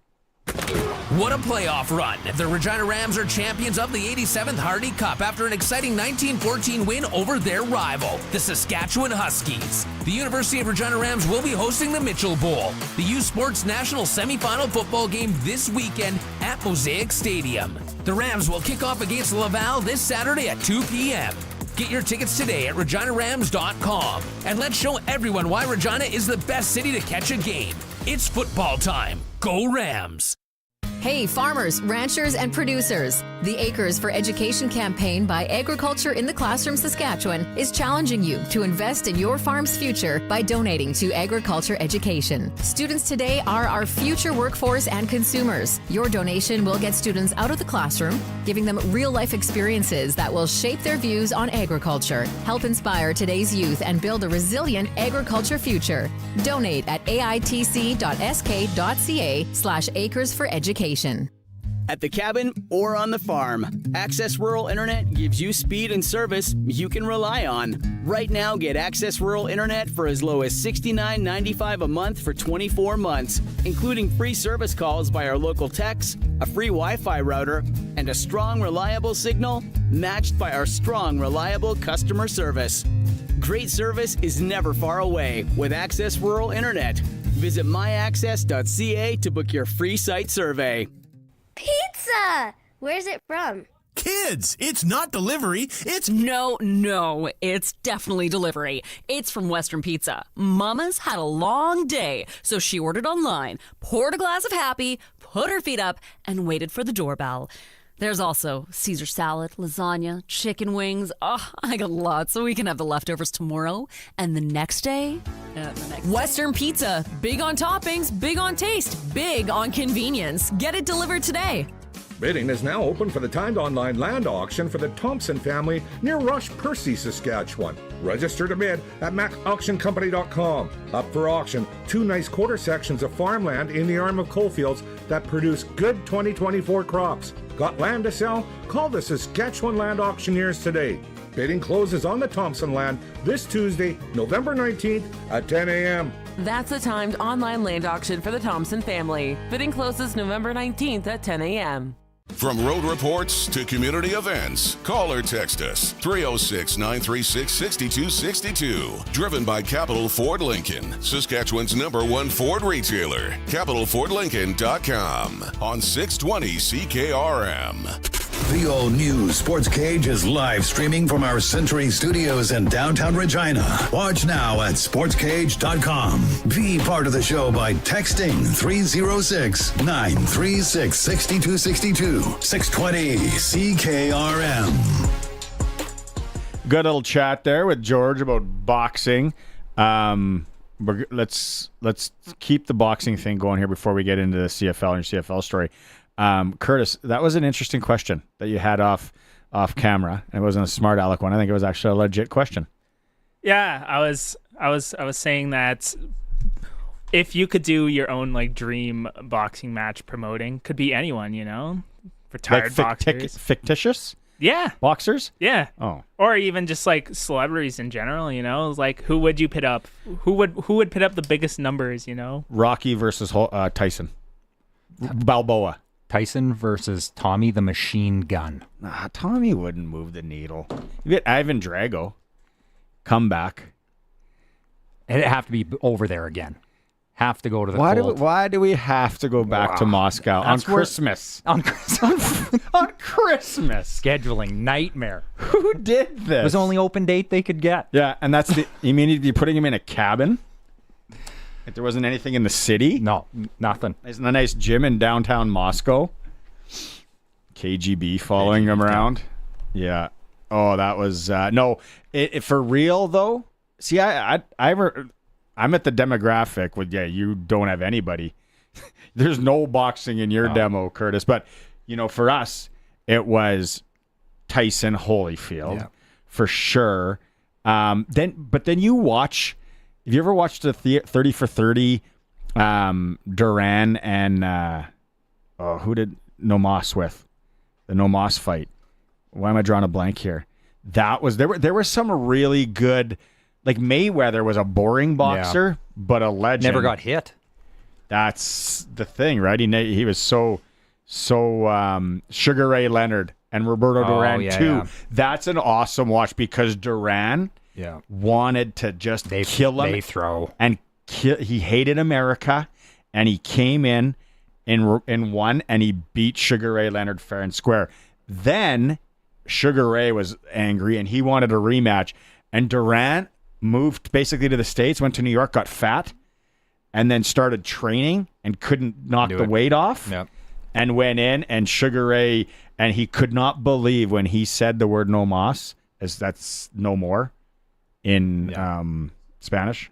Speaker 16: What a playoff run. The Regina Rams are champions of the 87th Hardy Cup after an exciting 1914 win over their rival, the Saskatchewan Huskies. The University of Regina Rams will be hosting the Mitchell Bowl, the U Sports National semifinal football game this weekend at Mosaic Stadium. The Rams will kick off against Laval this Saturday at 2 p.m. Get your tickets today at reginarams.com. And let's show everyone why Regina is the best city to catch a game. It's football time. Go Rams!
Speaker 3: Hey, farmers, ranchers, and producers. The Acres for Education campaign by Agriculture in the Classroom Saskatchewan is challenging you to invest in your farm's future by donating to agriculture education. Students today are our future workforce and consumers. Your donation will get students out of the classroom, giving them real-life experiences that will shape their views on agriculture, help inspire today's youth, and build a resilient agriculture future. Donate at aitc.sk.ca/acres for education.
Speaker 4: At the cabin or on the farm, Access Rural Internet gives you speed and service you can rely on. Right now, get Access Rural Internet for as low as $69.95 a month for 24 months, including free service calls by our local techs, a free Wi-Fi router, and a strong, reliable signal matched by our strong, reliable customer service. Great service is never far away with Access Rural Internet. Visit myaccess.ca to book your free site survey.
Speaker 7: Pizza! Where's it from?
Speaker 8: Kids, it's not delivery, it's...
Speaker 11: No, it's definitely delivery. It's from Western Pizza. Mama's had a long day, so she ordered online, poured a glass of Happy, put her feet up, and waited for the doorbell. There's also Caesar salad, lasagna, chicken wings. Oh, I got lots, so we can have the leftovers tomorrow. And the next day? Western Pizza. Big on toppings, big on taste, big on convenience. Get it delivered today.
Speaker 18: Bidding is now open for the timed online land auction for the Thompson family near Rush, Percy, Saskatchewan. Register to bid at macauctioncompany.com. Up for auction, 2 nice quarter sections of farmland in the arm of coalfields that produce good 2024 crops. Got land to sell? Call the Saskatchewan Land Auctioneers today. Bidding closes on the Thompson land this Tuesday, November 19th at 10 a.m.
Speaker 19: That's the timed online land auction for the Thompson family. Bidding closes November 19th at 10 a.m.
Speaker 9: From road reports to community events, call or text us 306-936-6262. Driven by Capital Ford Lincoln, Saskatchewan's #1 Ford retailer. CapitalFordLincoln.com on 620 CKRM.
Speaker 5: The all-new Sports Cage is live streaming from our Century Studios in downtown Regina. Watch now at sportscage.com. Be part of the show by texting 306-936-6262. 620 CKRM.
Speaker 6: Good little chat there with George about boxing. Let's keep the boxing thing going here before we get into the CFL and your CFL story. Curtis, that was an interesting question that you had off camera. It wasn't a smart aleck one. I think it was actually a legit question.
Speaker 12: Yeah, I was saying that if you could do your own like dream boxing match promoting, could be anyone, retired boxers,
Speaker 6: fictitious.
Speaker 12: Yeah,
Speaker 6: boxers.
Speaker 12: Yeah.
Speaker 6: Oh,
Speaker 12: or even just like celebrities in general. Like who would you pit up? Who would pit up the biggest numbers?
Speaker 6: Rocky versus Tyson. Balboa.
Speaker 10: Tyson versus Tommy the Machine Gun.
Speaker 6: Nah, Tommy wouldn't move the needle. You get Ivan Drago. Come back.
Speaker 10: It'd have to be over there again. Have to go to the
Speaker 6: cold. Why do we have to go back to Moscow on Christmas?
Speaker 10: On
Speaker 6: Christmas.
Speaker 10: Scheduling nightmare.
Speaker 6: Who did this?
Speaker 10: It was the only open date they could get.
Speaker 6: Yeah, and that's you mean you'd be putting him in a cabin? If there wasn't anything in the city?
Speaker 10: No, nothing.
Speaker 6: Isn't a nice gym in downtown Moscow? KGB following him around. Yeah. Oh, that was no. For real though. See, I'm at the demographic with you don't have anybody. There's no boxing in your demo, Curtis. But for us, it was Tyson Holyfield for sure. Then you watch. Have you ever watched the 30 for 30 Duran and who did No Moss with? The No Moss fight. Why am I drawing a blank here? There were some really good, like Mayweather was a boring boxer, but a legend.
Speaker 10: Never got hit.
Speaker 6: That's the thing, right? He was so Sugar Ray Leonard and Roberto Duran too. Yeah. That's an awesome watch because Duran wanted to just kill him.
Speaker 10: They throw.
Speaker 6: And he hated America, and he came in won, and he beat Sugar Ray Leonard fair and square. Then Sugar Ray was angry, and he wanted a rematch. And Duran moved basically to the States, went to New York, got fat, and then started training and couldn't knock the weight off.
Speaker 10: Yep.
Speaker 6: And went in, and Sugar Ray, and he could not believe when he said the word no mas, as that's no more in Spanish.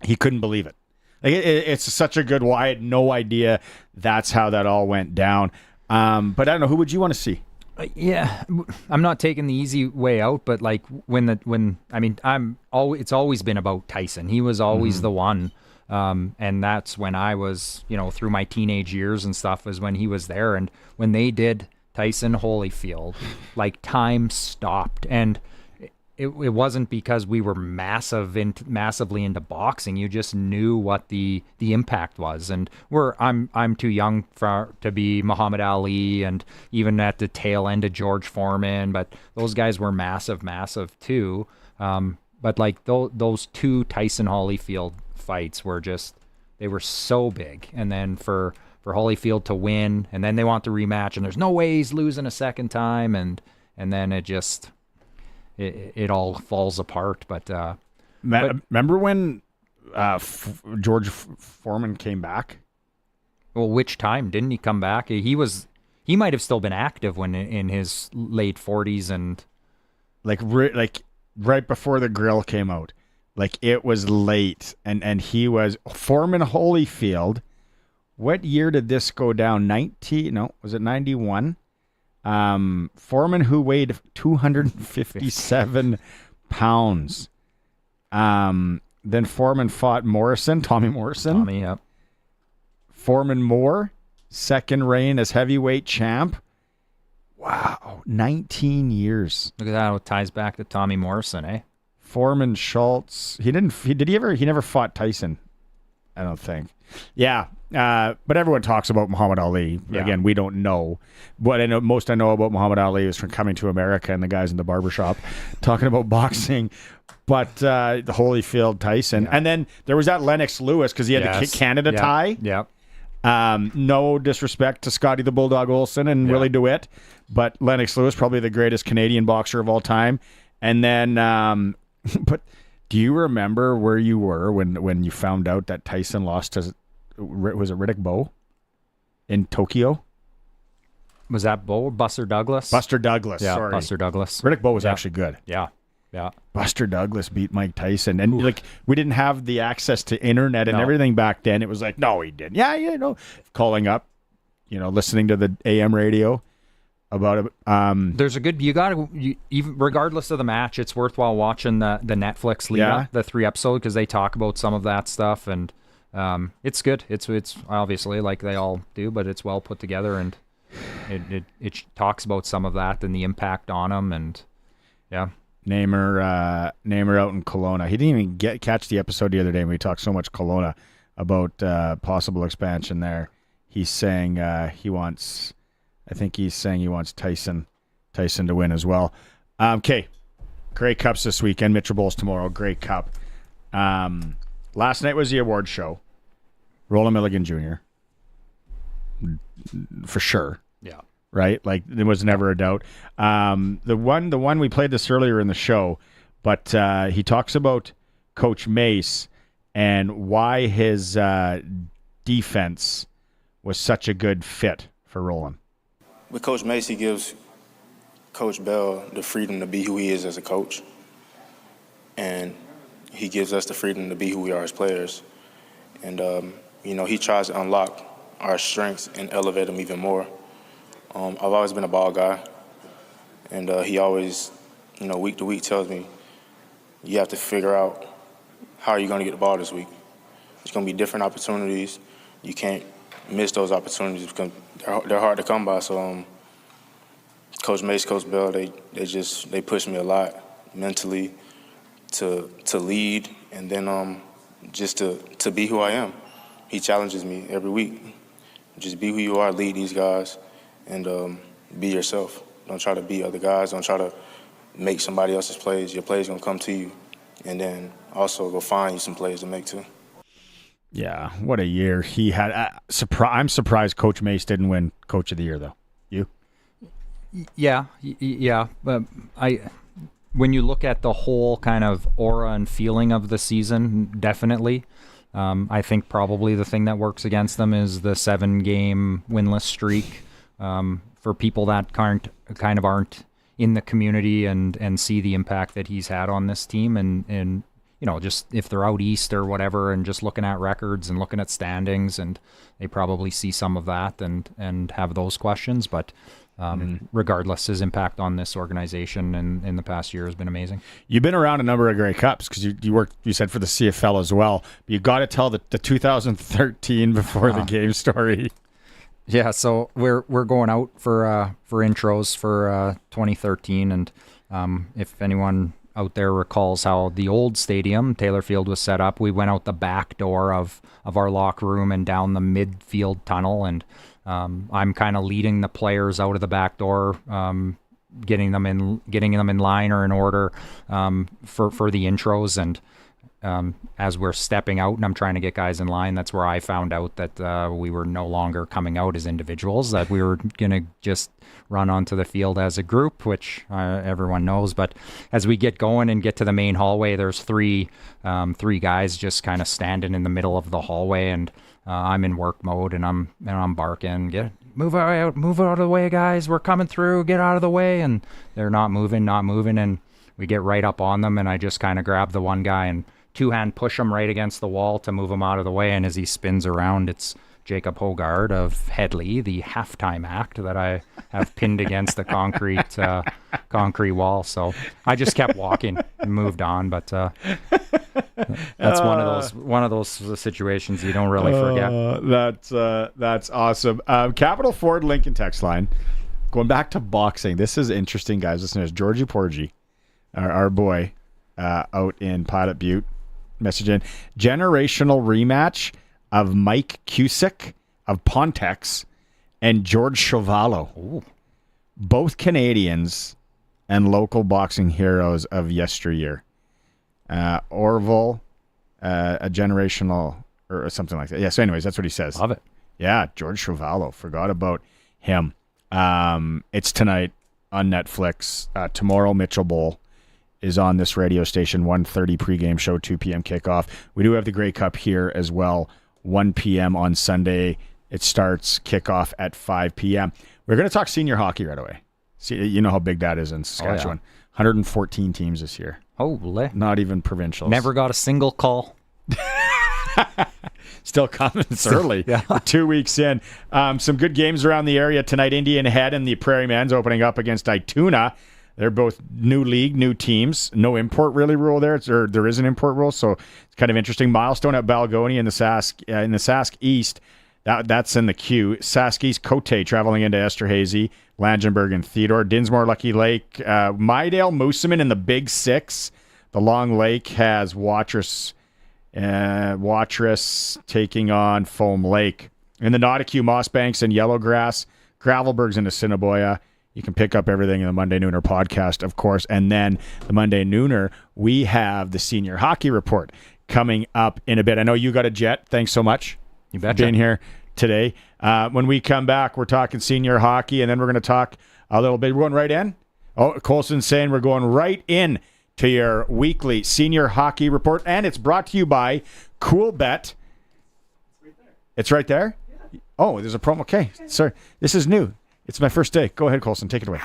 Speaker 6: He couldn't believe it. Like it's such a good. I had no idea that's how that all went down. But I don't know. Who would you want to see?
Speaker 10: I'm not taking the easy way out, but like it's always been about Tyson. He was always the one. And that's when I was, through my teenage years and stuff, was when he was there. And when they did Tyson Holyfield, like time stopped. And it wasn't because we were massively into boxing. You just knew what the impact was. And I'm too young to be Muhammad Ali and even at the tail end of George Foreman, but those guys were massive too. But like those two Tyson Holyfield fights were they were so big. And then for Holyfield to win, and then they want the rematch, and there's no way he's losing a second time, and then it all falls apart. But
Speaker 6: remember when George Foreman came back?
Speaker 10: Well, which time didn't he come back? He might have still been active when in his late 40s and
Speaker 6: like right before the grill came out. Like it was late, and he was Foreman Holyfield. What year did this go down? Was it 91? Foreman, who weighed 257 pounds. Then Foreman fought Tommy Morrison.
Speaker 10: Tommy, yep.
Speaker 6: Foreman Moore, second reign as heavyweight champ. Wow, 19 years.
Speaker 10: Look at that, how it ties back to Tommy Morrison, eh?
Speaker 6: Foreman Schultz. He never fought Tyson, I don't think. Yeah. But everyone talks about Muhammad Ali.
Speaker 10: Yeah.
Speaker 6: Again, we don't know. What I know about Muhammad Ali is from Coming to America and the guys in the barbershop talking about boxing. But the Holyfield Tyson. And then there was that Lennox Lewis because he had the Canada tie.
Speaker 10: Yeah.
Speaker 6: No disrespect to Scotty the Bulldog Olsen and Willie DeWitt, but Lennox Lewis, probably the greatest Canadian boxer of all time. And then, but do you remember where you were when you found out that Tyson lost to, was it Riddick Bowe in Tokyo?
Speaker 10: Was that Bowe or Buster Douglas?
Speaker 6: Buster Douglas,
Speaker 10: yeah,
Speaker 6: sorry.
Speaker 10: Buster Douglas.
Speaker 6: Riddick Bowe was actually good.
Speaker 10: Yeah. Yeah.
Speaker 6: Buster Douglas beat Mike Tyson. And like we didn't have the access to internet and everything back then. It was like, no, he didn't. Yeah, you know, calling up, you know, listening to the AM radio about it.
Speaker 10: There's a good, even regardless of the match, it's worthwhile watching the Netflix lead up, the 3 episode, because they talk about some of that stuff, and it's good. It's obviously like they all do, but it's well put together, and it talks about some of that and the impact on them, and yeah.
Speaker 6: Namer out in Kelowna. He didn't even catch the episode the other day when we talked so much Kelowna about possible expansion there. He's saying he wants Tyson to win as well. Okay, Grey Cups this weekend. Mitchell Bowls tomorrow. Grey Cup. Last night was the award show. Roland Milligan Jr. For sure.
Speaker 10: Yeah.
Speaker 6: Right? Like, there was never a doubt. The one we played this earlier in the show, but he talks about Coach Mace and why his defense was such a good fit for Roland.
Speaker 2: With Coach Mace, he gives Coach Bell the freedom to be who he is as a coach. And he gives us the freedom to be who we are as players. And, you know, he tries to unlock our strengths and elevate them even more. I've always been a ball guy, and he always, you know, week to week tells me, you have to figure out how are you going to get the ball this week. There's going to be different opportunities. You can't miss those opportunities because they're hard to come by. So Coach Mace, Coach Bell, they push me a lot mentally to lead, and then just to be who I am. He challenges me every week. Just be who you are, lead these guys. And be yourself. Don't try to be other guys. Don't try to make somebody else's plays. Your plays going to come to you. And then also go find you some plays to make too.
Speaker 6: Yeah, what a year he had. I'm surprised Coach Mace didn't win Coach of the Year, though. You?
Speaker 10: Yeah. But when you look at the whole kind of aura and feeling of the season, definitely. I think probably the thing that works against them is the 7-game winless streak. For people that aren't in the community and see the impact that he's had on this team, and you know, just if they're out east or whatever and just looking at records and looking at standings, and they probably see some of that and have those questions, but regardless, his impact on this organization in the past year has been amazing.
Speaker 6: You've been around a number of Grey Cups because you worked, you said, for the CFL as well. But you got to tell the 2013 before the game story.
Speaker 10: Yeah, so we're going out for intros for 2013, and if anyone out there recalls how the old stadium, Taylor Field, was set up, we went out the back door of our locker room and down the midfield tunnel, and I'm kind of leading the players out of the back door, getting them in line or in order for the intros, and as we're stepping out and I'm trying to get guys in line, that's where I found out that we were no longer coming out as individuals, that we were going to just run onto the field as a group, which everyone knows. But as we get going and get to the main hallway, there's three guys just kind of standing in the middle of the hallway, and I'm in work mode, and I'm barking, move out of the way, guys, we're coming through, get out of the way. And they're not moving, and we get right up on them, and I just kind of grab the one guy and two-hand push him right against the wall to move him out of the way. And as he spins around, it's Jacob Hogard of Headley, the halftime act that I have pinned against the concrete wall. So I just kept walking and moved on. But that's one of those situations you don't really forget.
Speaker 6: That's awesome. Capital Ford Lincoln text line. Going back to boxing, this is interesting, guys. Listen to this. Georgie Porgy, our boy, out in Pilot Butte, message in generational rematch. of Mike Cusick of Pontex and George Chuvalo. Both Canadians and local boxing heroes of yesteryear. Orville, a generational or something like that. Yeah, so anyways, that's what he says.
Speaker 10: Love it.
Speaker 6: Yeah, George Chuvalo. Forgot about him. It's tonight on Netflix. Tomorrow, Mitchell Bowl is on this radio station, 1:30 pregame show, 2 p.m. kickoff. We do have the Grey Cup here as well, 1 p.m. on Sunday. It starts kickoff at 5 p.m. We're going to talk senior hockey right away. See, you know how big that is in Saskatchewan. 114 teams this year.
Speaker 10: Holy.
Speaker 6: Not even provincials.
Speaker 10: Never got a single call.
Speaker 6: Still coming. It's early.
Speaker 10: Yeah.
Speaker 6: We're 2 weeks in. Some good games around the area tonight. Indian Head and the Prairie Men's opening up against Ituna. They're both new league, new teams. No import really rule there. Or there is an import rule, so it's kind of interesting. Milestone at Balgonie in the Sask East. That's in the queue. Sask East, Cote traveling into Esterhazy, Langenberg and Theodore. Dinsmore, Lucky Lake, Mydale, Moosomin in the Big Six. The Long Lake has Watrous taking on Foam Lake. In the Notikewin, Mossbanks and Yellowgrass, Gravelberg's in Assiniboia. You can pick up everything in the Monday Nooner podcast, of course. And then the Monday Nooner, we have the senior hockey report coming up in a bit. I know you got a jet. Thanks so much.
Speaker 10: You betcha.
Speaker 6: Being here today. When we come back, we're talking senior hockey, and then we're going to talk a little bit. We're going right in. Oh, Colson's saying we're going right in to your weekly senior hockey report, and it's brought to you by Cool Bet. It's right there? Yeah. Oh, there's a promo. Okay, sorry. This is new. It's my first day. Go ahead, Colson. Take it away.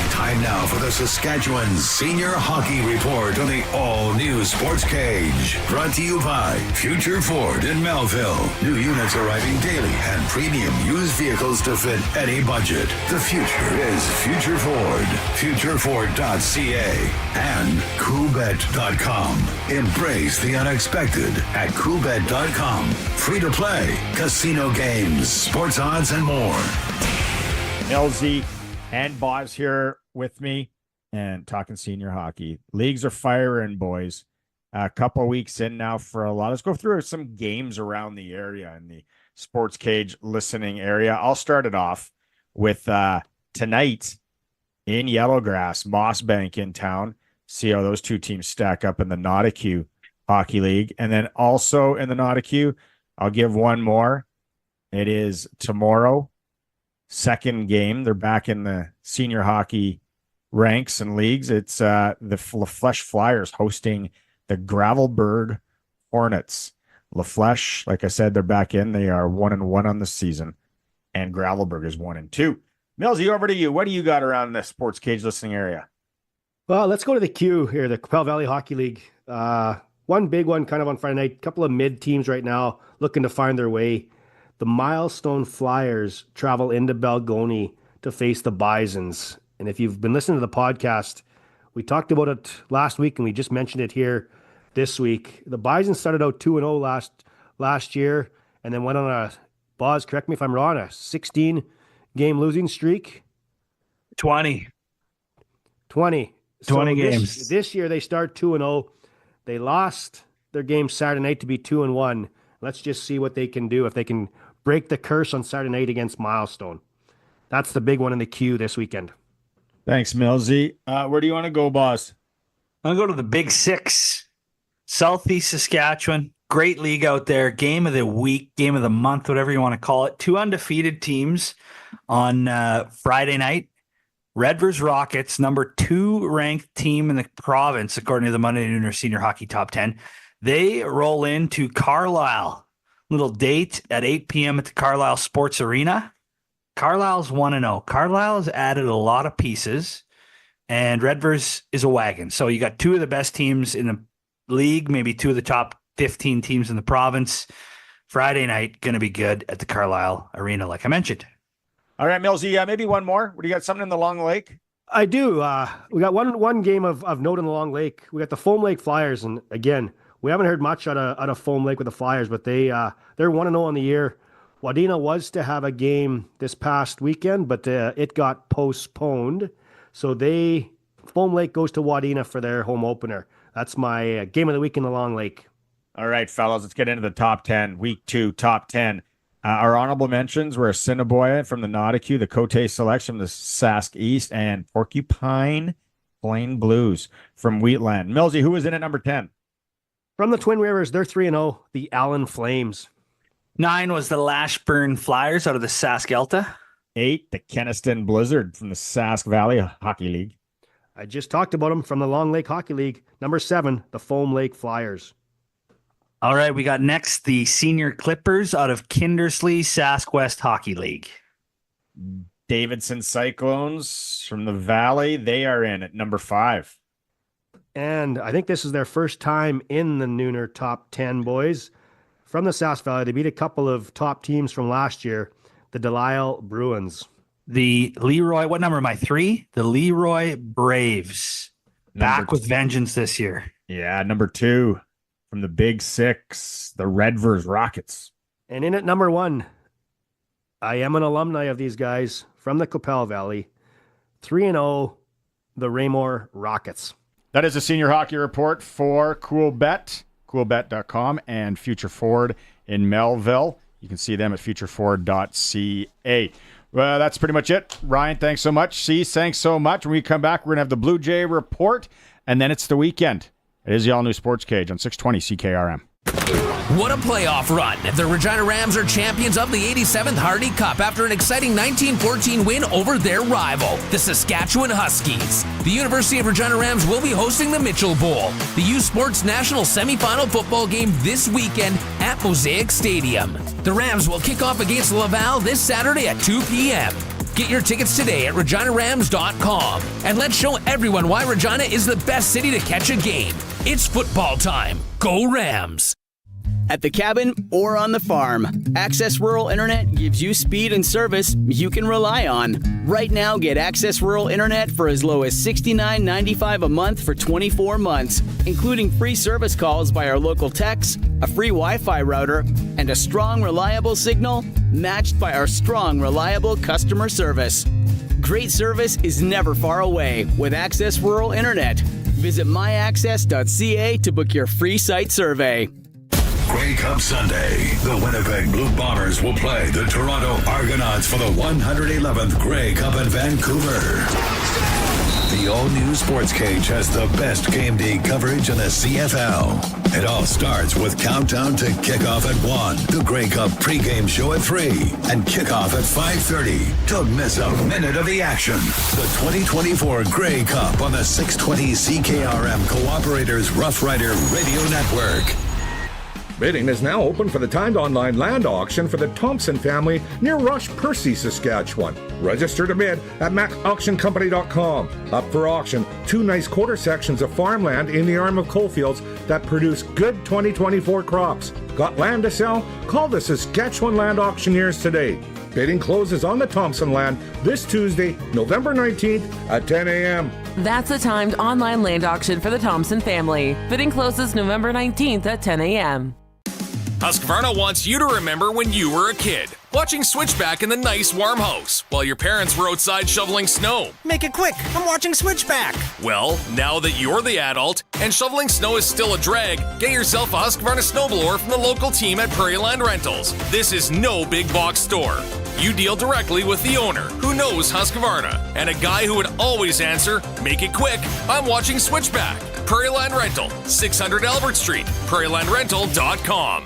Speaker 5: Time now for the Saskatchewan Senior Hockey Report on the all-new Sportscage. Brought to you by Future Ford in Melville. New units arriving daily and premium used vehicles to fit any budget. The future is Future Ford. FutureFord.ca and CoolBet.com. Embrace the unexpected at CoolBet.com. Free to play, casino games, sports odds, and more.
Speaker 6: LZ and Boz here with me and talking senior hockey. Leagues are firing, boys. A couple of weeks in now for a lot. Let's go through some games around the area in the Sportscage listening area. I'll start it off with tonight in Yellowgrass, Mossbank in town. See how those two teams stack up in the Notikewin Hockey League. And then also in the Notikewin, I'll give one more. It is tomorrow. Second game. They're back in the senior hockey ranks and leagues. It's the LaFleche Flyers hosting the Gravelberg Hornets. LaFleche, like I said, they're back in. They are 1-1 on the season, and Gravelberg is 1-2. Millsy, over to you. What do you got around the Sportscage listening area?
Speaker 1: Well, let's go to the Q here, the Quail Valley Hockey League. One big one kind of on Friday night. A couple of mid teams right now looking to find their way. The Milestone Flyers travel into Balgonie to face the Bisons. And if you've been listening to the podcast, we talked about it last week and we just mentioned it here this week. The Bisons started out 2-0 last year and then went on a, Boz, correct me if I'm wrong, a 16-game losing streak.
Speaker 14: 20 games.
Speaker 1: This year they start 2-0. They lost their game Saturday night to be 2-1. Let's just see what they can do if they can break the curse on Saturday night against Milestone. That's the big one in the queue this weekend.
Speaker 6: Thanks, Millsy. Where do you want to go, boss?
Speaker 14: I'm going to go to the Big Six. Southeast Saskatchewan. Great league out there. Game of the week, game of the month, whatever you want to call it. Two undefeated teams on Friday night. Red vs. Rockets, number 2 ranked team in the province, according to the Monday Nooner Senior Hockey Top 10. They roll into Carlisle. Little date at 8 p.m. at the Carlisle Sports Arena. Carlisle's 1-0. Carlisle has added a lot of pieces, and Redvers is a wagon. So you got two of the best teams in the league, maybe two of the top 15 teams in the province. Friday night, going to be good at the Carlisle Arena, like I mentioned.
Speaker 6: All right, Millsy, maybe one more. What do you got, something in the Long Lake?
Speaker 1: I do. We got one game of note in the Long Lake. We got the Foam Lake Flyers, and again, we haven't heard much out of Foam Lake with the Flyers, but they're 1-0 on the year. Wadena was to have a game this past weekend, but it got postponed. So Foam Lake goes to Wadena for their home opener. That's my game of the week in the Long Lake.
Speaker 6: All right, fellas, let's get into the top 10. Week 2, top 10. Our honorable mentions were Assiniboia from the Nauticue, the Cote Selection from the Sask East, and Porcupine Plain Blues from Wheatland. Millsy, who was in at number 10?
Speaker 1: From the Twin Rivers, they're 3-0, the Allen Flames.
Speaker 14: 9 was the Lashburn Flyers out of the Sask-Elta.
Speaker 6: 8, the Kenaston Blizzard from the Sask Valley Hockey League.
Speaker 1: I just talked about them from the Long Lake Hockey League. Number 7, the Foam Lake Flyers.
Speaker 14: All right, we got next the Senior Clippers out of Kindersley Sask West Hockey League.
Speaker 6: Davidson Cyclones from the Valley, they are in at number 5.
Speaker 1: And I think this is their first time in the Nooner top 10, boys. From the Sask Valley, they beat a couple of top teams from last year, the Delisle Bruins.
Speaker 14: The Leroy, what number am I? 3? The Leroy Braves. Back with vengeance this year.
Speaker 6: Yeah, number 2 from the Big 6, the Redvers Rockets.
Speaker 1: And in at number 1, I am an alumni of these guys from the Coppell Valley. 3-0, the Raymore Rockets.
Speaker 6: That is a senior hockey report for CoolBet, coolbet.com, and Future Ford in Melville. You can see them at futureford.ca. Well, that's pretty much it. Ryan, thanks so much. Cease, thanks so much. When we come back, we're going to have the Blue Jay report, and then it's the weekend. It is the all-new Sports Cage on 620 CKRM.
Speaker 16: What a playoff run. The Regina Rams are champions of the 87th Hardy Cup after an exciting 1914 win over their rival, the Saskatchewan Huskies. The University of Regina Rams will be hosting the Mitchell Bowl, the U Sports National semifinal football game this weekend at Mosaic Stadium. The Rams will kick off against Laval this Saturday at 2 p.m. Get your tickets today at reginarams.com. And let's show everyone why Regina is the best city to catch a game. It's football time. Go Rams!
Speaker 4: At the cabin or on the farm, Access Rural Internet gives you speed and service you can rely on. Right now, get Access Rural Internet for as low as $69.95 a month for 24 months, including free service calls by our local techs, a free Wi-Fi router, and a strong, reliable signal matched by our strong, reliable customer service. Great service is never far away with Access Rural Internet. Visit myaccess.ca to book your free site survey.
Speaker 5: Grey Cup Sunday. The Winnipeg Blue Bombers will play the Toronto Argonauts for the 111th Grey Cup in Vancouver. The all-new Sports Cage has the best game day coverage in the CFL. It all starts with countdown to kickoff at 1, the Grey Cup pregame show at 3, and kickoff at 5:30. Don't miss a minute of the action. The 2024 Grey Cup on the 620 CKRM Cooperators Rough Rider Radio Network.
Speaker 18: Bidding is now open for the timed online land auction for the Thompson family near Rush, Percy, Saskatchewan. Register to bid at macauctioncompany.com. Up for auction, 2 nice quarter sections of farmland in the arm of coalfields that produce good 2024 crops. Got land to sell? Call the Saskatchewan Land Auctioneers today. Bidding closes on the Thompson land this Tuesday, November 19th at 10 a.m.
Speaker 19: That's a timed online land auction for the Thompson family. Bidding closes November 19th at 10 a.m.
Speaker 15: Husqvarna wants you to remember when you were a kid, watching Switchback in the nice warm house while your parents were outside shoveling snow.
Speaker 8: Make it quick, I'm watching Switchback.
Speaker 15: Well, now that you're the adult and shoveling snow is still a drag, get yourself a Husqvarna snowblower from the local team at Prairie Land Rentals. This is no big box store. You deal directly with the owner, who knows Husqvarna, and a guy who would always answer, make it quick, I'm watching Switchback. Prairie Land Rental, 600 Albert Street, prairielandrental.com.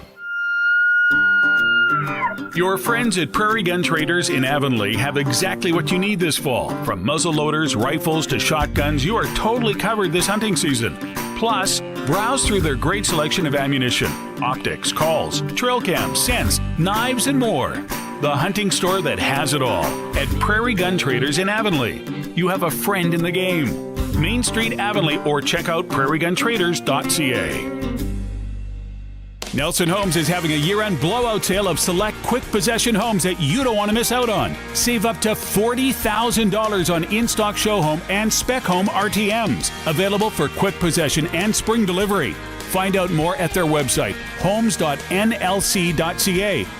Speaker 13: Your friends at Prairie Gun Traders in Avonlea have exactly what you need this fall. From muzzle loaders, rifles to shotguns, you are totally covered this hunting season. Plus, browse through their great selection of ammunition, optics, calls, trail cams, scents, knives, and more. The hunting store that has it all. At Prairie Gun Traders in Avonlea. You have a friend in the game. Main Street, Avonlea, or check out prairieguntraders.ca. Nelson Homes is having a year-end blowout sale of select quick possession homes that you don't want to miss out on. Save up to $40,000 on in-stock show home and spec home RTMs. Available for quick possession and spring delivery. Find out more at their website, homes.nlc.ca,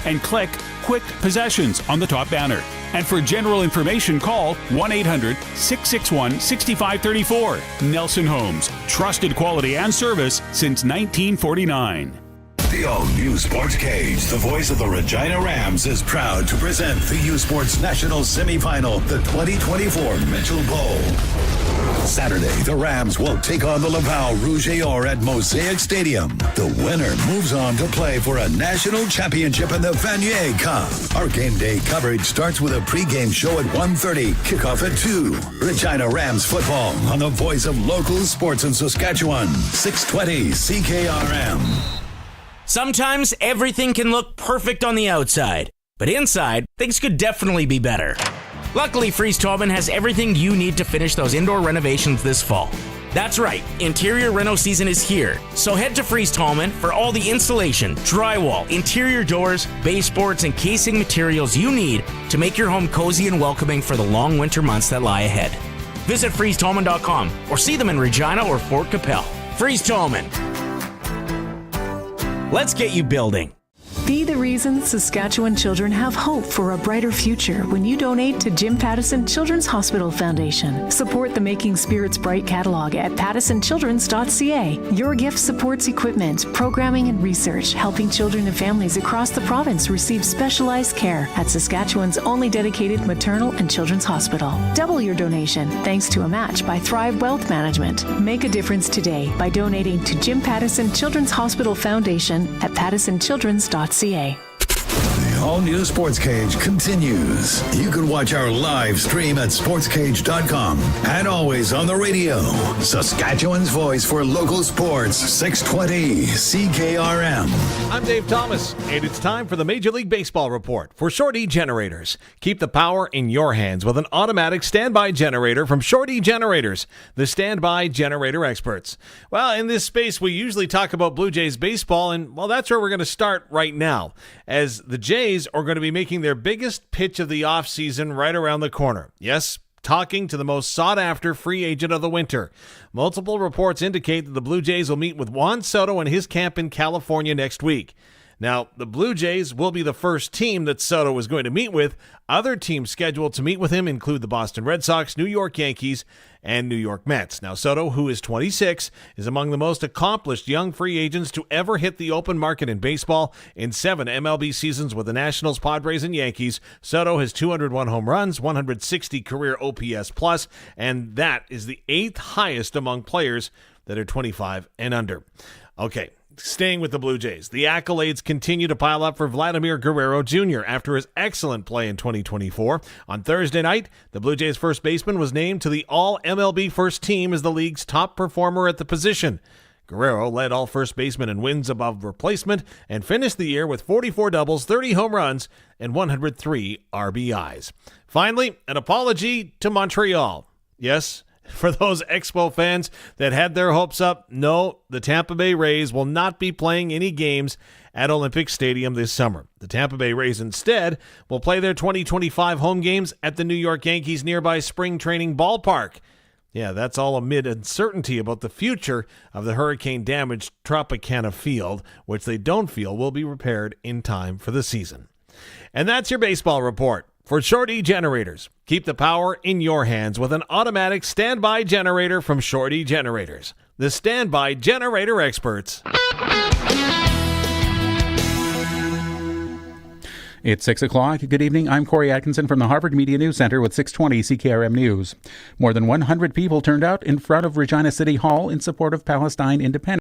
Speaker 13: and click Quick Possessions on the top banner. And for general information, call 1-800-661-6534. Nelson Homes, trusted quality and service since 1949.
Speaker 5: The all-new Sports Cage, the voice of the Regina Rams, is proud to present the U Sports National Semifinal, the 2024 Mitchell Bowl. Saturday, the Rams will take on the Laval Rouge et Or at Mosaic Stadium. The winner moves on to play for a national championship in the Vanier Cup. Our game day coverage starts with a pregame show at 1:30, kickoff at 2. Regina Rams football on the voice of local sports in Saskatchewan, 620 CKRM.
Speaker 8: Sometimes everything can look perfect on the outside, but inside, things could definitely be better. Luckily, Freeze Tobin has everything you need to finish those indoor renovations this fall. That's right, interior reno season is here. So head to Freeze Tobin for all the installation, drywall, interior doors, baseboards, and casing materials you need to make your home cozy and welcoming for the long winter months that lie ahead. Visit freezetoman.com or see them in Regina or Fort Capel. Freeze Tobin. Let's get you building.
Speaker 17: Be the reason Saskatchewan children have hope for a brighter future when you donate to Jim Pattison Children's Hospital Foundation. Support the Making Spirits Bright catalog at pattisonchildrens.ca. Your gift supports equipment, programming, and research, helping children and families across the province receive specialized care at Saskatchewan's only dedicated maternal and children's hospital. Double your donation thanks to a match by Thrive Wealth Management. Make a difference today by donating to Jim Pattison Children's Hospital Foundation at pattisonchildrens.ca.
Speaker 5: The all-new Sports Cage continues. You can watch our live stream at sportscage.com and always on the radio. Saskatchewan's voice for local sports, 620 CKRM.
Speaker 20: I'm Dave Thomas, and it's time for the Major League Baseball report for Short-E Generators. Keep the power in your hands with an automatic standby generator from Short-E Generators, the standby generator experts. Well, in this space, we usually talk about Blue Jays baseball, and well, that's where we're going to start right now, as the Jays are going to be making their biggest pitch of the offseason right around the corner. Yes, talking to the most sought-after free agent of the winter. Multiple reports indicate that the Blue Jays will meet with Juan Soto in his camp in California next week. Now, the Blue Jays will be the first team that Soto is going to meet with. Other teams scheduled to meet with him include the Boston Red Sox, New York Yankees, and New York Mets. Now, Soto, who is 26, is among the most accomplished young free agents to ever hit the open market in baseball. In 7 MLB seasons with the Nationals, Padres, and Yankees, Soto has 201 home runs, 160 career OPS plus, and that is the 8th highest among players that are 25 and under. Okay. Staying with the Blue Jays, the accolades continue to pile up for Vladimir Guerrero Jr. after his excellent play in 2024. On Thursday night, the Blue Jays first baseman was named to the All-MLB first team as the league's top performer at the position. Guerrero led all first basemen in wins above replacement and finished the year with 44 doubles, 30 home runs, and 103 RBIs. Finally, an apology to Montreal. Yes, for those Expo fans that had their hopes up, no, the Tampa Bay Rays will not be playing any games at Olympic Stadium this summer. The Tampa Bay Rays instead will play their 2025 home games at the New York Yankees' nearby spring training ballpark. Yeah, that's all amid uncertainty about the future of the hurricane-damaged Tropicana field, which they don't feel will be repaired in time for the season. And that's your baseball report. For Short-E Generators, keep the power in your hands with an automatic standby generator from Short-E Generators, the standby generator experts.
Speaker 21: It's 6 o'clock. Good evening. I'm Corey Atkinson from the Harvard Media News Center with 620 CKRM News. More than 100 people turned out in front of Regina City Hall in support of Palestine independence.